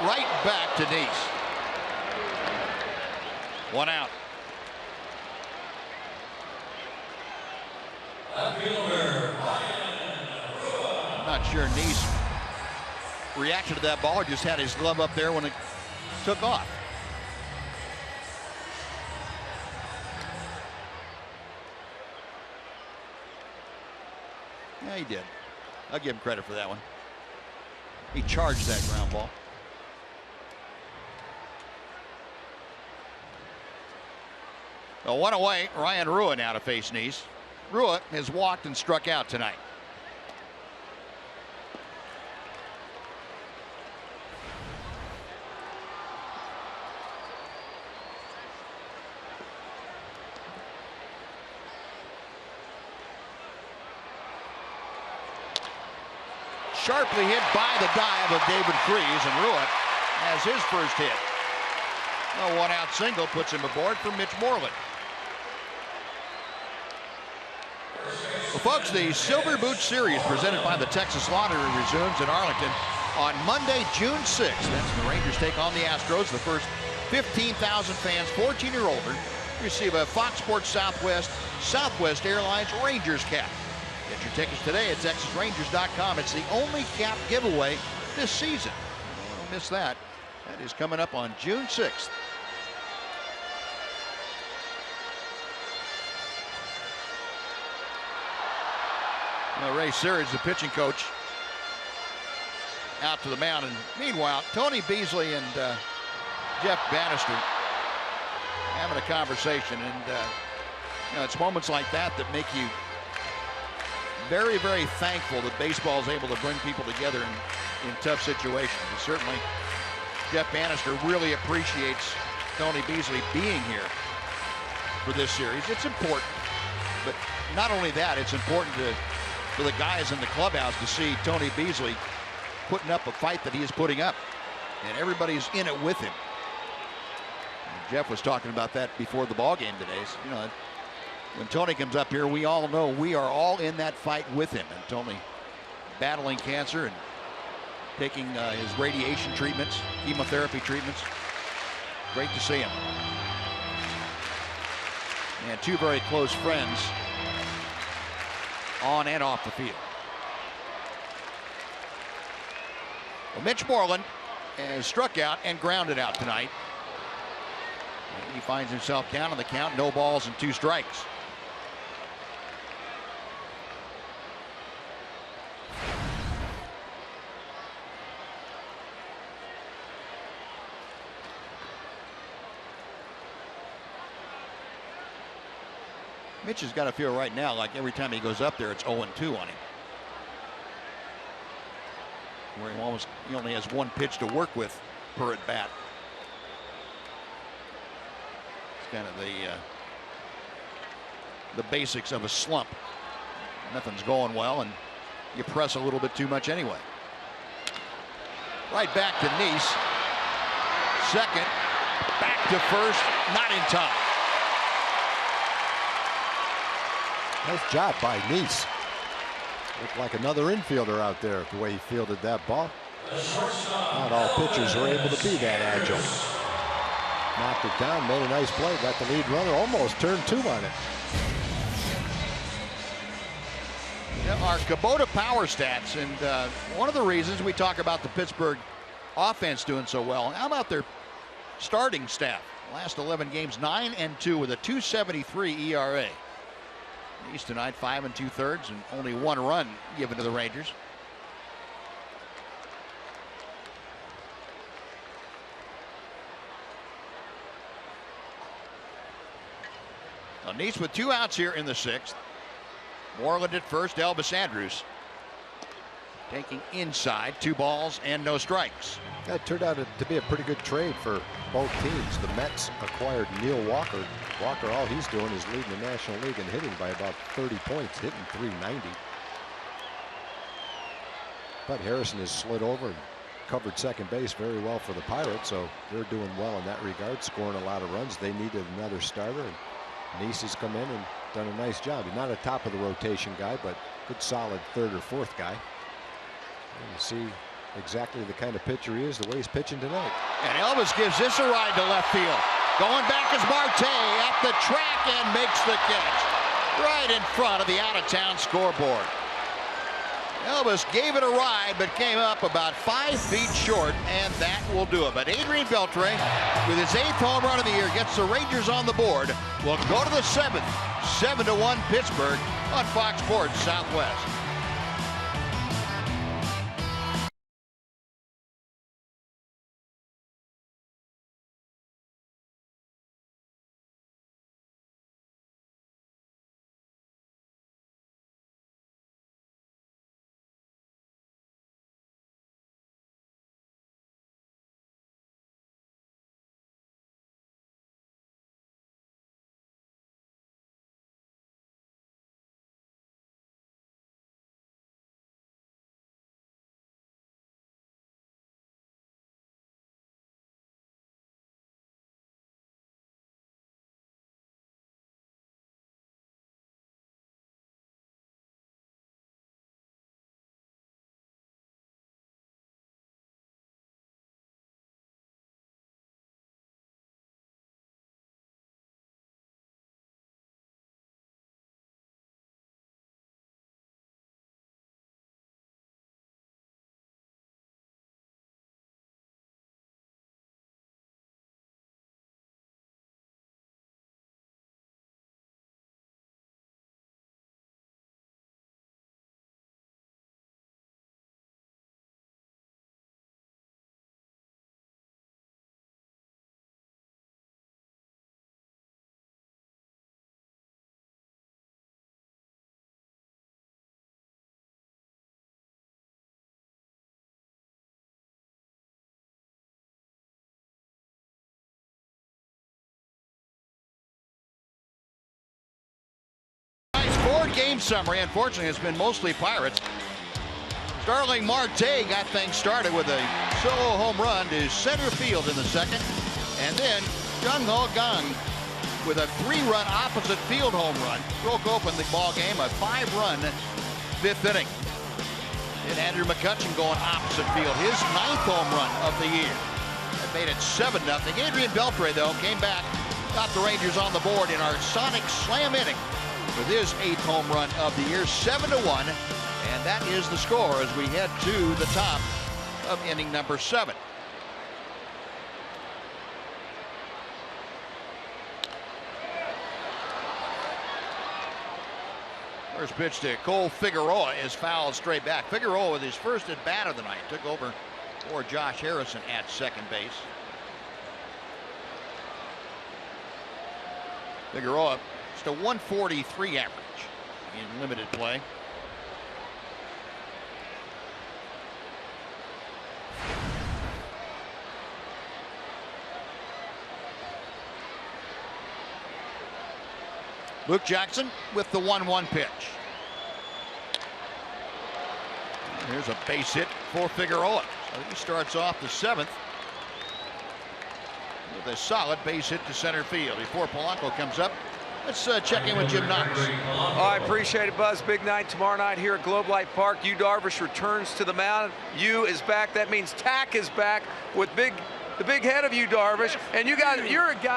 Right back to Nice. 1 out. I'm not sure Nice reacted to that ball, or just had his glove up there when it took off. Yeah, he did. I'll give him credit for that one. He charged that ground ball. Well, 1 away, Ryan Rua now to face Nice. Rua has walked and struck out tonight. Sharply hit by the dive of David Freese, and Rua has his first hit. A 1-out single puts him aboard for Mitch Moreland. Well, folks, the Silver Boot Series presented by the Texas Lottery resumes in Arlington on Monday, June 6th. That's the Rangers take on the Astros. The first 15,000 fans 14 or older receive a Fox Sports Southwest Airlines Rangers cap. Get your tickets today at TexasRangers.com. It's the only cap giveaway this season. Don't miss that. That is coming up on June 6th. Well, Ray Series, the pitching coach, out to the mound. And meanwhile, Tony Beasley and Jeff Bannister having a conversation. And you know, it's moments like that that make you very, very thankful that baseball is able to bring people together in tough situations. And certainly, Jeff Bannister really appreciates Tony Beasley being here for this series. It's important, but not only that, it's important to for the guys in the clubhouse to see Tony Beasley putting up a fight that he is putting up, and everybody's in it with him. And Jeff was talking about that before the ball game today. So, you know, when Tony comes up here, we all know we are all in that fight with him. And Tony battling cancer and taking his radiation treatments, chemotherapy treatments. Great to see him. And two very close friends on and off the field. Well, Mitch Moreland has struck out and grounded out tonight. And he finds himself down on the count, no balls and 2 strikes. Mitch has got to feel right now like every time he goes up there, it's 0-2 on him. Where he only has 1 pitch to work with per at bat. It's kind of the basics of a slump. Nothing's going well, and you press a little bit too much anyway. Right back to Nice. Second, back to first, not in time. Nice job by Nice. Looked like another infielder out there the way he fielded that ball. Not all pitchers are able to be that agile. Knocked it down, made a nice play, got the lead runner, almost turned 2 on it. Yeah, our Kubota power stats, and one of the reasons we talk about the Pittsburgh offense doing so well, how about their starting staff? Last 11 games, 9-2 with a 2.73 ERA. East tonight, 5 2/3, and only 1 run given to the Rangers. Nice with 2 outs here in the 6th. Moreland at first, Elvis Andrus taking inside, 2 balls and no strikes. That turned out to be a pretty good trade for both teams. The Mets acquired Neil Walker. Walker, all he's doing is leading the National League in hitting by about 30 points, hitting .390. But Harrison has slid over and covered second base very well for the Pirates, so they're doing well in that regard, scoring a lot of runs. They needed another starter, and Nice has come in and done a nice job. He's not a top of the rotation guy, but good solid 3rd or 4th guy. And you see exactly the kind of pitcher he is, the way he's pitching tonight. And Elvis gives this a ride to left field. Going back is Marte at the track and makes the catch right in front of the out-of-town scoreboard. Elvis gave it a ride, but came up about 5 feet short, and that will do it. But Adrian Beltre, with his 8th home run of the year, gets the Rangers on the board. Will go to the 7th, 7-1 Pittsburgh on Fox Sports Southwest. game summary, unfortunately, has been mostly Pirates. Starling Marte got things started with a solo home run to center field in the second. And then Jung Ho Kang with a 3-run opposite field home run broke open the ball game, a 5-run 5th inning. And Andrew McCutchen going opposite field, his 9th home run of the year. That made it 7-0. Adrian Beltre, though, came back, got the Rangers on the board in our sonic slam inning with his 8th home run of the year, 7-1. And that is the score as we head to the top of inning number 7. First pitch to Cole Figueroa is fouled straight back. Figueroa with his first at bat of the night took over for Josh Harrison at second base. Figueroa just a 143 average in limited play. Luke Jackson with the 1-1 pitch. Here's a base hit for Figueroa. So he starts off the 7th with a solid base hit to center field. Before Polanco comes up, let's check in with Jim Knox. Oh, I appreciate it, Buzz. Big night tomorrow night here at Globe Life Park. Yu Darvish returns to the mound. Yu is back. That means Tack is back with the big head of Yu Darvish, and you're got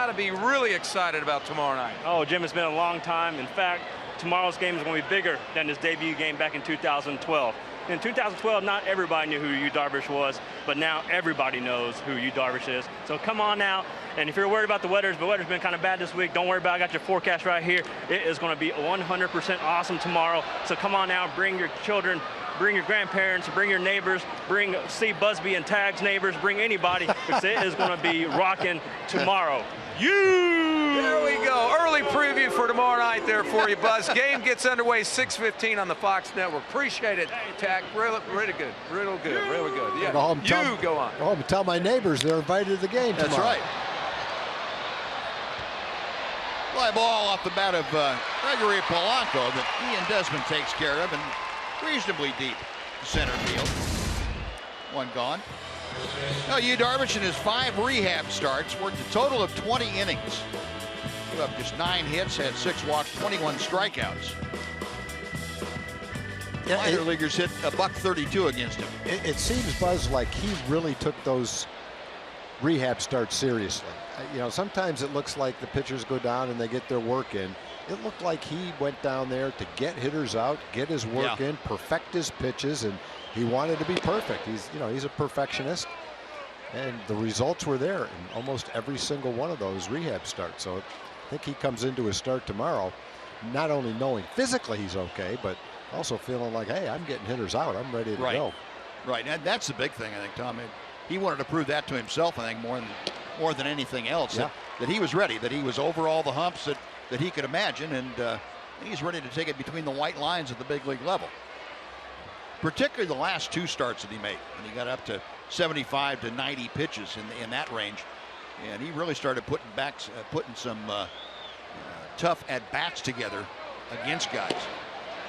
to be really excited about tomorrow night. Oh, Jim, it's been a long time. In fact, tomorrow's game is going to be bigger than his debut game back in 2012. In 2012, not everybody knew who Yu Darvish was, but now everybody knows who Yu Darvish is. So come on now, and if you're worried about the weather's been kind of bad this week, don't worry about it. I got your forecast right here. It is going to be 100% awesome tomorrow. So come on now, bring your children, bring your grandparents, bring your neighbors, bring Steve Busby and Tag's neighbors, bring anybody, because it is going to be rocking tomorrow. There we go. Early preview for tomorrow night there for you, Buzz. Game gets underway 6:15 on the Fox Network. Appreciate it, Tack. Really good. Really good. Yeah. Go home, Go on. Go home and tell my neighbors they're invited to the game tomorrow. That's right. Fly ball off the bat of Gregory Polanco that Ian Desmond takes care of, and reasonably deep center field. One gone. Now, Yu Darvish in his 5 rehab starts worked a total of 20 innings. Gave up just 9 hits, had 6 walks, 21 strikeouts. Yeah, Minor leaguers hit $132 against him. It seems, Buzz, like he really took those rehab starts seriously. You know, sometimes it looks like the pitchers go down and they get their work in. It looked like he went down there to get hitters out, get his work in, perfect his pitches, and he wanted to be perfect. He's a perfectionist, and the results were there in almost every single one of those rehab starts. So I think he comes into his start tomorrow not only knowing physically he's okay, but also feeling like, hey, I'm getting hitters out. I'm ready to go. Right, and that's the big thing, I think, Tom. He wanted to prove that to himself, I think, more than anything else, that he was ready, that he was over all the humps that he could imagine, and he's ready to take it between the white lines at the big league level. Particularly the last 2 starts that he made, when he got up to 75 to 90 pitches in that range, and he really started putting some tough at-bats together against guys.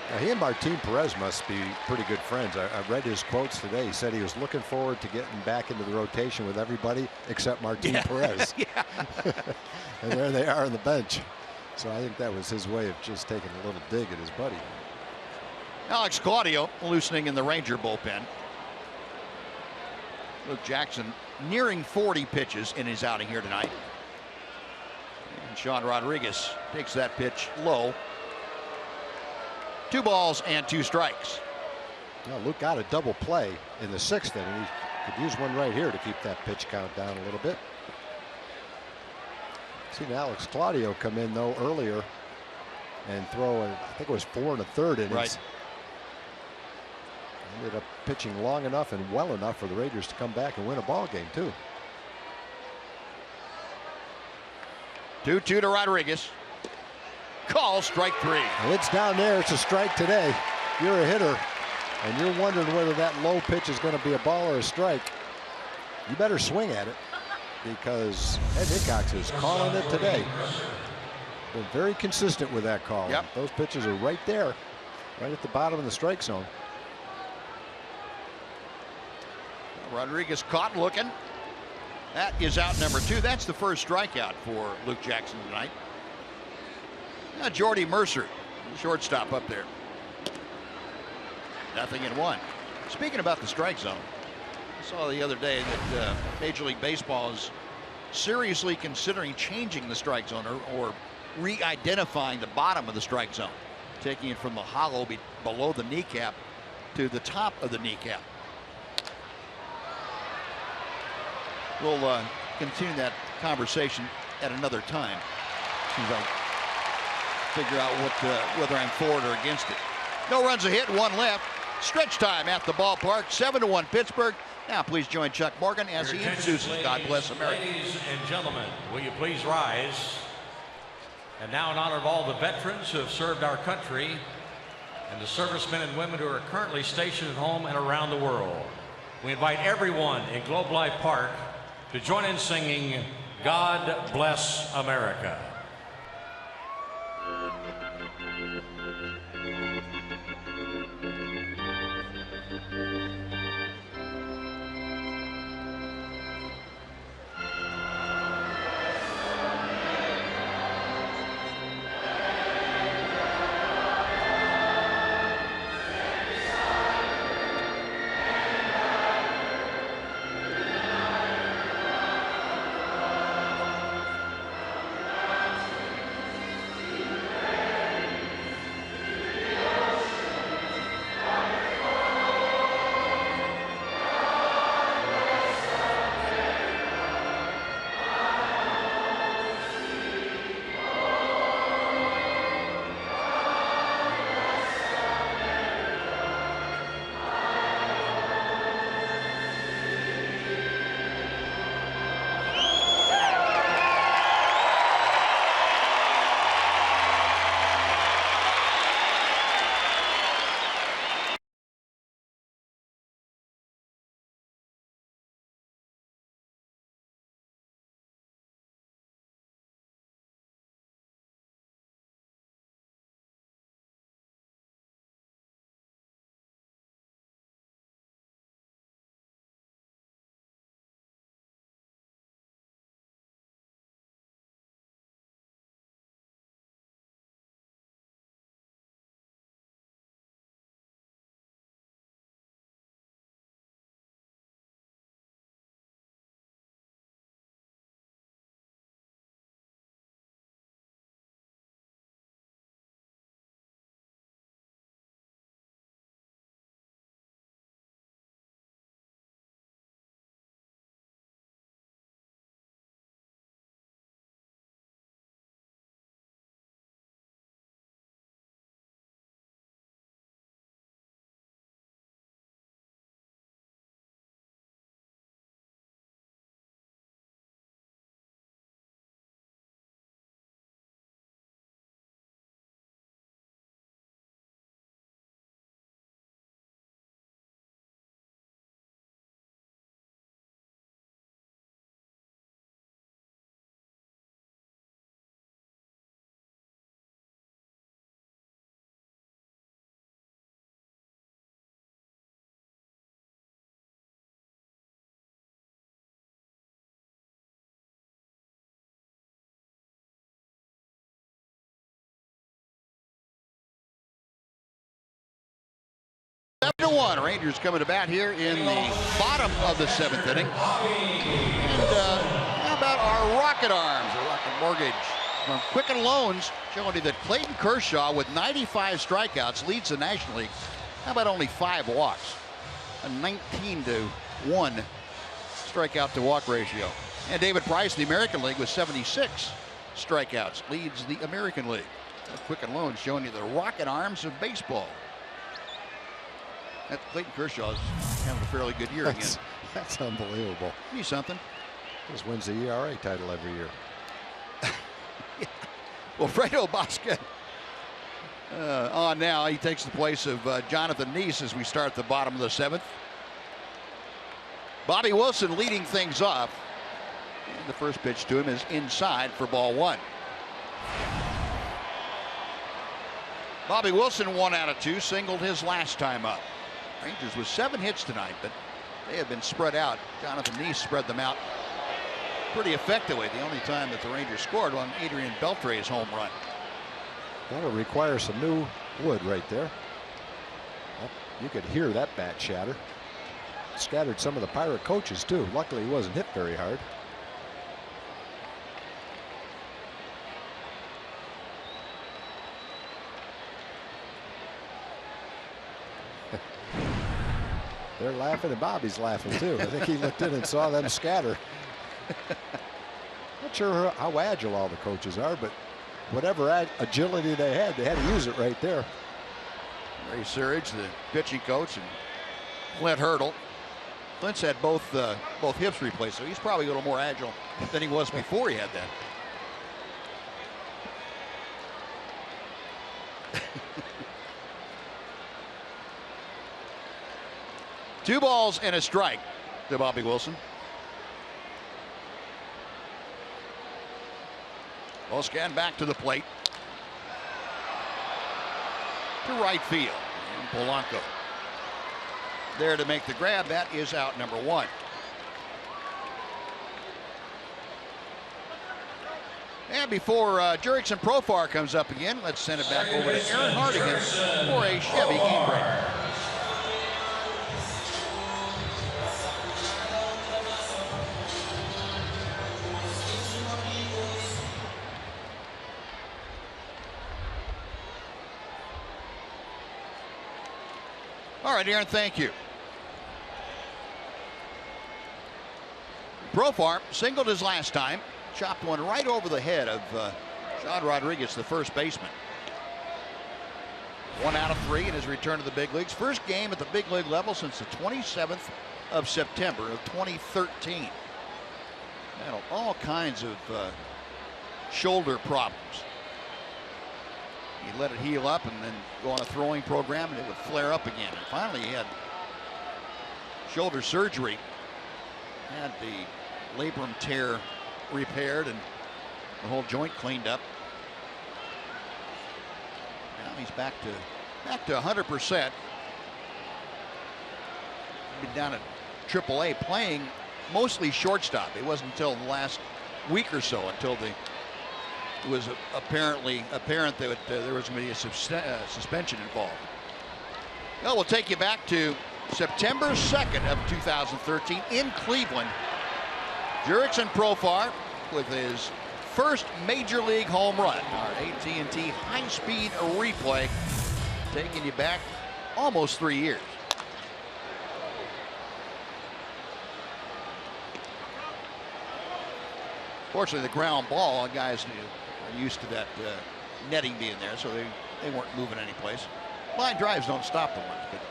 Now, he and Martin Perez must be pretty good friends. I read his quotes today. He said he was looking forward to getting back into the rotation with everybody except Martin Perez. And there they are on the bench. So I think that was his way of just taking a little dig at his buddy. Alex Claudio loosening in the Ranger bullpen. Luke Jackson nearing 40 pitches in his outing here tonight. And Sean Rodriguez takes that pitch low. 2 balls and 2 strikes. Well, Luke got a double play in the 6th inning. He could use one right here to keep that pitch count down a little bit. Seen Alex Claudio come in, though, earlier and throw, I think it was 4 1/3 innings. Right. Ended up pitching long enough and well enough for the Raiders to come back and win a ball game, too. 2-2 to Rodriguez. Call strike 3. Well, it's down there. It's a strike today. You're a hitter, and you're wondering whether that low pitch is going to be a ball or a strike. You better swing at it, because Ed Hickox is calling it today. Been very consistent with that call. Yep. Those pitches are right there. Right at the bottom of the strike zone. Rodriguez caught looking. That is out number 2. That's the first strikeout for Luke Jackson tonight. Now Jordy Mercer, shortstop up there. 0-1. Speaking about the strike zone, I saw the other day that Major League Baseball is seriously considering changing the strike zone or re-identifying the bottom of the strike zone, taking it from the hollow below the kneecap to the top of the kneecap. We'll continue that conversation at another time as I figure out whether I'm for it or against it. No runs a hit, 1 left. Stretch time at the ballpark. 7-1 Pittsburgh. Now please join Chuck Morgan as he introduces God Bless America. Ladies and gentlemen, will you please rise? And now in honor of all the veterans who have served our country and the servicemen and women who are currently stationed at home and around the world, we invite everyone in Globe Life Park to join in singing God Bless America. Seven to 1. Rangers coming to bat here in the bottom of the 7th inning. And how about our rocket arms, our rocket mortgage from Quicken Loans, showing you that Clayton Kershaw with 95 strikeouts leads the National League. How about only 5 walks? A 19-to-1 strikeout to walk ratio. And David Price, the American League, with 76 strikeouts, leads the American League. Quicken Loans showing you the rocket arms of baseball. That Clayton Kershaw's having a fairly good year again. That's unbelievable. Be something. Just wins the ERA title every year. Yeah. Well, Fredo Bosca on now. He takes the place of Jonathan Neese as we start the bottom of the 7th. Bobby Wilson leading things off. And the first pitch to him is inside for ball 1. Bobby Wilson 1 out of 2, singled his last time up. Rangers with 7 hits tonight, but they have been spread out. Jonathan Neese spread them out pretty effectively. The only time that the Rangers scored on Adrian Beltre's home run. That'll require some new wood right there. Well, you could hear that bat shatter. Scattered some of the Pirate coaches too. Luckily he wasn't hit very hard. They're laughing and Bobby's laughing too. I think he looked in and saw them scatter. Not sure how agile all the coaches are, but whatever agility they had to use it right there. Ray Surridge, the pitching coach, and Clint Hurdle. Clint's had both hips replaced, so he's probably a little more agile than he was before he had that. 2 balls and a strike to Bobby Wilson. Oscan back to the plate. To right field. And Polanco there to make the grab. That is out number 1. And before Jurickson Profar comes up again, let's send it back over to Aaron Hardigan for a Chevy game break. All right, Aaron, thank you. Profar singled his last time, chopped one right over the head of Sean Rodriguez, the first baseman. 1 out of 3 in his return to the big leagues. First game at the big league level since the 27th of September of 2013. Had all kinds of shoulder problems. He let it heal up and then go on a throwing program, and it would flare up again. And finally, he had shoulder surgery, had the labrum tear repaired, and the whole joint cleaned up. Now he's back to 100%. Been down at AAA playing mostly shortstop. It wasn't until the last week or so until it was apparent that there was going to be a suspension involved. Well, we'll take you back to September 2nd of 2013 in Cleveland. Jurickson Profar with his first major league home run. Our AT&T high-speed replay taking you back almost 3 years. Fortunately, the ground ball, guys are used to that netting being there, so they weren't moving any place. Line drives don't stop the ones, but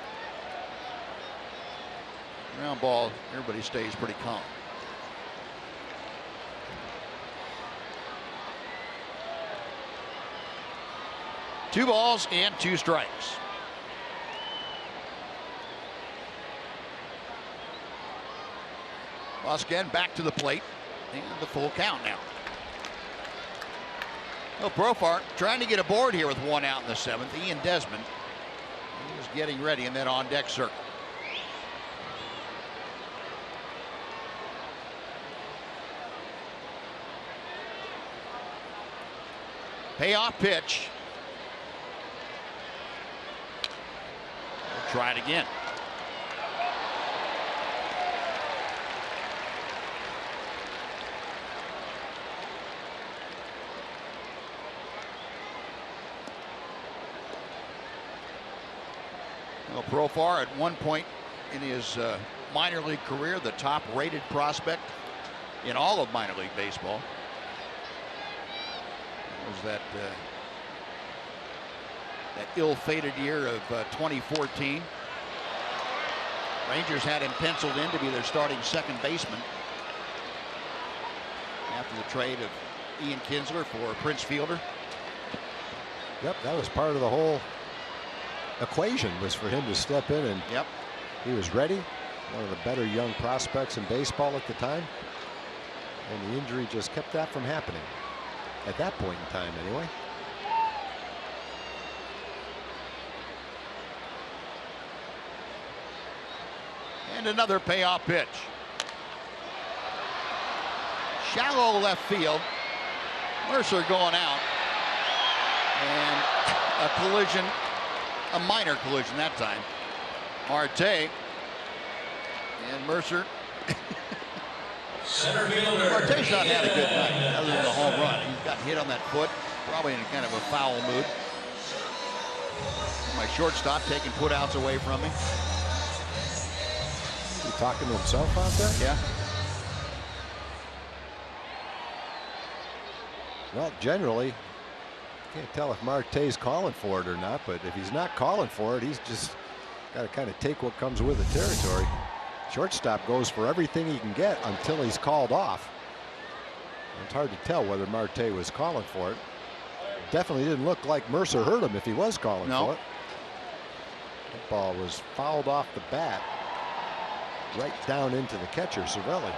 ground ball, everybody stays pretty calm. Two balls and 2 strikes. Oscan back to the plate. And the full count now. Well, Profar trying to get aboard here with 1 out in the 7th. Ian Desmond, he was getting ready in that on-deck circle. Payoff pitch. We'll try it again. Profar at one point in his minor league career, the top rated prospect in all of minor league baseball. It was that ill-fated year of 2014. Rangers had him penciled in to be their starting second baseman after the trade of Ian Kinsler for Prince Fielder. Yep, that was part of the whole equation, was for him to step in, and he was ready. One of the better young prospects in baseball at the time, and the injury just kept that from happening at that point in time anyway. And another payoff pitch. Shallow left field. Mercer going out. And a collision, a minor collision that time. Marte and Mercer. Marte's not had a good night other than the home run. He's got hit on that foot, probably in kind of a foul mood. My shortstop taking putouts away from me. He talking to himself out there? Yeah. Well, generally, can't tell if Marte's calling for it or not, but if he's not calling for it, he's just got to kind of take what comes with the territory. Shortstop goes for everything he can get until he's called off. It's hard to tell whether Marte was calling for it. Definitely didn't look like Mercer hurt him if he was calling for it. That ball was fouled off the bat right down into the catcher, Cervelli.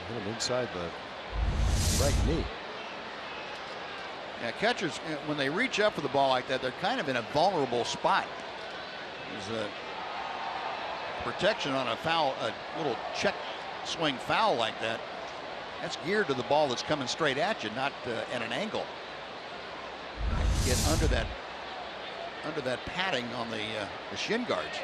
Hit him inside the right knee. Yeah, catchers, when they reach up for the ball like that, they're kind of in a vulnerable spot. There's a protection on a foul, a little check swing foul like that. That's geared to the ball that's coming straight at you, not at an angle. Get under that padding on the shin guards.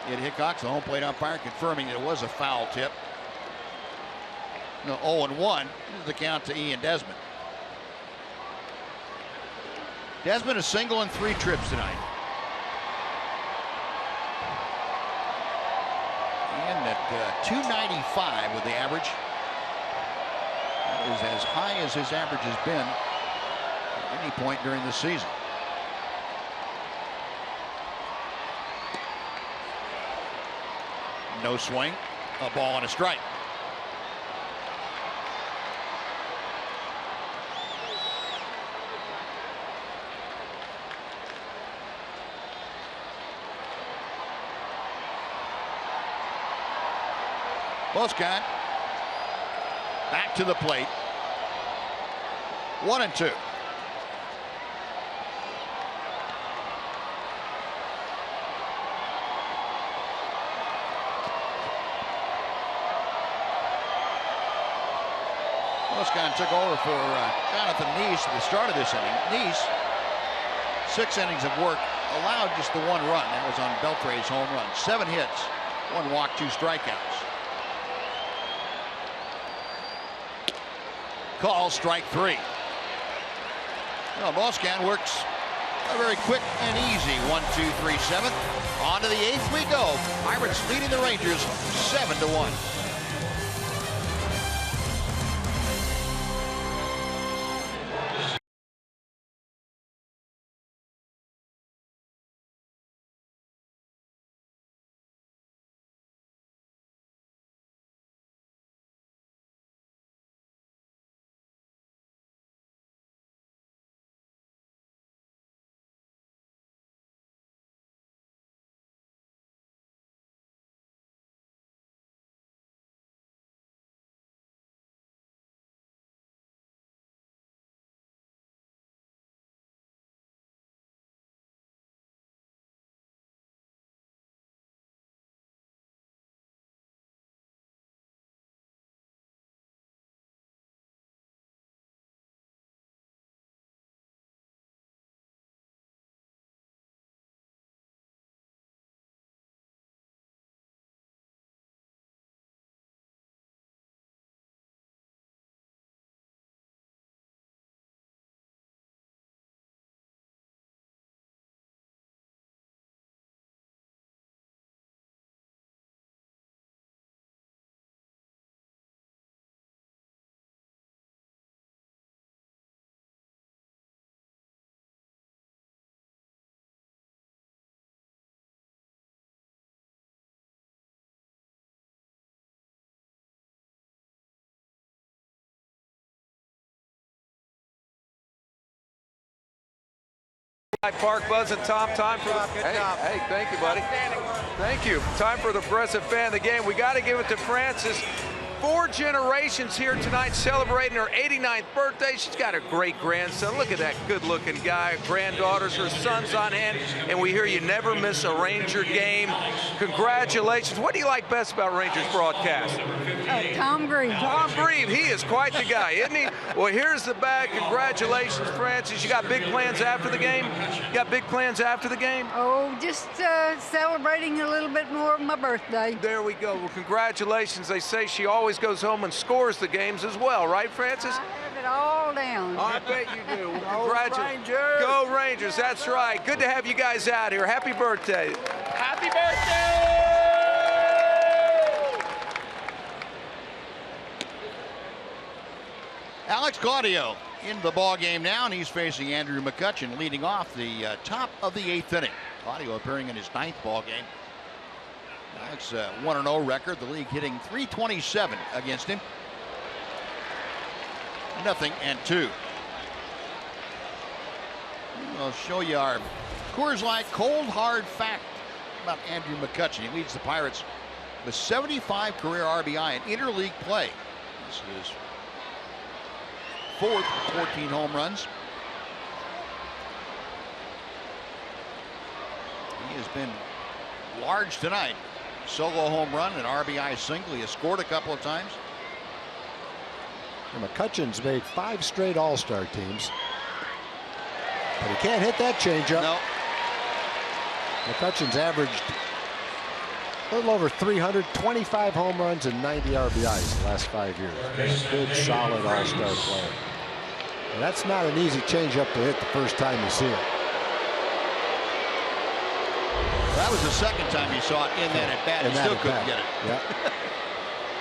Ed Hickox, the home plate umpire, confirming that it was a foul tip. No, 0-1 is the count to Ian Desmond. Desmond a single in 3 trips tonight. And at 295 with the average. That is as high as his average has been at any point during the season. No swing, a ball and a strike. Boscan back to the plate. 1-2. Boscan took over for Jonathan Neese at the start of this inning. Neese, 6 innings of work, allowed just the 1 run. That was on Beltre's home run. 7 hits, 1 walk, 2 strikeouts. Call strike 3. Well, Boscan works a very quick and easy 1-2-3-7. On to the 8th we go. Pirates leading the Rangers 7-1. Park Buzz and Tom, time for the hey, thank you, buddy. Thank you. Time for the Progressive Fan of the Game. We got to give it to Frances. 4 generations here tonight celebrating her 89th birthday. She's got a great grandson. Look at that good-looking guy. Granddaughters, her son's on hand, and we hear you never miss a Ranger game. Congratulations. What do you like best about Rangers broadcast? Tom Grieve. Tom Grieve, he is quite the guy, isn't he? Well, here's the bag. Congratulations, Frances. You got big plans after the game? You got big plans after the game? Oh, just celebrating a little bit more of my birthday. There we go. Well, congratulations. They say she always goes home and scores the games as well, right, Frances? I have it all down. I bet you do. Congratulations. Go Rangers. That's right. Good to have you guys out here. Happy birthday. Happy birthday! Alex Claudio in the ball game now, and he's facing Andrew McCutchen, leading off the top of the 8th inning. Claudio appearing in his 9th ball game. Alex 1-0 record. The league hitting .327 against him. 0-2. I'll show you our Coors Light cold hard fact about Andrew McCutchen. He leads the Pirates with 75 career RBI in interleague play. This is 4th, 14 home runs. He has been large tonight. Solo home run, an RBI single. He has scored a couple of times. And McCutchen's made 5 straight All-Star teams. But he can't hit that changeup. No. McCutchen's averaged a little over 325 home runs and 90 RBIs the last 5 years. Good, solid All-Star player. And that's not an easy changeup to hit the first time you see it. That was the second time you saw it in that at bat. He still couldn't get it. Yeah.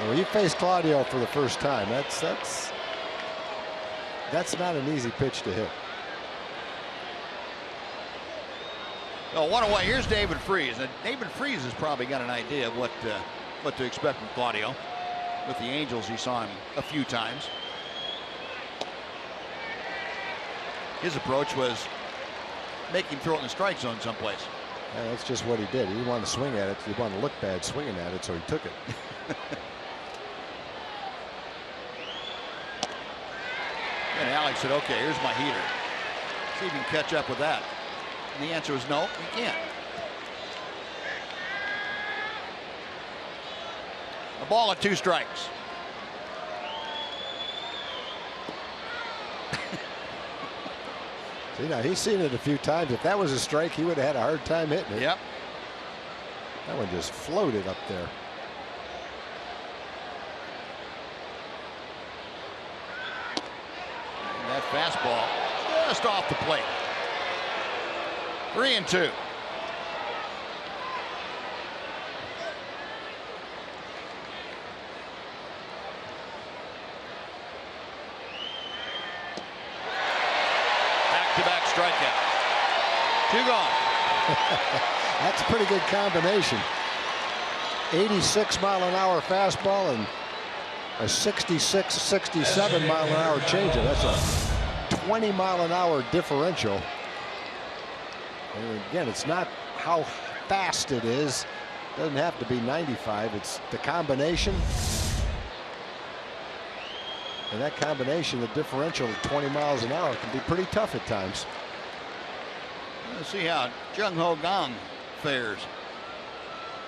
Well, you faced Claudio for the first time. That's not an easy pitch to hit. Oh, 1 away. Here's David Freese. And David Freese has probably got an idea of what to expect from Claudio. With the Angels, he saw him a few times. His approach was make him throw it in the strike zone someplace. Yeah, that's just what he did. He didn't want to swing at it. He wanted to look bad swinging at it, so he took it. And Alex said, okay, here's my heater. See if you can catch up with that. And the answer was no, you can't. A ball at 2 strikes. See, now he's seen it a few times. If that was a strike, he would have had a hard time hitting it. Yep. That one just floated up there. And that fastball just off the plate. 3-2. Back-to-back strikeout. 2 gone. That's a pretty good combination. 86-mile-an-hour fastball and a 66, 67-mile-an-hour changeup. That's a 20-mile-an-hour differential. And again, it's not how fast it is. It doesn't have to be 95. It's the combination. And that combination, the differential of 20 miles an hour, can be pretty tough at times. Let's see how Jung Ho Gong fares.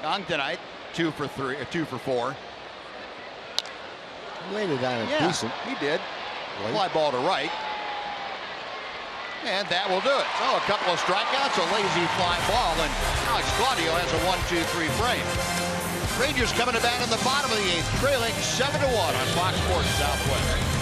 Gong tonight, 2 for 4. He laid it on it decent. He did. Fly ball to right. And that will do it. So a couple of strikeouts, a lazy fly ball, and Alex Claudio has a 1-2-3 frame. Rangers coming to bat in the bottom of the 8th, trailing 7-1 on Fox Sports Southwest.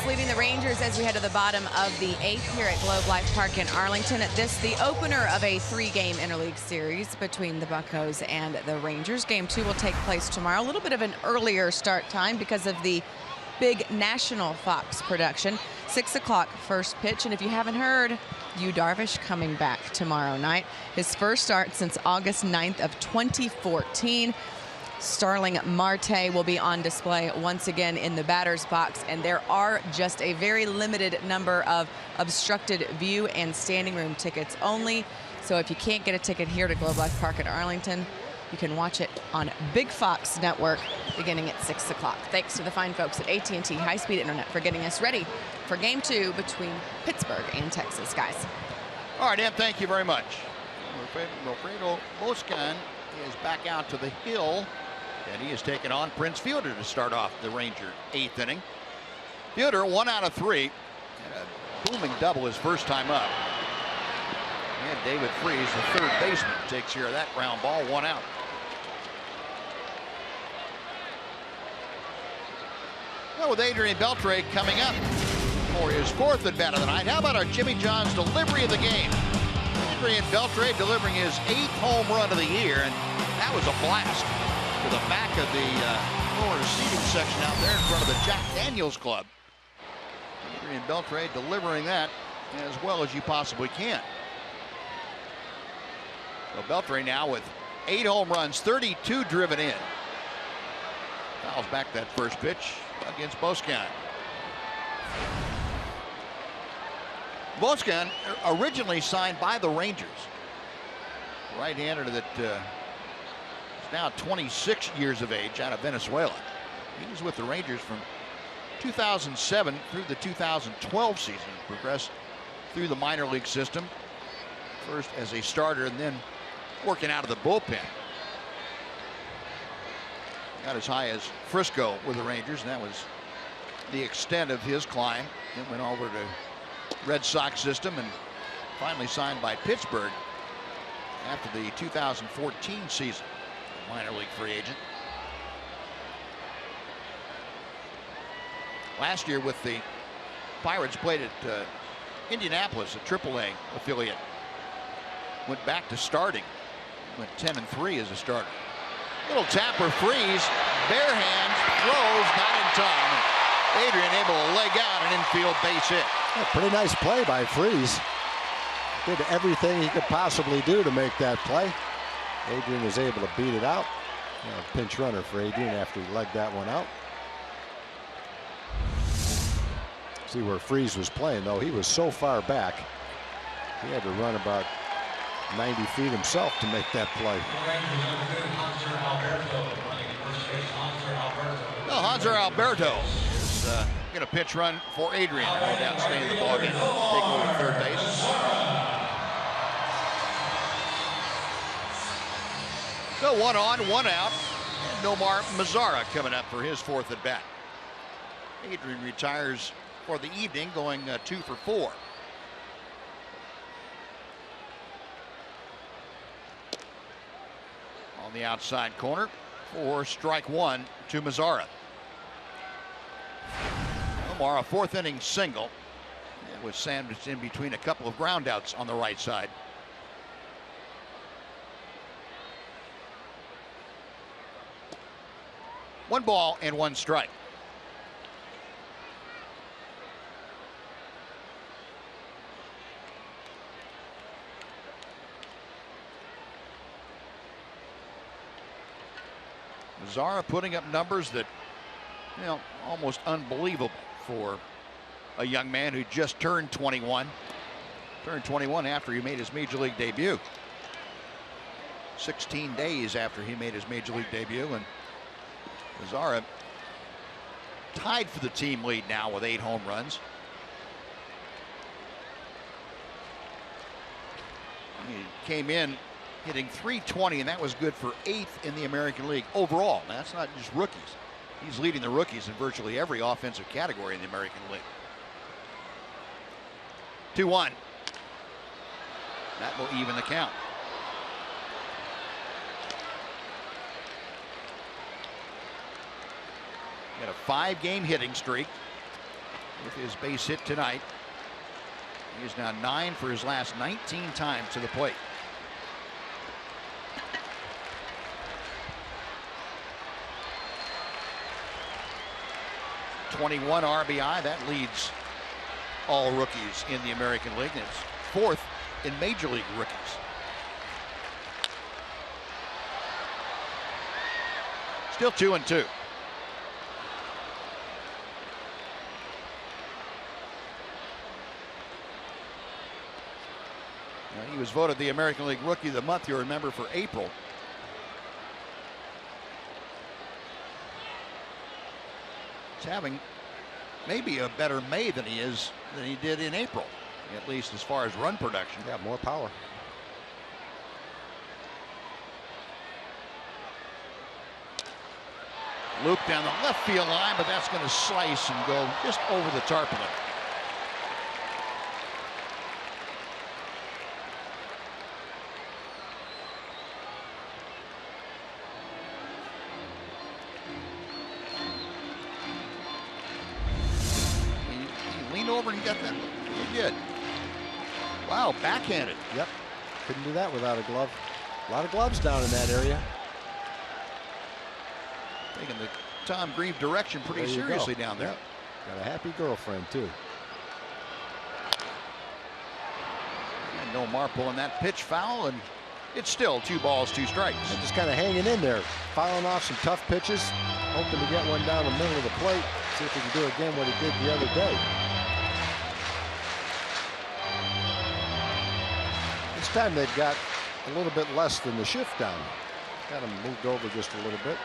Leading the Rangers as we head to the bottom of the 8th here at Globe Life Park in Arlington. This the opener of a 3-game interleague series between the Buccos and the Rangers. Game 2 will take place tomorrow. A little bit of an earlier start time because of the big national Fox production. 6 o'clock first pitch. And if you haven't heard, Yu Darvish coming back tomorrow night. His first start since August 9th of 2014. Starling Marte will be on display once again in the batter's box, and there are just a very limited number of obstructed view and standing room tickets only. So if you can't get a ticket here to Globe Life Park at Arlington, you can watch it on Big Fox Network beginning at 6 o'clock. Thanks to the fine folks at AT High-Speed Internet for getting us ready for Game 2 between Pittsburgh and Texas, guys. All right, Em, thank you very much. Wilfredo Boscan is back out to the hill. And he has taken on Prince Fielder to start off the Ranger 8th inning. Fielder 1 out of 3. And a booming double his first time up. And David Freese, the third baseman, takes care of that ground ball, 1 out. Well, with Adrian Beltre coming up for his 4th at bat of the night. How about our Jimmy John's delivery of the game? Adrian Beltre delivering his 8th home run of the year, and that was a blast. To the back of the lower seating section out there in front of the Jack Daniels Club. Adrian Beltre delivering that as well as you possibly can. So Beltre now with 8 home runs, 32 driven in. Fouls back that first pitch against Boscan. Boscan originally signed by the Rangers. Right-hander that now 26 years of age, out of Venezuela. He was with the Rangers from 2007 through the 2012 season. Progressed through the minor league system, first as a starter and then working out of the bullpen. Got as high as Frisco with the Rangers, and that was the extent of his climb. Then went over to Red Sox system and finally signed by Pittsburgh after the 2014 season. Minor league free agent. Last year with the Pirates played at Indianapolis, a AAA affiliate. Went back to starting. Went 10-3 as a starter. Little tapper Freeze, bare hand, throws, not in time. Adrian able to leg out an infield base hit. A pretty nice play by Freeze. Did everything he could possibly do to make that play. Adrian was able to beat it out. Pinch runner for Adrian after he legged that one out. See where Freeze was playing, though. He was so far back. He had to run about 90 feet himself to make that play. Well, Hanser Alberto is going to pitch run for Adrian. No doubt stay in the ballgame. Take over third base. So 1 on, 1 out. And Nomar Mazara coming up for his 4th at bat. Adrian retires for the evening, going 2 for 4. On the outside corner for strike 1 to Mazara. Nomar, a 4th inning single. It was sandwiched in between a couple of groundouts on the right side. One ball and 1 strike. Mazara putting up numbers that, you know, almost unbelievable for a young man who just turned 21. Turned 21 after he made his major league debut. 16 days after he made his major league debut, and Mazara tied for the team lead now with 8 home runs. He came in hitting .320, and that was good for 8th in the American League overall. Now, that's not just rookies. He's leading the rookies in virtually every offensive category in the American League. 2-1. That will even the count. Got a 5-game hitting streak. with his base hit tonight. He is now 9 for his last 19 times to the plate. '21 RBI. That leads all rookies in the American League. And it's 4th in Major League rookies. Still 2-2. He was voted the American League Rookie of the Month, you remember, for April. He's having maybe a better May than he did in April, at least as far as run production. Yeah, more power. Loop down the left field line, but that's going to slice and go just over the tarpaulin. Over and he got that. He did. Wow, backhanded. Yep. Couldn't do that without a glove. A lot of gloves down in that area. Taking the Tom Grieve direction pretty seriously down there. Yep. Got a happy girlfriend too. And Nomar pulling that pitch foul, and it's still 2 balls, 2 strikes. And just kind of hanging in there, filing off some tough pitches, hoping to get one down the middle of the plate. See if he can do again what he did the other day. This time they've got a little bit less than the shift down. Got him moved over just a little bit.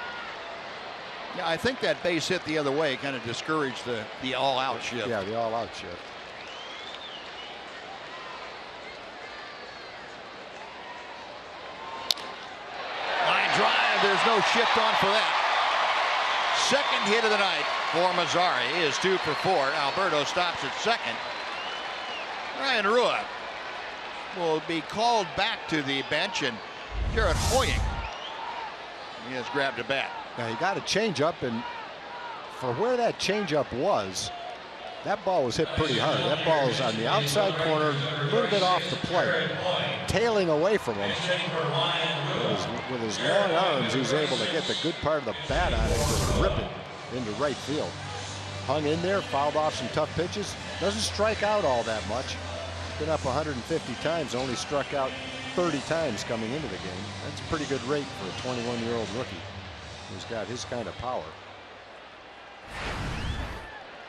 Yeah, I think that base hit the other way kind of discouraged the all-out shift. Yeah, the all-out shift. Line drive, there's no shift on for that. Second hit of the night for Mazzari is 2 for 4. Alberto stops at second. Ryan Rua will be called back to the bench, and Jared Hoying, he has grabbed a bat. Now he got a changeup, and for where that changeup was, that ball was hit pretty hard. That ball is on the outside corner, a little bit off the plate, tailing away from him. With his long arms, he's able to get the good part of the bat on it to rip it into right field. Hung in there, fouled off some tough pitches. Doesn't strike out all that much. Been up 150 times, only struck out 30 times coming into the game. That's a pretty good rate for a 21-year-old rookie who's got his kind of power.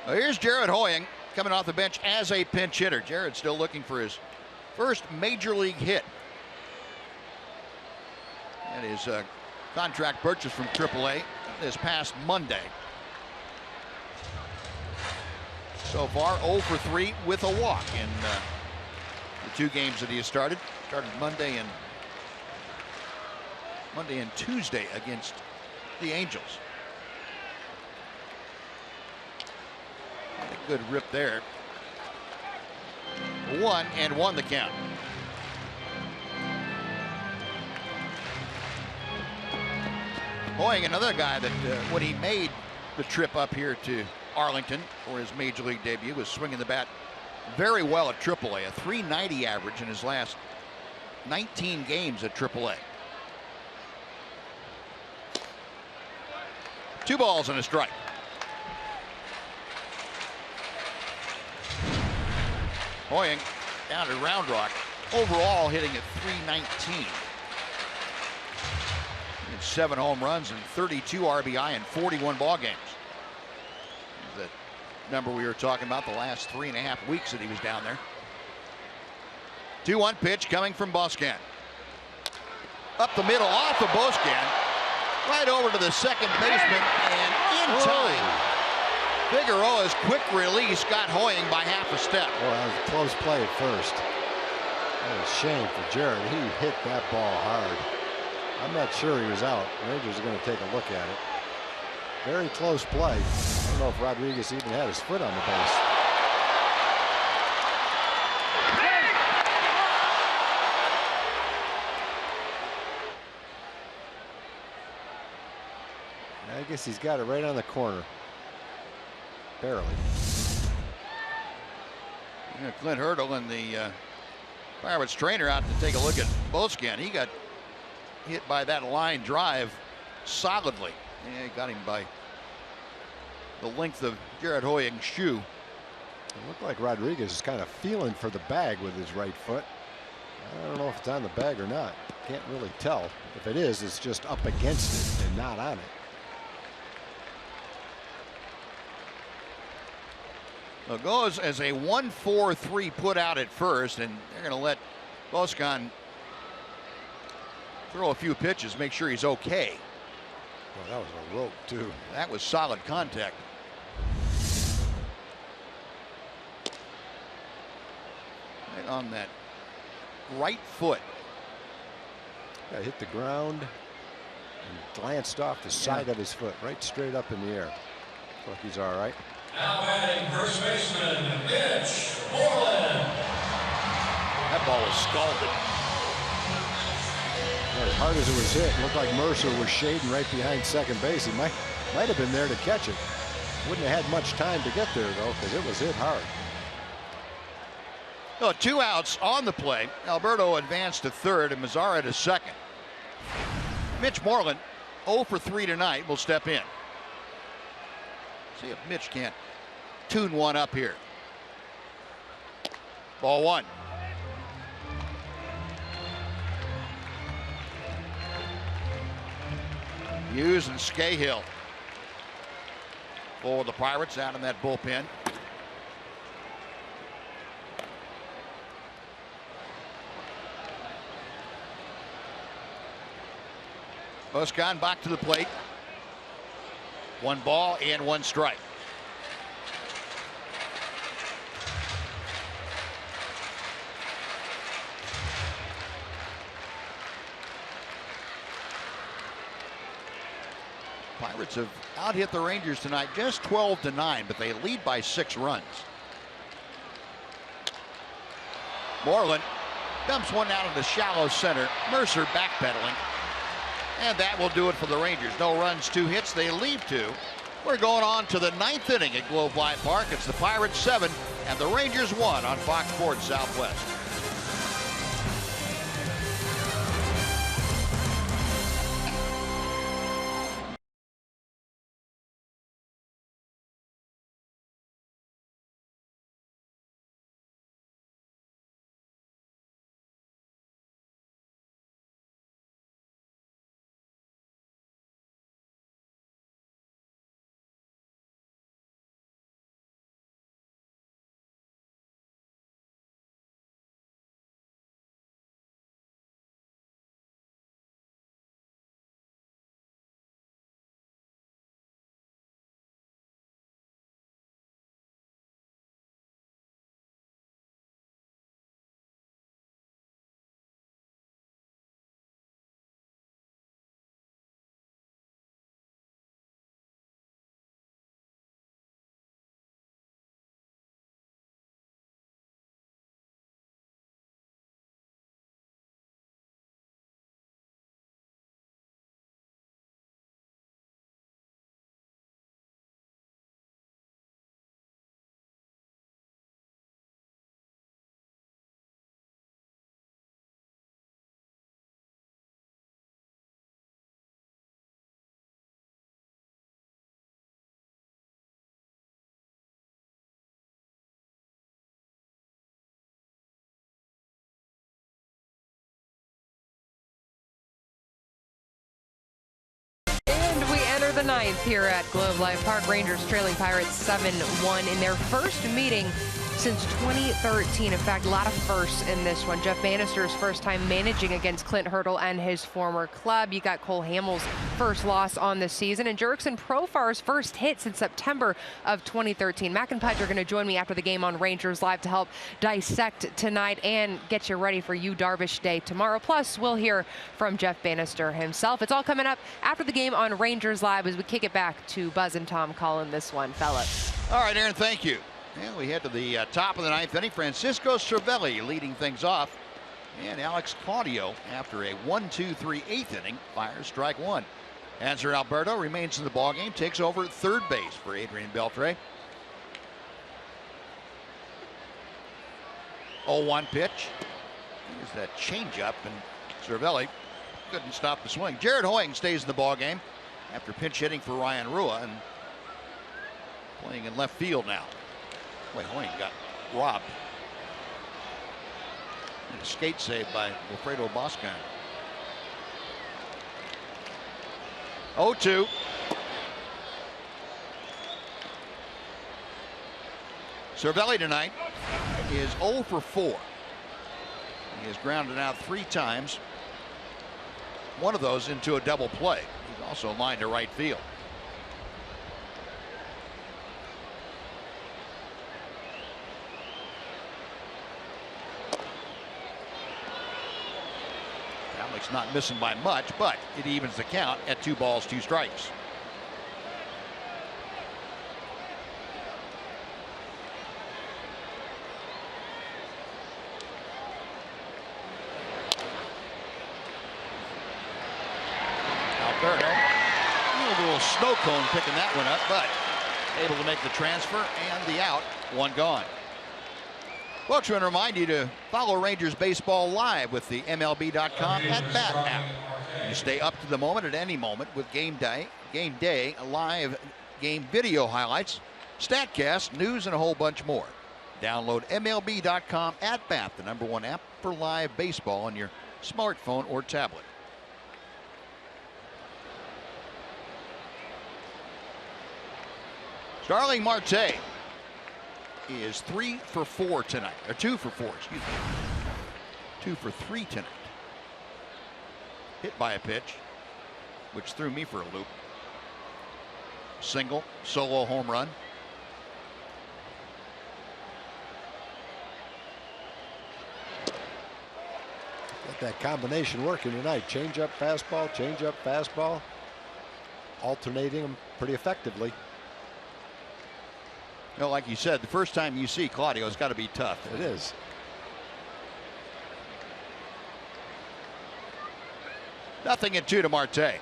Well, here's Jared Hoying coming off the bench as a pinch hitter. Jared still looking for his first major league hit. And his contract purchase from AAA this past Monday. So far 0 for 3 with a walk in the 2 games that he has started. Started Monday and Tuesday against the Angels. And a good rip there. 1-1 the count. Hoying, another guy that when he made the trip up here to Arlington for his major league debut, was swinging the bat very well at AAA, a .390 average in his last 19 games at AAA. 2 balls and a strike. Hoying down to Round Rock, overall hitting at .319. 7 home runs and 32 RBI in 41 ball games. The number we were talking about the last 3.5 weeks that he was down there. 2-1 pitch coming from Boscan. Up the middle off of Boscan. Right over to the second baseman, and in time. Figueroa's quick release got Hoying by half a step. Well, that was a close play at first. That was a shame for Jared. He hit that ball hard. I'm not sure he was out. Rangers are going to take a look at it. Very close play. I don't know if Rodriguez even had his foot on the base. I guess he's got it right on the corner. Barely. Yeah, Clint Hurdle and the Pirates trainer out to take a look at Boscan. He got hit by that line drive solidly. Yeah, he got him by the length of Jared Hoying's shoe. It looked like Rodriguez is kind of feeling for the bag with his right foot. I don't know if it's on the bag or not. Can't really tell. If it is, it's just up against it and not on it. It goes as a 1-4-3 put out at first, and they're going to let Boscan throw a few pitches, make sure he's okay. Well, that was a rope, too. That was solid contact. Right on that right foot. Yeah, hit the ground and glanced off the side of his foot, right straight up in the air. Looks like he's all right. Now batting first baseman, Mitch Moreland. That ball was scalded. Well, as hard as it was hit, it looked like Mercer was shading right behind second base. He might have been there to catch it. Wouldn't have had much time to get there, though, because it was hit hard. No, 2 outs on the play. Alberto advanced to third and Mazzara to second. Mitch Moreland, 0 for 3 tonight, will step in. See if Mitch can't tune one up here. Ball 1. Hughes and Scahill for the Pirates out in that bullpen. Boscan back to the plate. 1 ball and 1 strike. Pirates have out-hit the Rangers tonight just 12-9, but they lead by 6 runs. Moreland dumps one out of the shallow center. Mercer backpedaling. And that will do it for the Rangers. No runs, 2 hits. They leave 2. We're going on to the 9th inning at Globe Life Park. It's the Pirates 7 and the Rangers 1 on Fox Sports Southwest. The 9th here at Globe Life Park. Rangers trailing Pirates 7-1 in their first meeting since 2013. In fact, a lot of firsts in this one. Jeff Bannister's first time managing against Clint Hurdle and his former club. You got Cole Hamels' first loss on the season, and Jurickson Profar's first hit since September of 2013. Mac and Pudge are going to join me after the game on Rangers Live to help dissect tonight and get you ready for Yu Darvish Day tomorrow. Plus, we'll hear from Jeff Bannister himself. It's all coming up after the game on Rangers Live as we kick it back to Buzz and Tom calling this one, fellas. All right, Aaron, thank you. And we head to the top of the 9th inning. Francisco Cervelli leading things off. And Alex Claudio, after a 1-2-3 8th inning, fires strike 1. Hanser Alberto remains in the ballgame, takes over third base for Adrian Beltre. 0-1 pitch. Here's that changeup, and Cervelli couldn't stop the swing. Jared Hoying stays in the ballgame after pinch hitting for Ryan Rua and playing in left field now. Boy, Hoying got robbed. And a skate save by Wilfredo Boscan. 0-2. Cervelli tonight is 0 for 4. He has grounded out 3 times. One of those into a double play. He's also lined to right field. Hamlick's not missing by much, but it evens the count at 2 balls, 2 strikes. A little snow cone picking that one up, but able to make the transfer and the out. 1 gone. Folks, I want to remind you to follow Rangers baseball live with the MLB.com at Bat app. You stay up to the moment at any moment with game day, live game video highlights, StatCast, news, and a whole bunch more. Download MLB.com at Bat, the #1 app for live baseball on your smartphone or tablet. Starling Marte is 3 for 4 tonight, or 2 for 4, excuse me. 2 for 3 tonight. Hit by a pitch, which threw me for a loop. Single, solo home run. Got that combination working tonight. Change up, fastball, alternating them pretty effectively. No, like you said, the first time you see Claudio, it's got to be tough. It is. Nothing at 2 to Marte.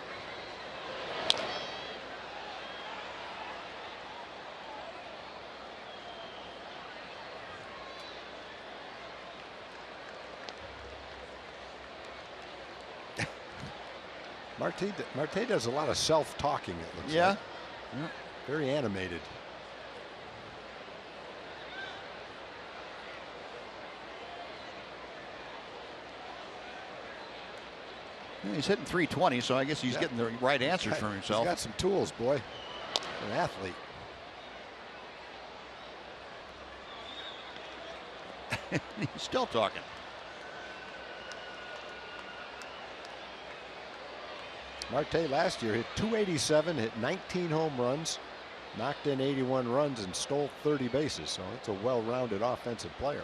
Marte does a lot of self-talking, it looks like. Yeah. Very animated. He's hitting 320, so I guess he's getting the right answers from himself. He's got some tools, boy. An athlete. He's still talking. Marte last year hit .287, hit 19 home runs, knocked in 81 runs, and stole 30 bases. So it's a well-rounded offensive player.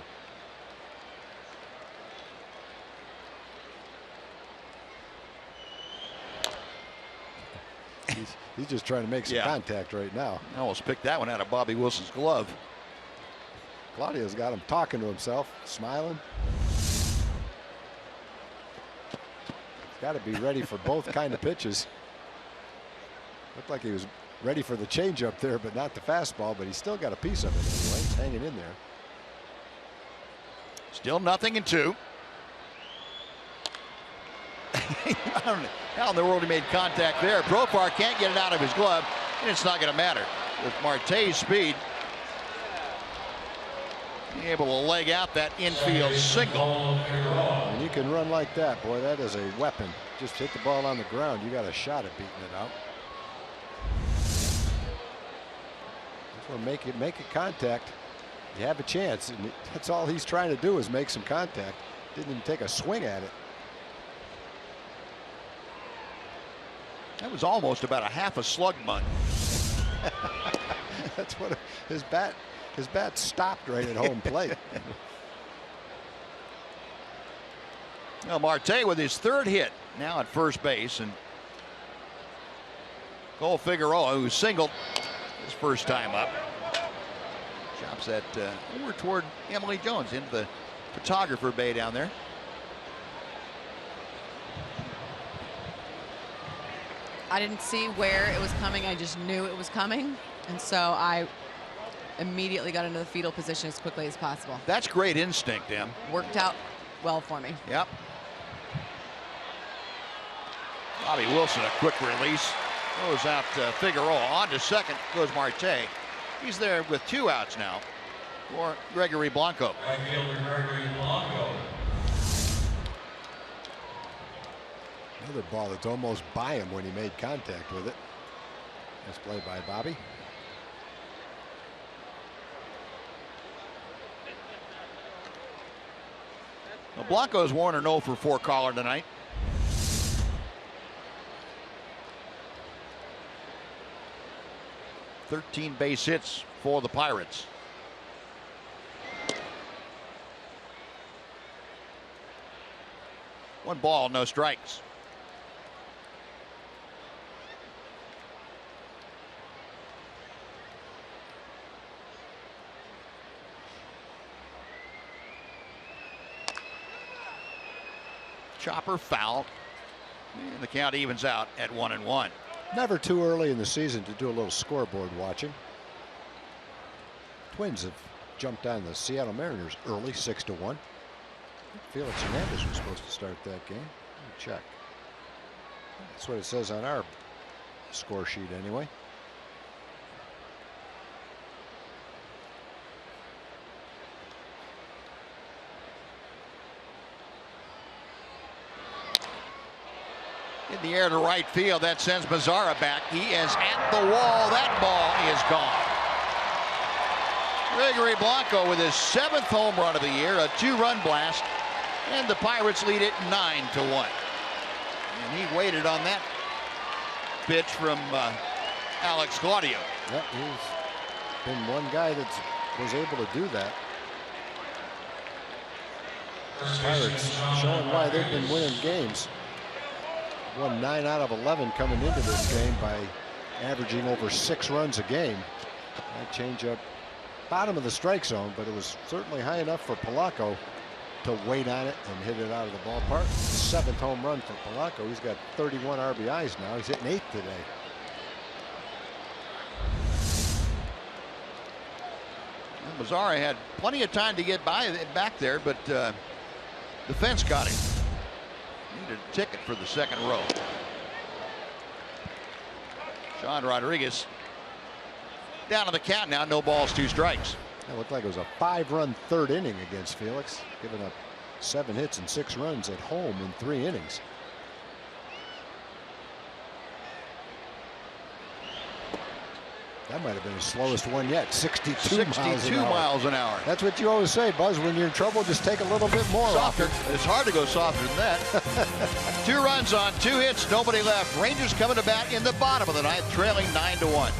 He's just trying to make some contact right now. I almost picked that one out of Bobby Wilson's glove. Claudio's got him talking to himself, smiling. He's got to be ready for both kind of pitches. Looked like he was ready for the changeup there, but not the fastball, but he's still got a piece of it anyway. He's hanging in there. Still nothing in 2. I don't know how in the world he made contact there. Profar can't get it out of his glove, and it's not going to matter. With Marte's speed, able to leg out that infield single. When you can run like that, boy, that is a weapon. Just hit the ball on the ground. You got a shot at beating it out. Just want to make it contact. You have a chance, and that's all he's trying to do is make some contact. Didn't even take a swing at it. That was almost about a half a slug bunt. That's what his bat stopped right at home plate. Well, Marte with his 3rd hit now at first base, and Cole Figueroa, who singled his first time up, chops that over toward Emily Jones into the photographer bay down there. I didn't see where it was coming. I just knew it was coming. And so I immediately got into the fetal position as quickly as possible. That's great instinct, Em. Worked out well for me. Yep. Bobby Wilson, a quick release. Goes out Figueroa. On to second goes Marte. He's there with 2 outs now for Gregory Blanco. Right fielder Gregory Blanco. Another ball that's almost by him when he made contact with it. Nice play by Bobby. Well, Blanco's worn an 0 for 4 caller tonight. "13 base hits for the Pirates. One ball, no strikes. Chopper foul. And the count evens out at 1-1. Never too early in the season to do a little scoreboard watching. Twins have jumped on the Seattle Mariners early, 6-1. Felix Hernandez was supposed to start that game. Let me check. That's what it says on our score sheet anyway. In the air to right field, that sends Mazzara back. He is at the wall. That ball is gone. Gregory Blanco with his 7th home run of the year, a 2-run blast, and the Pirates lead it 9-1. And he waited on that pitch from Alex Claudio. Yep, he's been one guy that was able to do that. Pirates showing why they've been winning games. Won 9 out of 11 coming into this game by averaging over 6 runs a game. That changeup, bottom of the strike zone, but it was certainly high enough for Polanco to wait on it and hit it out of the ballpark. 7th home run for Polanco. He's got 31 RBIs now. He's hitting 8 today. Mazzara had plenty of time to get back there, but the fence got him. Needed a ticket for the second row. Sean Rodriguez down on the count now. No balls, 2 strikes. That looked like it was a 5-run 3rd inning against Felix, giving up 7 hits and 6 runs at home in 3 innings. That might have been the slowest one yet. 62 miles an hour. That's what you always say, Buzz. When you're in trouble, just take a little bit more. Softer. It's hard to go softer than that. 2 runs on 2 hits, nobody left. Rangers coming to bat in the bottom of the 9th, trailing 9-1.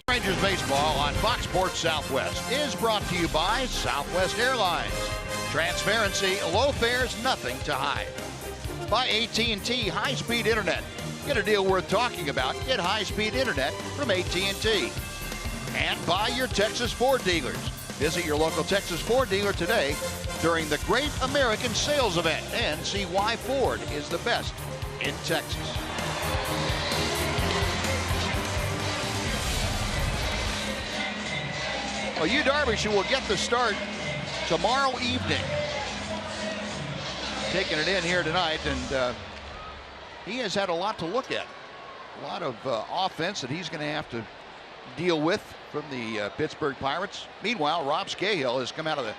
Rangers baseball on Fox Sports Southwest is brought to you by Southwest Airlines. Transparency, low fares, nothing to hide. By AT high-speed internet. Get a deal worth talking about. Get high-speed internet from AT&T. And by your Texas Ford dealers. Visit your local Texas Ford dealer today during the Great American Sales Event and see why Ford is the best in Texas. Well, Yu Darvish will get the start tomorrow evening. Taking it in here tonight, and he has had a lot to look at. A lot of offense that he's going to have to deal with from the Pittsburgh Pirates. Meanwhile, Rob Scahill has come out of the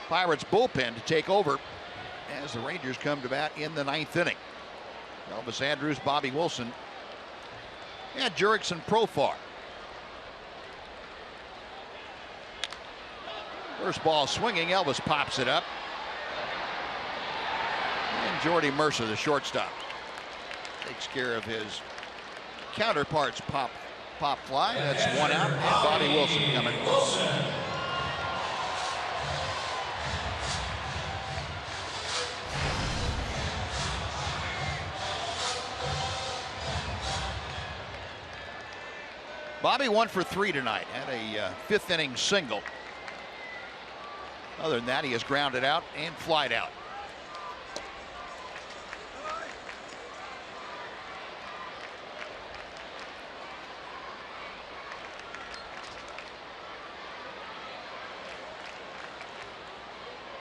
Pirates bullpen to take over as the Rangers come to bat in the 9th inning. Elvis Andrus, Bobby Wilson, and Jurickson Profar. First ball swinging, Elvis pops it up. And Jordy Mercer, the shortstop, takes care of his counterpart's pop fly. That's one out, and Bobby Wilson coming. Bobby 1 for 3 tonight. Had a 5th inning single. Other than that, he has grounded out and flied out.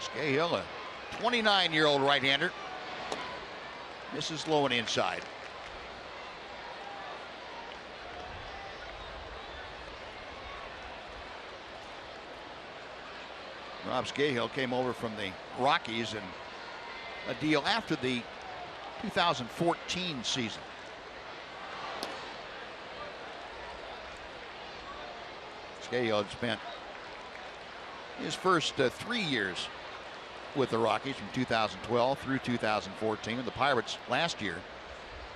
Scahill, a 29-year-old right-hander, misses low and inside. Rob Scahill came over from the Rockies in a deal after the 2014 season. Scahill had spent his first 3 years with the Rockies from 2012 through 2014. And the Pirates last year,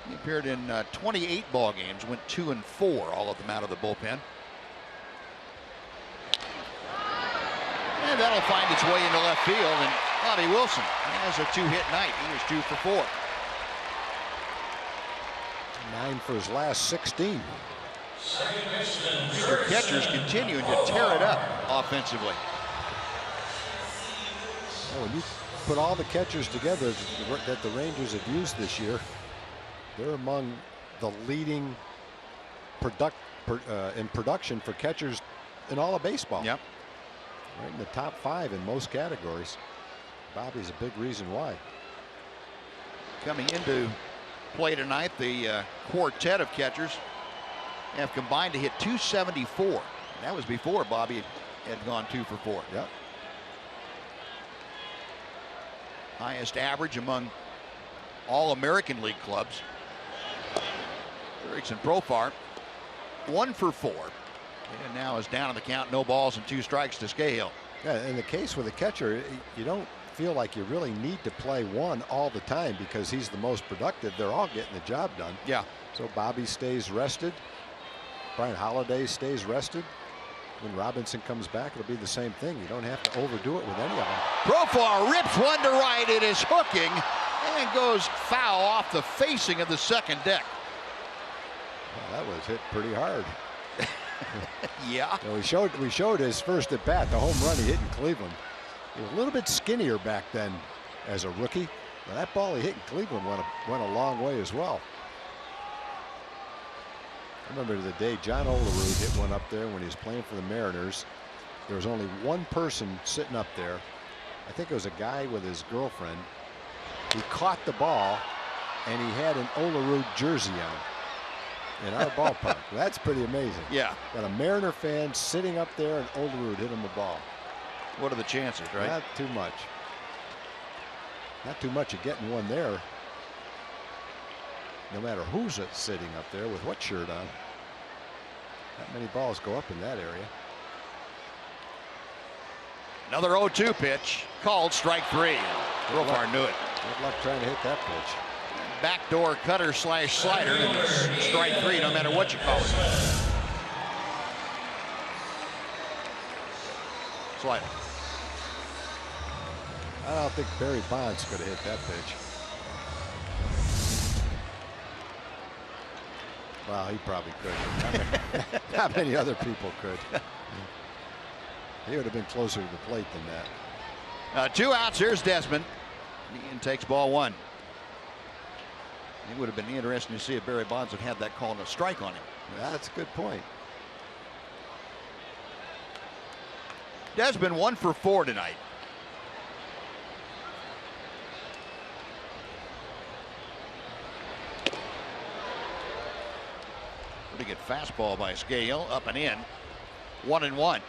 he appeared in 28 ball games, went 2-4, all of them out of the bullpen. And that'll find its way into left field, and Bobby Wilson has a 2-hit night. He was 2 for 4. 9 for his last 16. Your catchers continuing to tear it up offensively. When you put all the catchers together that the Rangers have used this year, they're among the leading in production for catchers in all of baseball. Yep. Right in the top 5 in most categories. Bobby's a big reason why. Coming into play tonight, the quartet of catchers have combined to hit 274. That was before Bobby had gone 2 for 4. Yep. Highest average among all American League clubs. Jurickson Profar 1 for 4. And now is down on the count, no balls and 2 strikes to Scahill. Yeah, in the case with a catcher, you don't feel like you really need to play one all the time because he's the most productive. They're all getting the job done. Yeah. So Bobby stays rested. Brian Holiday stays rested. When Robinson comes back, it'll be the same thing. You don't have to overdo it with any of them. Profar rips one to right. It is hooking and goes foul off the facing of the second deck. Well, that was hit pretty hard. Yeah. You know, we showed his first at bat, the home run he hit in Cleveland. He was a little bit skinnier back then as a rookie. Now, that ball he hit in Cleveland went a long way as well. I remember the day John Olerud hit one up there when he was playing for the Mariners. There was only one person sitting up there. I think it was a guy with his girlfriend. He caught the ball and he had an Olerud jersey on in our ballpark. That's pretty amazing. Yeah. Got a Mariner fan sitting up there and Olerud hit him a ball. What are the chances, right? Not too much. Not too much of getting one there. No matter who's sitting up there with what shirt on. Not many balls go up in that area. Another 0-2 pitch called strike 3. Profar knew it. Good luck trying to hit that pitch. Backdoor cutter slash slider, and it's strike 3 no matter what you call it. slider. I don't think Barry Bonds could have hit that pitch. Well, he probably could. Not many other people could. He would have been closer to the plate than that. 2 outs. Here's Desmond. Ian takes ball 1. It would have been interesting to see if Barry Bonds had that call and a strike on him. That's a good point. Desmond 1 for 4 tonight. Pretty good fastball by Scahill, up and in. 1-1.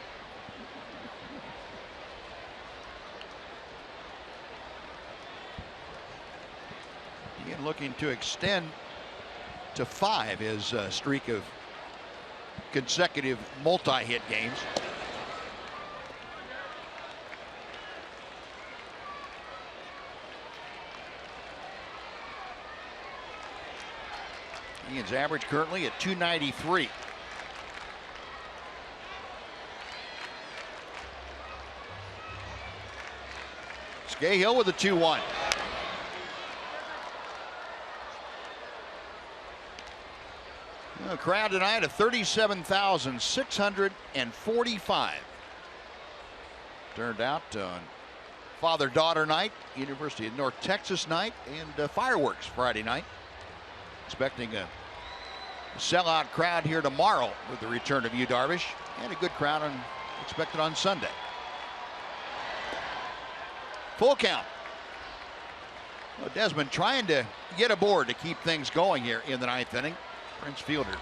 Ian looking to extend to 5 his streak of consecutive multi-hit games. Ian's average currently at 293. Scahill with a 2-1. Crowd tonight of 37,645. Turned out on father-daughter night, University of North Texas night, and fireworks Friday night. Expecting a sellout crowd here tomorrow with the return of Yu Darvish, and a good crowd expected on Sunday. Full count. Well, Desmond trying to get aboard to keep things going here in the 9th inning. Prince Fielder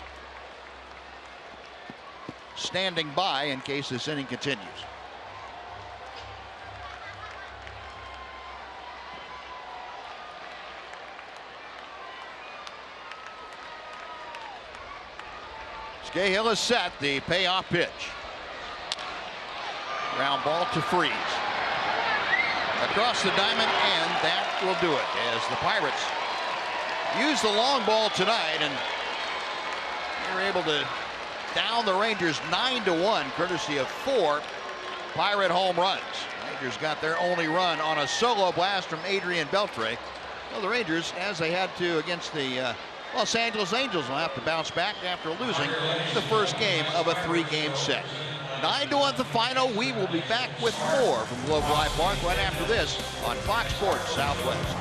standing by in case this inning continues. Scahill is set. The payoff pitch. Ground ball to Freeze. Across the diamond, and that will do it as the Pirates use the long ball tonight, and they're able to down the Rangers 9-1, courtesy of 4 Pirate home runs. Rangers got their only run on a solo blast from Adrian Beltre. Well, the Rangers, as they had to against the Los Angeles Angels, will have to bounce back after losing the first game of a 3-game set. 9-1 the final. We will be back with more from Globe Life Park right after this on Fox Sports Southwest.